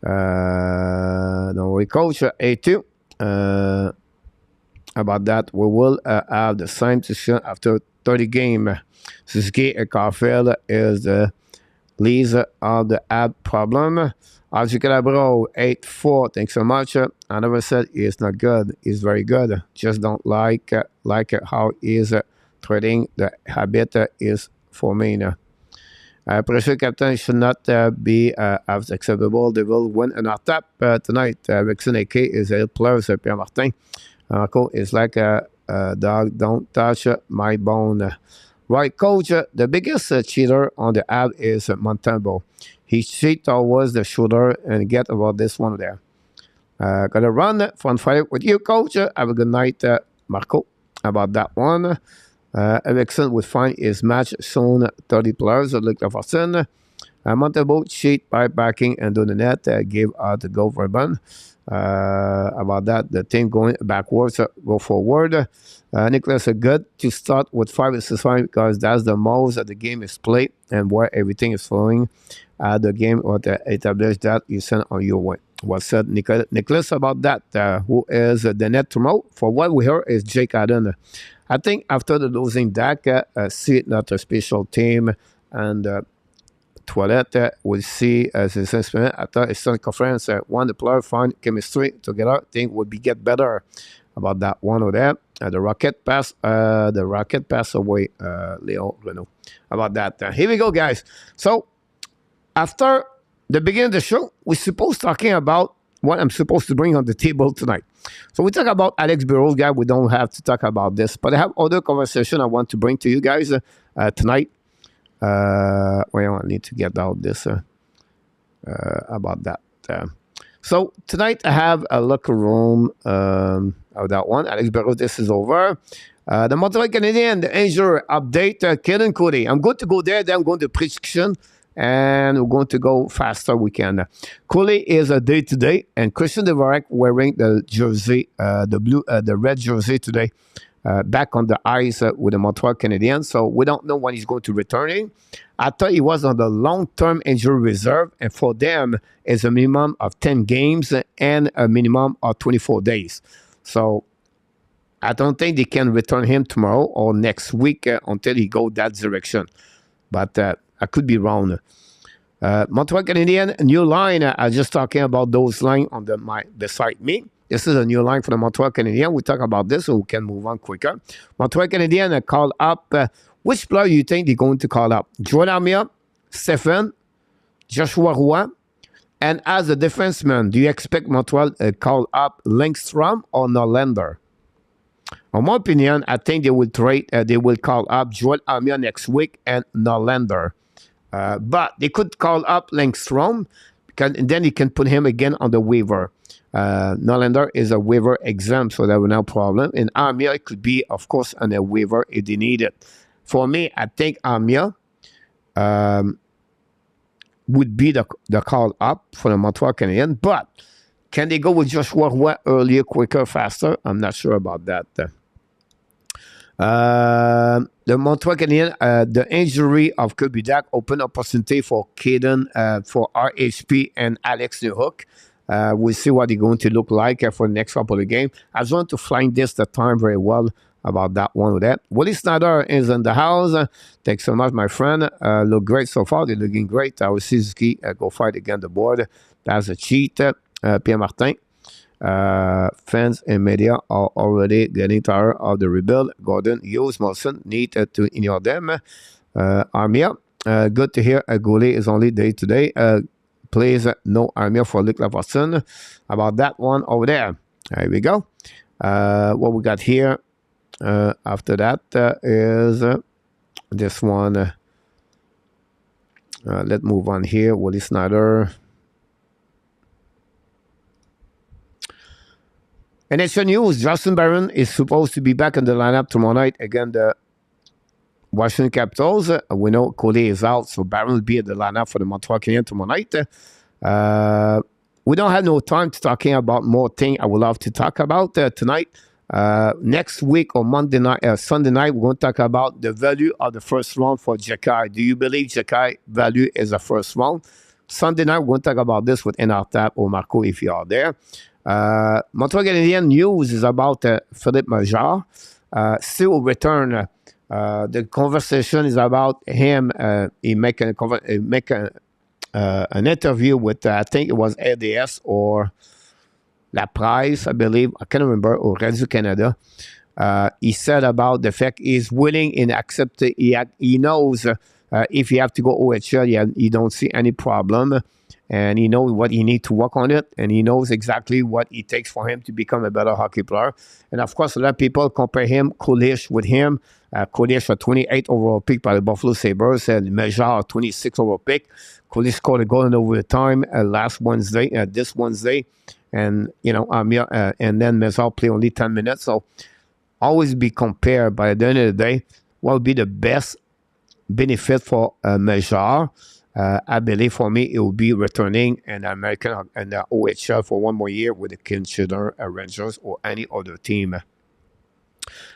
Don't worry, coach. A2. About that, we will have the same session after 30 games. Suzuki and Caulfield is the least of the ad problem. As you can bro, 8-4. Thanks so much. I never said he's not good. He's very good. Just don't like how he's trading. The habit is for me. Pressure captain should not be as acceptable. They will win an tap tonight. Vixen AK is a player. Pierre Martin. Marco is like a dog. Don't touch my bone. Right, coach. The biggest cheater on the app is Montembeault. He cheat towards the shoulder and get about this one there. Gonna run fun fight with you, coach. Have a good night, Marco. About that one. Erickson would find his match soon 30 players. Look for Sin. Montembeault cheat by backing and do the net. Gave out the goal ribbon. About that, the team going backwards, go forward. Nicholas, good to start with 5 versus 5 because that's the most that the game is played and where everything is flowing. The game or the established that you send on your way. what said Nicholas about that, who is the net tomorrow. For what we heard is Jake Allen. I think after the losing Dak, see it not a special team, and Toilette will see as his instrument after Eastern Conference. One, the player find chemistry together. I think would be get better about that one or that. The Rocket pass away, Leo Renault. About that. Here we go, guys. So after the beginning of the show, we're supposed talking about what I'm supposed to bring on the table tonight. So we talk about Alex Burrows, guy. We don't have to talk about this, but I have other conversation I want to bring to you guys tonight. I need to get out this about that. So tonight I have a locker room of that one. Alex Burrows, this is over. The Montreal Canadiens, the injury update. Kaden Cody. I'm going to go there. Then I'm going to prediction. And we're going to go faster we can. Cooley is a day-to-day, and Christian Dvorak wearing the jersey, the red jersey today, back on the ice with the Montreal Canadiens. So we don't know when he's going to return. I thought he was on the long-term injury reserve, and for them, it's a minimum of 10 games and a minimum of 24 days. So I don't think they can return him tomorrow or next week until he go that direction. But I could be wrong. Montreal Canadiens, new line. I was just talking about those lines on beside me. This is a new line for the Montreal Canadiens. We talk about this so we can move on quicker. Montreal Canadiens call up. Which player you think they're going to call up? Joel Armia, Stephen, Joshua Roy. And as a defenseman, do you expect Montreal call up Lindstrom or Norlander? In my opinion, I think they will call up Joel Armia next week and Norlander. But they could call up Lindstrom, and then you can put him again on the waiver. Norlander is a waiver exempt, so there will no problem. And Armia could be, of course, on a waiver if they need it. For me, I think Armia would be the call up for the Montreal Canadiens. But can they go with Joshua Roy earlier, quicker, faster? I'm not sure about that. The Montreal Canadiens, the injury of Kirby Dak opened opportunity for Caden, for RHP and Alex Newhook. We'll see what they're going to look like for the next couple of games. I just want to find this the time very well about that one with that. Willie Snyder is in the house. Thanks so much, my friend. Look great so far. They're looking great. Our Suzuki go fight against the board. That's a cheat. Pierre Martin. Fans and media are already getting tired of the rebuild. Gordon, Hughes, Molson need to ignore them. Armia, good to hear. Goalie is only day to day. Please, no Armia for Luc Lafortune. About that one over there. There we go. What we got here after that is this one. Let's move on here. Willie Snyder. NHL news, Justin Barron is supposed to be back in the lineup tomorrow night against the Washington Capitals. We know Cody is out, so Barron will be at the lineup for the Montreal Canadiens tomorrow night. We don't have no time to talking about more things I would love to talk about tonight. Next week or Sunday night, we're going to talk about the value of the first round for Jacky. Do you believe Jacky value is a first round? Sunday night, we're going to talk about this with NRTAP or Marco if you are there. Montreal Canadiens news is about Philippe Major. Still return. The conversation is about him. He make an interview with I think it was RDS or La Presse, I believe. I can't remember, or Radio Canada. He said about the fact he's willing and accept. He knows if you have to go OHL, he don't see any problem. And he knows what he needs to work on it, and he knows exactly what it takes for him to become a better hockey player. And of course, a lot of people compare him, Kulish, with him. Kulish, a 28 overall pick by the Buffalo Sabres, and Major, a 26 overall pick. Kulish scored a goal in overtime this Wednesday. And, and then Major played only 10 minutes. So always be compared, but at the end of the day, what would be the best benefit for Major? I believe for me, it will be returning an American and the OHL for one more year with the Kitchener Rangers or any other team.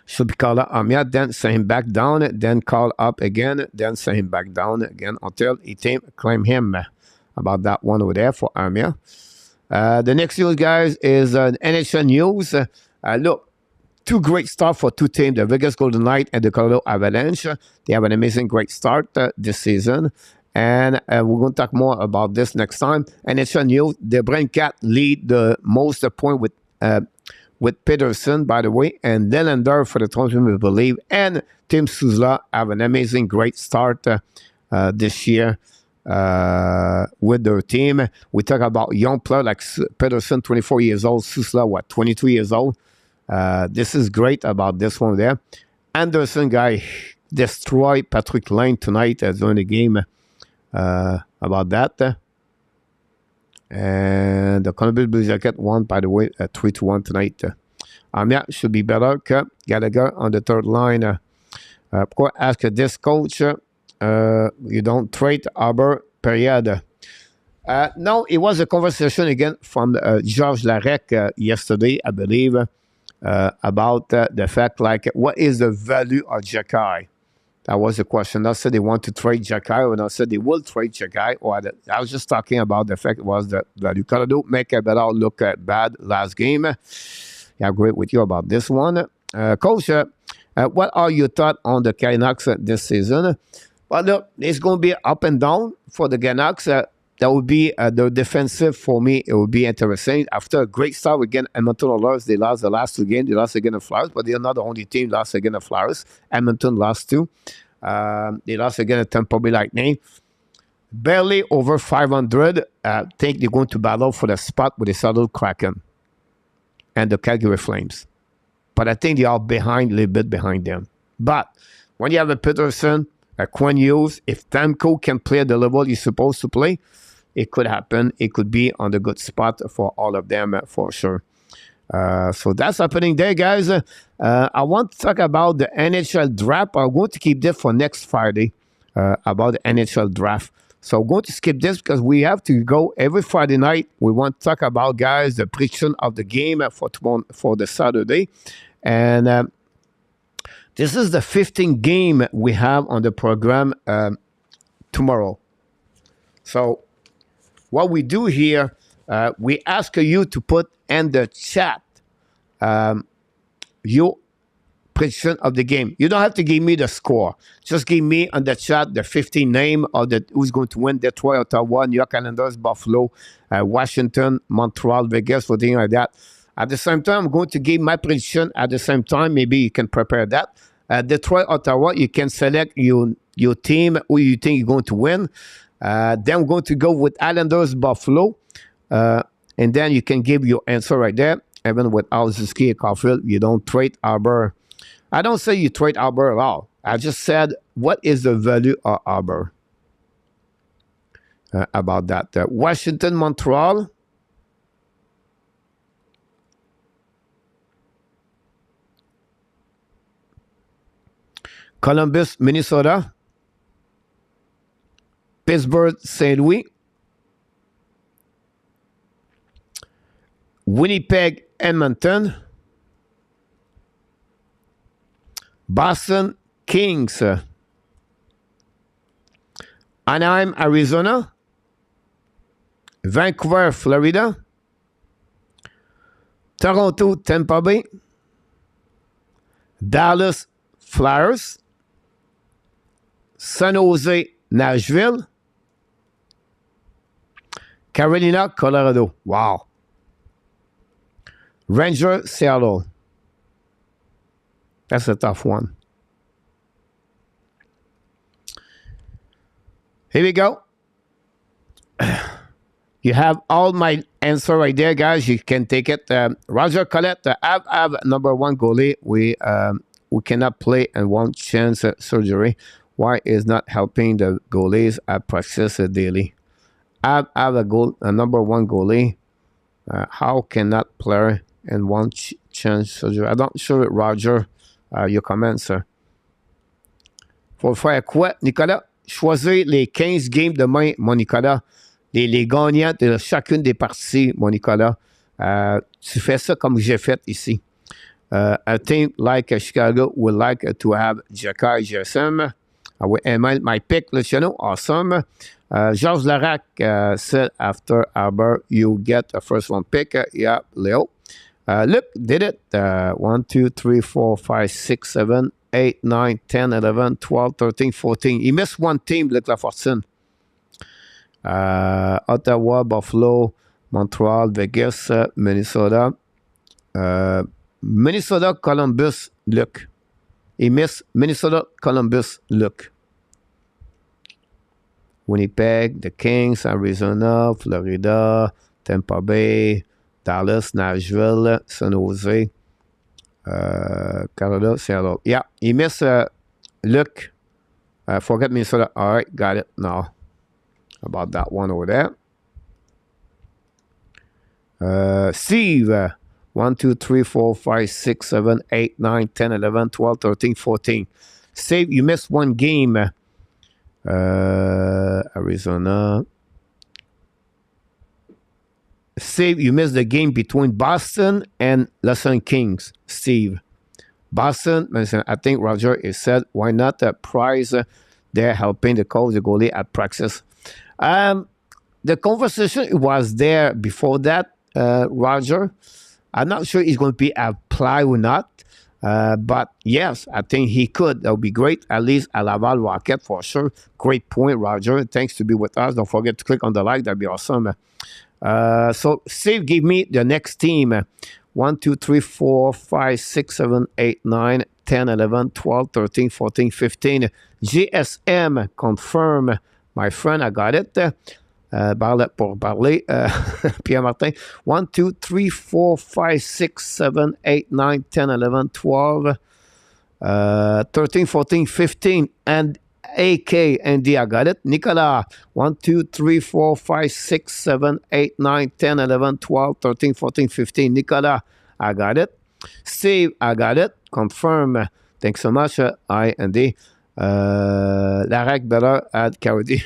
Should be called up Armia, then send him back down, then call up again, then send him back down again until he claim him. About that one over there for Armia. The next news, guys, is NHL news. Look, two great starts for two teams, the Vegas Golden Knights and the Colorado Avalanche. They have an amazing, great start this season. And we're going to talk more about this next time. NHL news, the Braincat lead the most point with Peterson, by the way, and Nylander for the Toronto Maple Leafs, and Tim Suzla have an amazing, great start this year with their team. We talk about young players like Peterson, 24 years old, Suzla, 22 years old. This is great about this one there. Anderson guy destroyed Patrick Lane tonight during the game about that. And the Columbus Blue Jacket won, by the way, 3-1 tonight. Yeah, should be better. Gallagher on the third line. Pourquoi ask this coach, you don't trade Arbor, period. No, it was a conversation again from Georges Larec yesterday, I believe, about the fact, like, what is the value of Jacky? That was the question. I said they want to trade Jacky, and I said they will trade Jacky. I was just talking about the fact it was the value. Colorado make a better look bad last game. Yeah, I agree with you about this one. Coach, what are your thoughts on the Canucks this season? Well, look, it's going to be up and down for the Canucks. That would be the defensive for me. It would be interesting. After a great start against Edmonton Oilers, they lost the last two games. They lost against the Flyers, but they're not the only team lost against the Flyers. Edmonton lost two. They lost against the Tampa Bay Lightning. Barely over 500. I think they're going to battle for the spot with the Seattle Kraken and the Calgary Flames. But I think they are behind, a little bit behind them. But when you have a Peterson, a Quinn Hughes, if Tamko can play at the level he's supposed to play, it could happen. It could be on the good spot for all of them, for sure. So that's happening there, guys. I want to talk about the NHL draft. I'm going to keep this for next Friday, about the NHL draft. So I'm going to skip this because we have to go every Friday night. We want to talk about, guys, the prediction of the game for the Saturday. And this is the 15th game we have on the program tomorrow. So what we do here, we ask you to put in the chat your prediction of the game. You don't have to give me the score. Just give me on the chat the 15 name of who's going to win: Detroit, Ottawa, New York Islanders, Buffalo, Washington, Montreal, Vegas, something like that. At the same time, I'm going to give my prediction at the same time. Maybe you can prepare that. Detroit, Ottawa, you can select your team, who you think you're going to win. Then we're going to go with Islanders, Buffalo. And then you can give your answer right there. Even with Alzinski and Caulfield, you don't trade Arbor. I don't say you trade Arbor at all. I just said, what is the value of Arbor? About that. Washington, Montreal. Columbus, Minnesota. Pittsburgh, St. Louis. Winnipeg, Edmonton. Boston Kings. Anaheim, Arizona. Vancouver, Florida. Toronto, Tampa Bay. Dallas, Flyers. San Jose, Nashville. Carolina, Colorado. Wow. Rangers, Seattle. That's a tough one. Here we go. You have all my answer right there, guys. You can take it. Roger Collette, have number one goalie. We cannot play and won't chance surgery. Why is not helping the goalies at practice daily? I have a number one goalie. How cannot play and won't chance surgery? I'm not sure, Roger. Your comments, sir. Faut faire quoi, Nicolas? Choisir les 15 games demain, mon Nicolas. Les gagnants de chacune des parties, mon Nicolas. Tu fais ça comme j'ai fait ici. A team like Chicago would like to have Jacky GSM. And my pick, Luciano, awesome. Georges Larac said after Albert, you get a first round pick. Yeah, Leo. Luke did it. 1, 2, 3, 4, 5, 6, 7, 8, 9, 10, 11, 12, 13, 14. He missed one team, Luc Lafortune. Ottawa, Buffalo, Montreal, Vegas, Minnesota. Minnesota, Columbus, Luc. He missed Minnesota, Columbus, Luc. Winnipeg, the Kings, Arizona, Florida, Tampa Bay, Dallas, Nashville, San Jose, Canada, Seattle. Yeah, he missed Luc. Forget Minnesota. All right, got it now. About that one over there. Steve, 1, 2, 3, 4, 5, 6, 7, 8, 9, 10, 11, 12, 13, 14. Steve, you missed one game. Arizona. Steve, you missed the game between Boston and Los Angeles Kings. Steve. Boston, I think Roger is said, why not a prize? They're helping the coach, the goalie at practice. The conversation was there before that, Roger. I'm not sure it's going to be applied or not. But yes, I think he could. That would be great, at least at Laval Rocket for sure. Great point, Roger. Thanks to be with us. Don't forget to click on the like. That'd be awesome. So Steve, give me the next team. 1, 2, 3, 4, 5, 6, 7, 8, 9, 10, 11, 12, 13, 14, 15. GSM, confirm. My friend, I got it. Pour parler. Pierre-Martin. 1, 2, 3, 4, 5, 6, 7, 8, 9, 10, 11, 12, 13, 14, 15. And AK, Andy, I got it. Nicolas. 1, 2, 3, 4, 5, 6, 7, 8, 9, 10, 11, 12, 13, 14, 15. Nicolas, I got it. Steve, I got it. Confirm. Thanks so much. I, Andy. Larac better at Carody.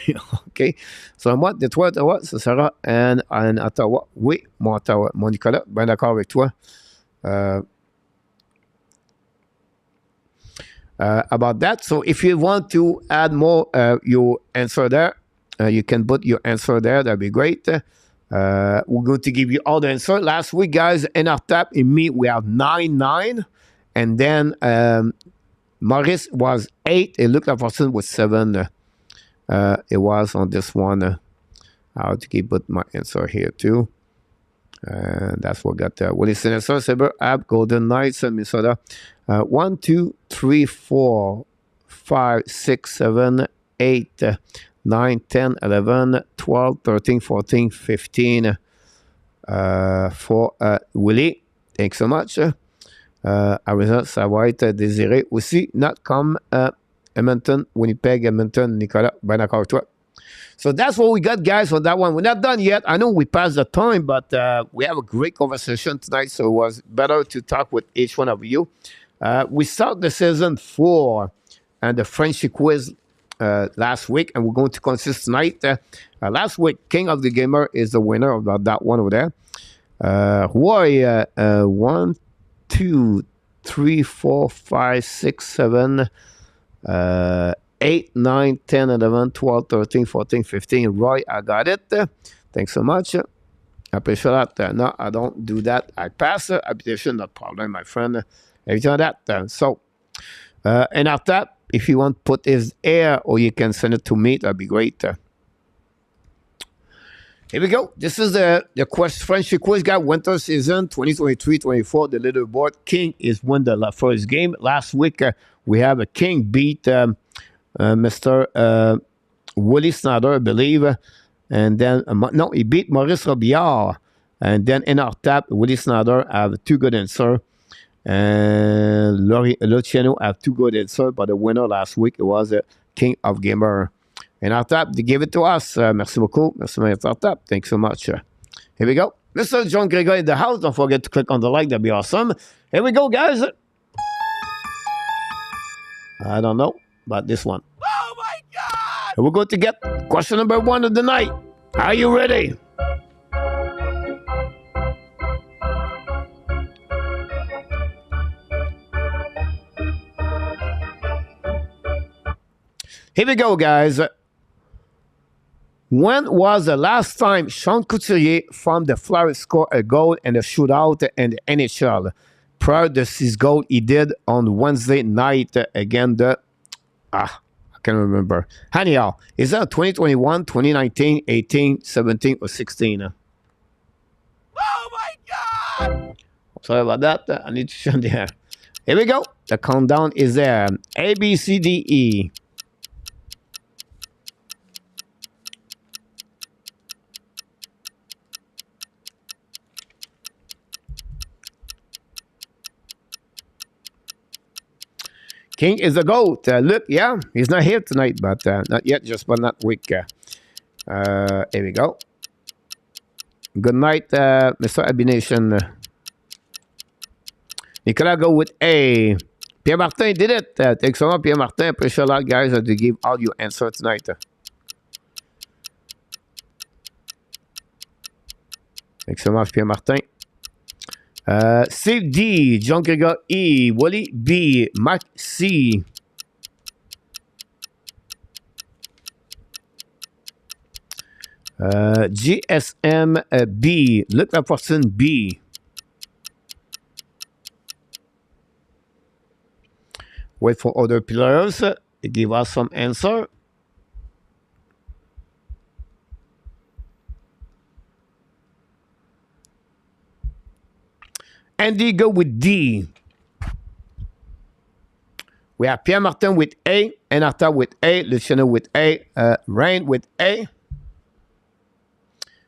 OK. So moi, Détroit, Ottawa, ce sera en Ottawa. Oui, mon Ottawa. Mon Nicolas, bien d'accord avec toi. About that. So if you want to add more your answer there, you can put your answer there. That'd be great. We're going to give you all the answer. Last week, guys, in our tap, in me, we have 9-9. And then Maurice was 8. It looked like Fortune was 7. It was on this one. I have to keep put my answer here too. And that's what got there. Willie Sinister, Saber, Ab, Golden Knights, and Minnesota. 1, 2, 3, 4, 5, 6, 7, 8, 9, 10, 11, 12, 13, 14, 15. For Willie. Thanks so much. Arizona, ça va être désiré aussi. Not comme Edmonton, Winnipeg, Edmonton, Nicolas. Ben d'accord avec toi. So that's what we got, guys, for that one. We're not done yet. I know we passed the time, but we have a great conversation tonight, so it was better to talk with each one of you. We start the season 4 and the Frenchy Quiz last week, and we're going to consist tonight. Last week, King of the Gamer is the winner of that one over there. Roy, 1, 2, 3, 4, 5, 6, 7, 8, 9, 10, 11, 12, 13, 14, 15. Roy, I got it. Thanks so much. I appreciate that. No, I don't do that. I pass. Application, not problem, my friend. Everything like that. So, and after that, if you want to put his air or you can send it to me, that'd be great. Here we go. This is the Frenchy Quiz guy, winter season 2023-24. The leaderboard. King is won the first game. Last week, we have a King beat Mr. Willie Snyder, I believe. And then, no, he beat Maurice Robillard. And then in our tap, Willie Snyder have 2 good answers. And Luciano have 2 good answers. But the winner last week, it was King of Gamer. And our tap, they gave it to us. Merci beaucoup. Merci, our tap. Thanks so much. Here we go. Mr. John Gregor in the house. Don't forget to click on the like. That'd be awesome. Here we go, guys. I don't know about this one. Oh, my God! And we're going to get question number 1 of the night. Are you ready? Here we go, guys. When was the last time Sean Couturier from the Flyers scored a goal in a shootout in the NHL? Prior to his goal he did on Wednesday night against the... I can't remember. Anyhow, is that 2021, 2019, 18, 17, or 16? Oh my God! Sorry about that. I need to show there. Here we go. The countdown is there. A, B, C, D, E. King is a GOAT. Look, yeah, he's not here tonight, but not yet, just for that week. Here we go. Good night, Mr. Habs Nation. Nicolas go with A. Pierre Martin did it. Thanks so much, Pierre Martin. Appreciate a lot, guys, to give all your answer tonight. Thanks so much, Pierre Martin. Steve D, John Gregor E, Wally B, Mark C. GSM B, Luc Laportine B. Wait for other players to give us some answer. Andy go with D. We have Pierre Martin with A, Enarta with A, Luciano with A, Rain with A.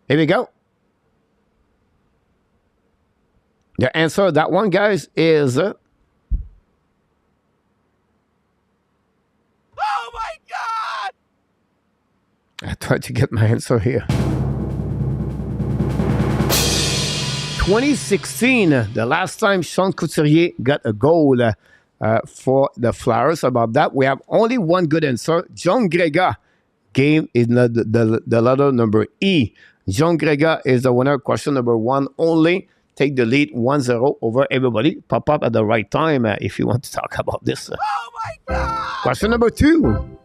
Here we go. The answer of that one, guys, is... Oh my God! I tried to get my answer here. 2016, the last time Sean Couturier got a goal for the Flyers. About that, we have only one good answer. John Gregor game is the letter number E. John Gregor is the winner. Question number one only. Take the lead 1-0 over everybody. Pop up at the right time if you want to talk about this. Oh my God! Question number two.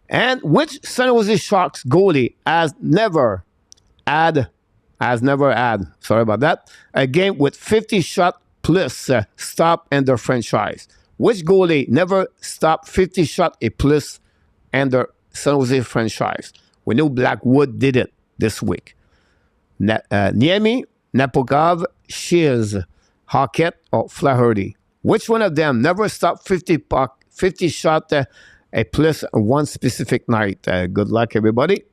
And which San Jose Sharks goalie has never had, sorry about that, a game with 50 shot plus stop in their franchise? Which goalie never stopped 50 shot a plus in their San Jose franchise? We know Blackwood did it this week. Niemi, Napokov, Shears, Hackett, or Flaherty. Which one of them never stopped 50 shot a plus one specific night? Good luck, everybody.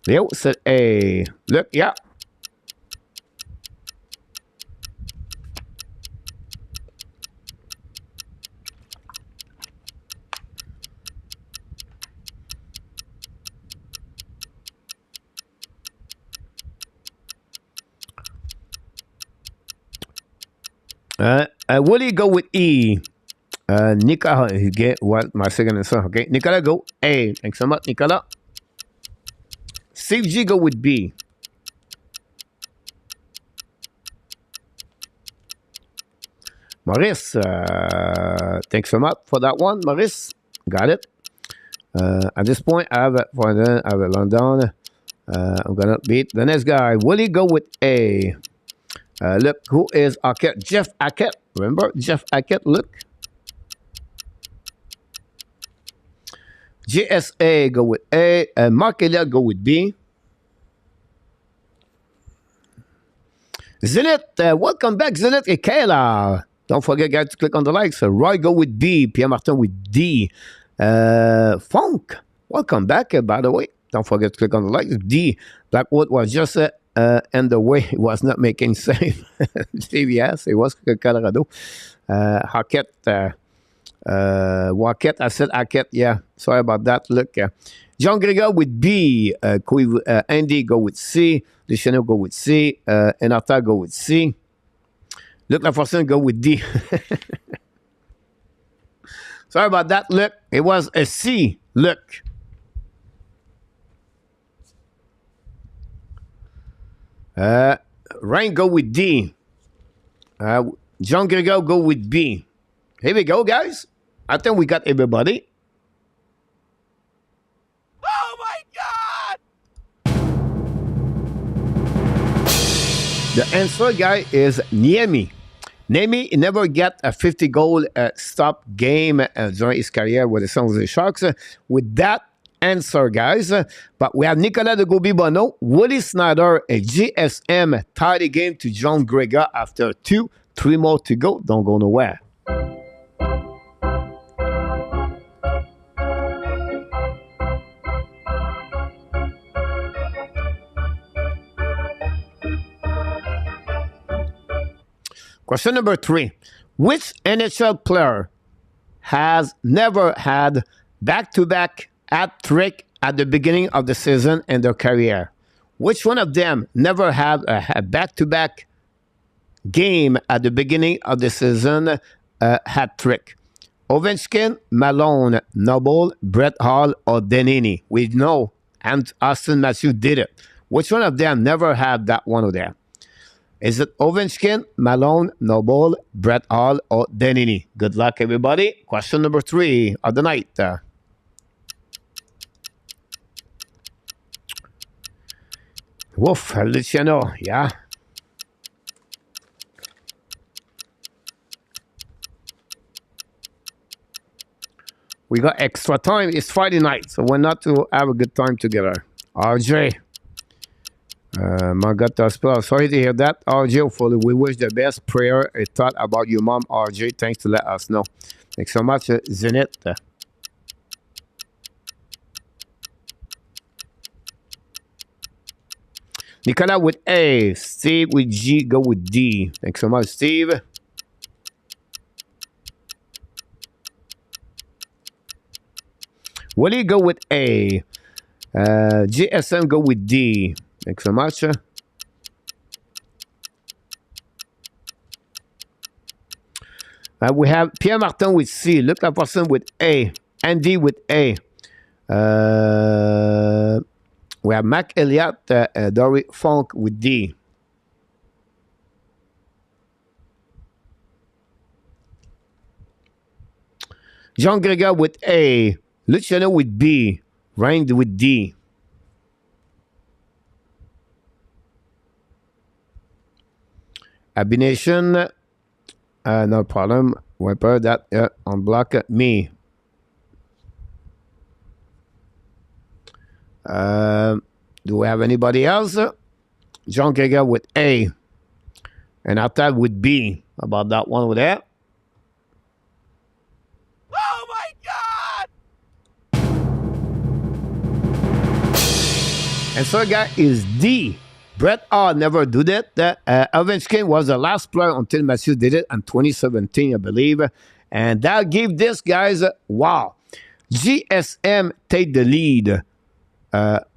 Leo said A. Look, yeah. Will he go with E? Nicolas, get what my second answer. Okay, Nicolas go A. Thanks so much, Nicolas. Steve G go with B. Maurice, thanks so much for that one, Maurice. Got it. At this point, I have London. I'm gonna beat the next guy. Will he go with A? Look, who is Hackett? Jeff Hackett. Remember Jeff Hackett? Look. GSA go with A. Mark Elliott go with B. Zenith, welcome back, Zenith et Kayla. Don't forget, guys, to click on the likes. Roy go with B. Pierre Martin with D. Funk, welcome back, by the way. Don't forget to click on the likes. D. Blackwood was just in the way. It was not making save. Steve, yes, it was Colorado. Hackett, Wackett, I said Hackett, yeah. Sorry about that. Look, John Gregor with B. Andy go with C. Luciano go with C. Enarta go with C. Luc Lafortine go with D. Sorry about that. Look, it was a C. Look. Ryan go with D. John Gregor go with B. Here we go, guys. I think we got everybody. Oh my God! The answer, guy, is Niemi. Niemi never got a 50-goal stop game during his career with the San Jose Sharks. With that answer, guys. But we have Nicolas de Gobi-Bono, Willie Snyder, and GSM tied the game to John Gregor after 3 more to go. Don't go nowhere. Question number 3. Which NHL player has never had back-to-back hat-trick at the beginning of the season in their career? Which one of them never had a back-to-back game at the beginning of the season hat-trick? Ovechkin, Malone, Noble, Brett Hall, or Denini? We know, and Austin Matthews did it. Which one of them never had that one of them? Is it Ovechkin, Malone, Noble, Brett Hall, or Denini? Good luck, everybody. Question number 3 of the night. Woof, I'll let you know. Yeah. We got extra time. It's Friday night, so we're not to have a good time together. RJ. My God, sorry to hear that, RJ. Hopefully, we wish the best. Prayer a thought about your mom, RJ. Thanks to let us know. Thanks so much, Zenit. Nicolas with A. Steve with G. Go with D. Thanks so much, Steve. Willie go with A. GSM go with D. Thanks so much. We have Pierre Martin with C. Luc Laperson with A. Andy with A. We have Mac Elliott, Dory Funk with D. John Gregor with A. Luciano with B. Ryan with D. Habs Nation, no problem. Wiper that unblock me. Do we have anybody else? John Gregor with A. And after with B. About that one with that. Oh my God! And so guy is D. Brett R. never did it. Ovechkin was the last player until Matthews did it in 2017, I believe. And that gave this guys, wow. GSM take the lead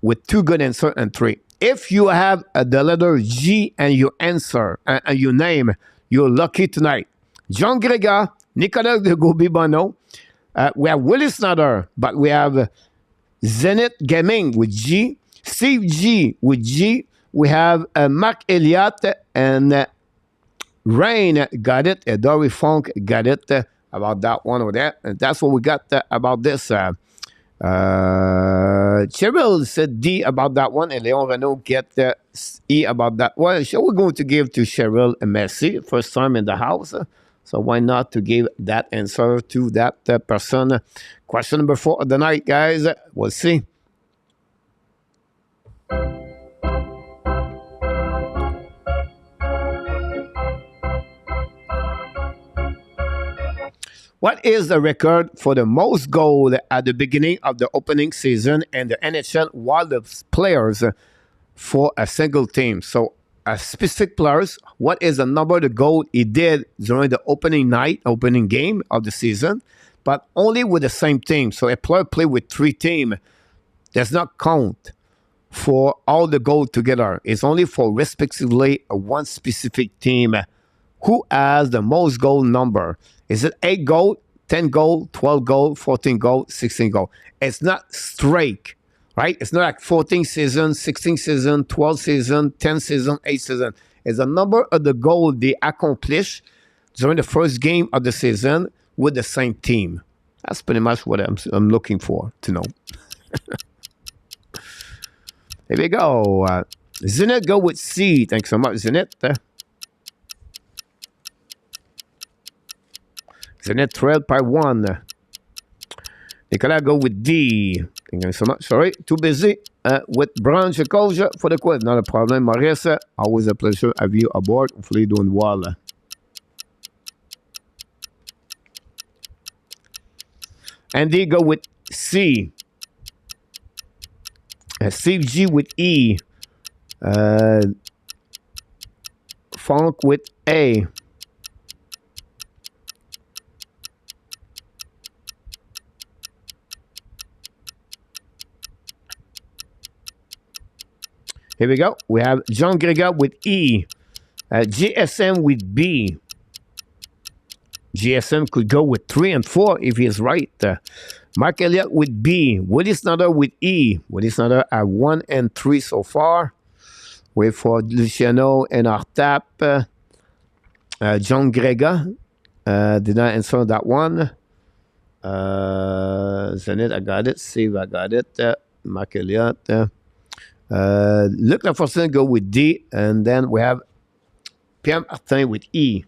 with 2 good answers and 3. If you have the letter G and your answer and your name, you're lucky tonight. John Gregor, Nicolas de Gobi-Bono. We have Willie Snyder, but we have Zenit Gaming with G. Steve G with G. We have Mark Elliott and Rain got it. Dory Funk got it about that one over there. And that's what we got about this. Cheryl said D about that one, and Leon Renault get E about that one. So we're going to give to Cheryl and Messi, first time in the house. So why not to give that answer to that person? Question number 4 of the night, guys. We'll see. What is the record for the most goal at the beginning of the opening season in the NHL while the players for a single team? So a specific players, what is the number of goal he did during the opening game of the season, but only with the same team. So a player play with 3 teams does not count for all the goals together. It's only for respectively one specific team. Who has the most goal number? Is it 8 goal, 10 goal, 12 goal, 14 goal, 16 goal? It's not straight, right? It's not like 14 season, 16 season, 12 season, 10 season, 8 season. is the number of the goal they accomplish during the first game of the season with the same team. That's pretty much what I'm looking for to know. Here we go. Zenit go with C. Thanks so much, Zenit. Zenit trailed by 1. Nicolas go with D. Thank you so much. Sorry, too busy with Brown Chicoja for the quiz. Not a problem. Marissa, always a pleasure to have you aboard. Hopefully doing well. Andy go with C. Steve G with E. Funk with A. Here we go. We have John Gregor with E. GSM with B. GSM could go with 3 and 4 if he's right. Mark Elliott with B. Willie Snyder with E. Willie Snyder at 1 and 3 so far. Wait for Luciano and our tap. John Gregor did not answer that one. Zenit, I got it. Steve, I got it. Mark Elliott. Luc Laforcine go with D. And then we have Pierre Martin with E.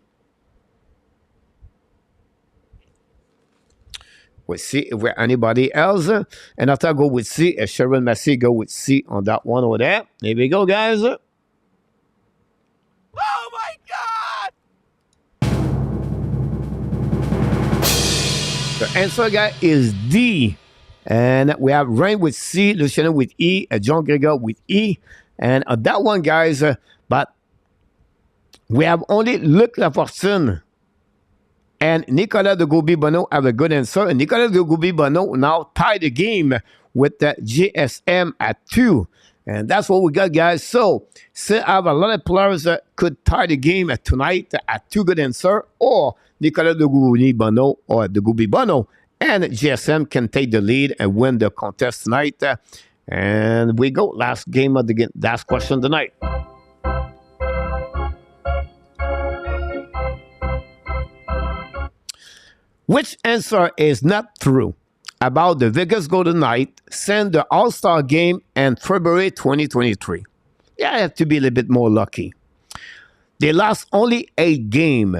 We'll see if we're anybody else. And after I go with C, Sharon Massey go with C on that one over there. Here we go, guys. Oh my God! The answer, guy, is D. And we have Rain with C, Luciano with E, John Gregor with E. And that one, guys, but we have only Luc Lafortune and Nicolas de Gouby-Bonneau have a good answer. And Nicolas de Gouby-Bonneau now tied the game with the GSM at 2. And that's what we got, guys. So, still have a lot of players that could tie the game tonight at 2 good answer. Or Nicolas de Gouby-Bonneau or de Gouby-Bonneau and GSM can take the lead and win the contest tonight. And we go. Last game of the game. Last question tonight. Which answer is not true about the Vegas Golden Knights send the All-Star game in February 2023? Yeah, I have to be a little bit more lucky. They lost only 8 games.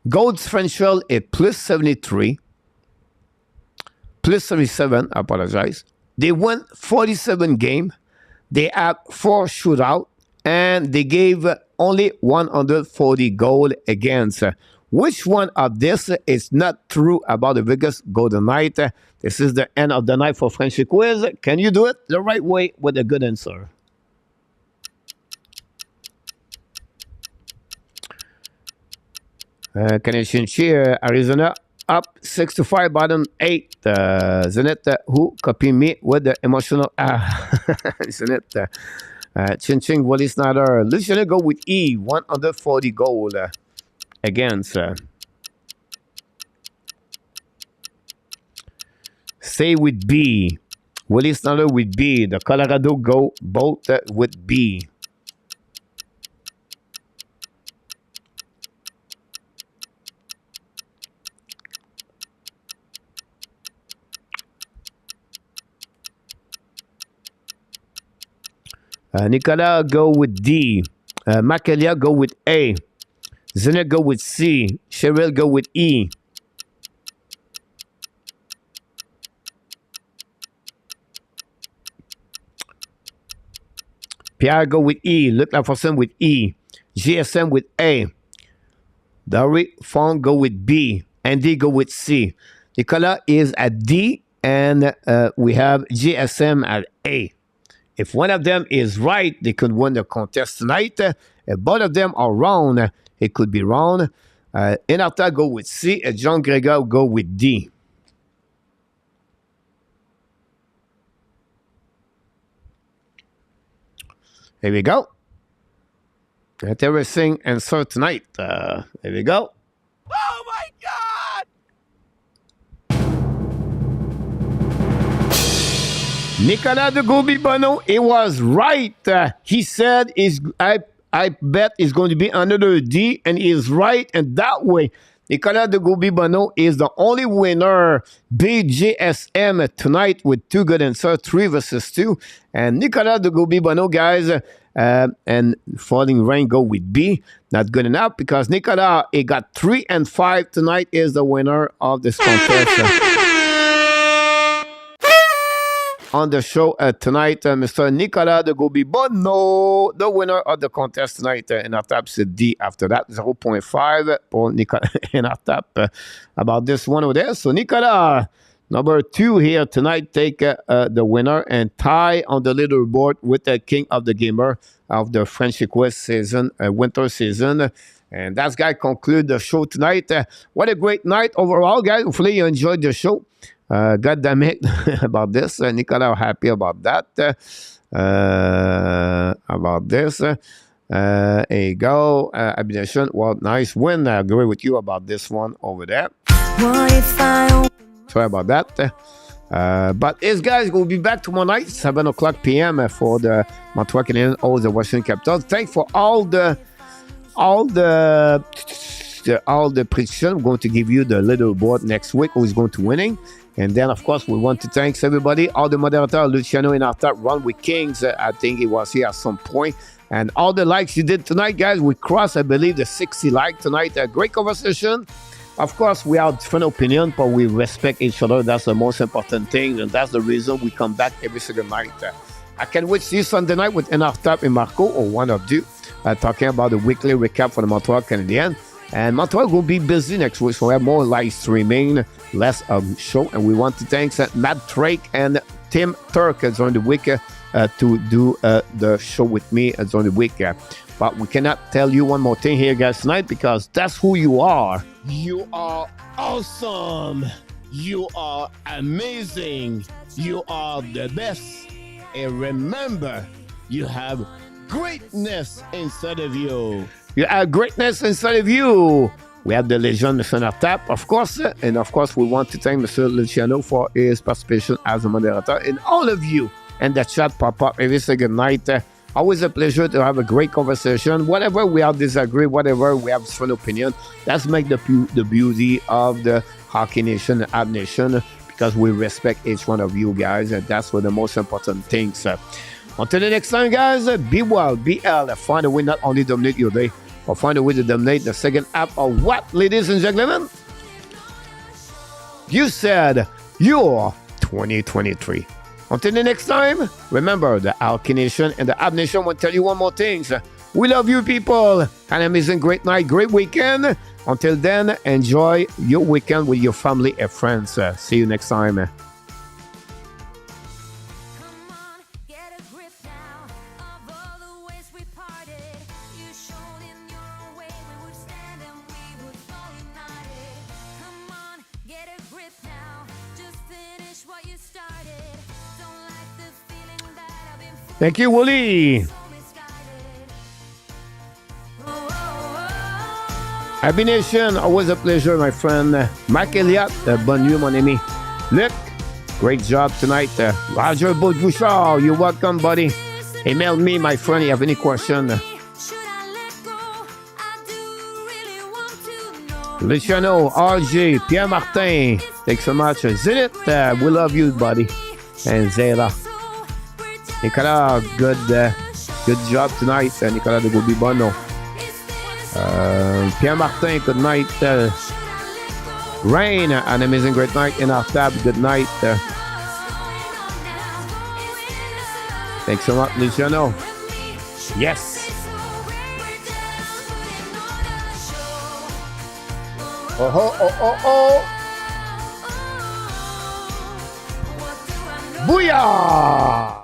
Gold differential is plus 73. Plus 77, I apologize. They won 47 games. They had 4 shootouts. And they gave only 140 goals against. Which one of this is not true about the Vegas Golden Knights? This is the end of the night for Frenchy Quiz. Can you do it the right way with a good answer? Canadian cheer. Arizona up 6-5, bottom 8. Zenit, who copy me with the emotional. Zenit. Chin Ching, Wally Snyder. Luciano go with E. 140 goal. Against. Stay with B. Willie Snyder with B. The Colorado go both with B. Nicolas go with D. Macalia go with A. Zenit go with C. Cheryl go with E. Pierre go with E. Luc Laforcine with E. GSM with A. Dari Fong go with B. Andy go with C. Nicolas is at D. And we have GSM at A. If one of them is right, they could win the contest tonight. If both of them are wrong, it could be wrong. Inarta go with C. And John Gregor go with D. Here we go. Interesting answer tonight. Here we go. Oh my God! Nicolas de Gouby-Bonneau, it was right. He said, I bet it's going to be another D, and he is right. And that way, Nicolas de Goubi-Bonneau is the only winner. BGSM tonight with 2 good answers, 3 versus 2. And Nicolas de Goubi-Bonneau, guys, and Falling Rain go with B. Not good enough because Nicolas, he got 3 and 5 tonight, is the winner of this contest. On the show tonight, Mr. Nicolas de Goubi-Bonneau, the winner of the contest tonight. And our top is D after that, 0.5 for Nicolas in our top about this one over there. So Nicolas, number 2 here tonight, take the winner and tie on the leaderboard with the king of the gamer of the Frenchy Quiz season, winter season. And that's guy conclude the show tonight. What a great night overall, guys. Hopefully you enjoyed the show. God damn it about this. Nicolas happy about that. About this. There you go. Habs Nation. Well, nice win. I agree with you about this one over there. Sorry about that. But these guys will be back tomorrow night, 7 o'clock p.m. for the Montreal Canadiens or the Washington Capitals. Thanks for all the prediction. I'm going to give you the leaderboard next week. Who's going to winning? And then, of course, we want to thank everybody, all the moderators, Luciano in our top run with Kings. I think he was here at some point. And all the likes you did tonight, guys. We crossed, I believe, the 60 likes tonight. A great conversation. Of course, we have different opinions, but we respect each other. That's the most important thing. And that's the reason we come back every single night. I can't wait to see you Sunday night with NR Top and Marco, or one of you, talking about the weekly recap for the Montreal Canadiens. And Montreal will be busy next week, so we have more live streaming, less show. And we want to thank Matt Drake and Tim Turk during the week to do the show with me during the week. But we cannot tell you one more thing here, guys, tonight, because that's who you are. You are awesome. You are amazing. You are the best. And remember, you have greatness inside of you. You have greatness inside of you. We have the legend, Mr. Tap, of course. And of course, we want to thank Mr. Luciano for his participation as a moderator. And all of you and the chat pop up every single night. Always a pleasure to have a great conversation. Whatever we have disagree, whatever we have different opinion, that's make the beauty of the Hockey Nation, the Habs Nation, because we respect each one of you guys. And that's one of the most important things. Until the next time, guys, be well, be hell. Find a way not only dominate your day, but find a way to dominate the second half of what, ladies and gentlemen? You said you're 2023. Until the next time, remember, the Hockey Nation and the Habs Nation will tell you one more thing. We love you, people. An amazing, great night, great weekend. Until then, enjoy your weekend with your family and friends. See you next time. Thank you, Wooly. Habs Nation, always a pleasure, my friend. Marc Elliott, bonne nuit, mon ami. Luc, great job tonight. Roger Bouchard, you're welcome, buddy. Email me, my friend, if you have any question. Luciano, RJ, Pierre Martin, thanks so much. Zenith, we love you, buddy. And Zera. Nicolas, good job tonight. Nicolas de Goubi-Bonneau. Pierre Martin, good night. Rain, an amazing great night. In our tab, good night. Thanks so much, Luciano. Yes. Oh. Booyah!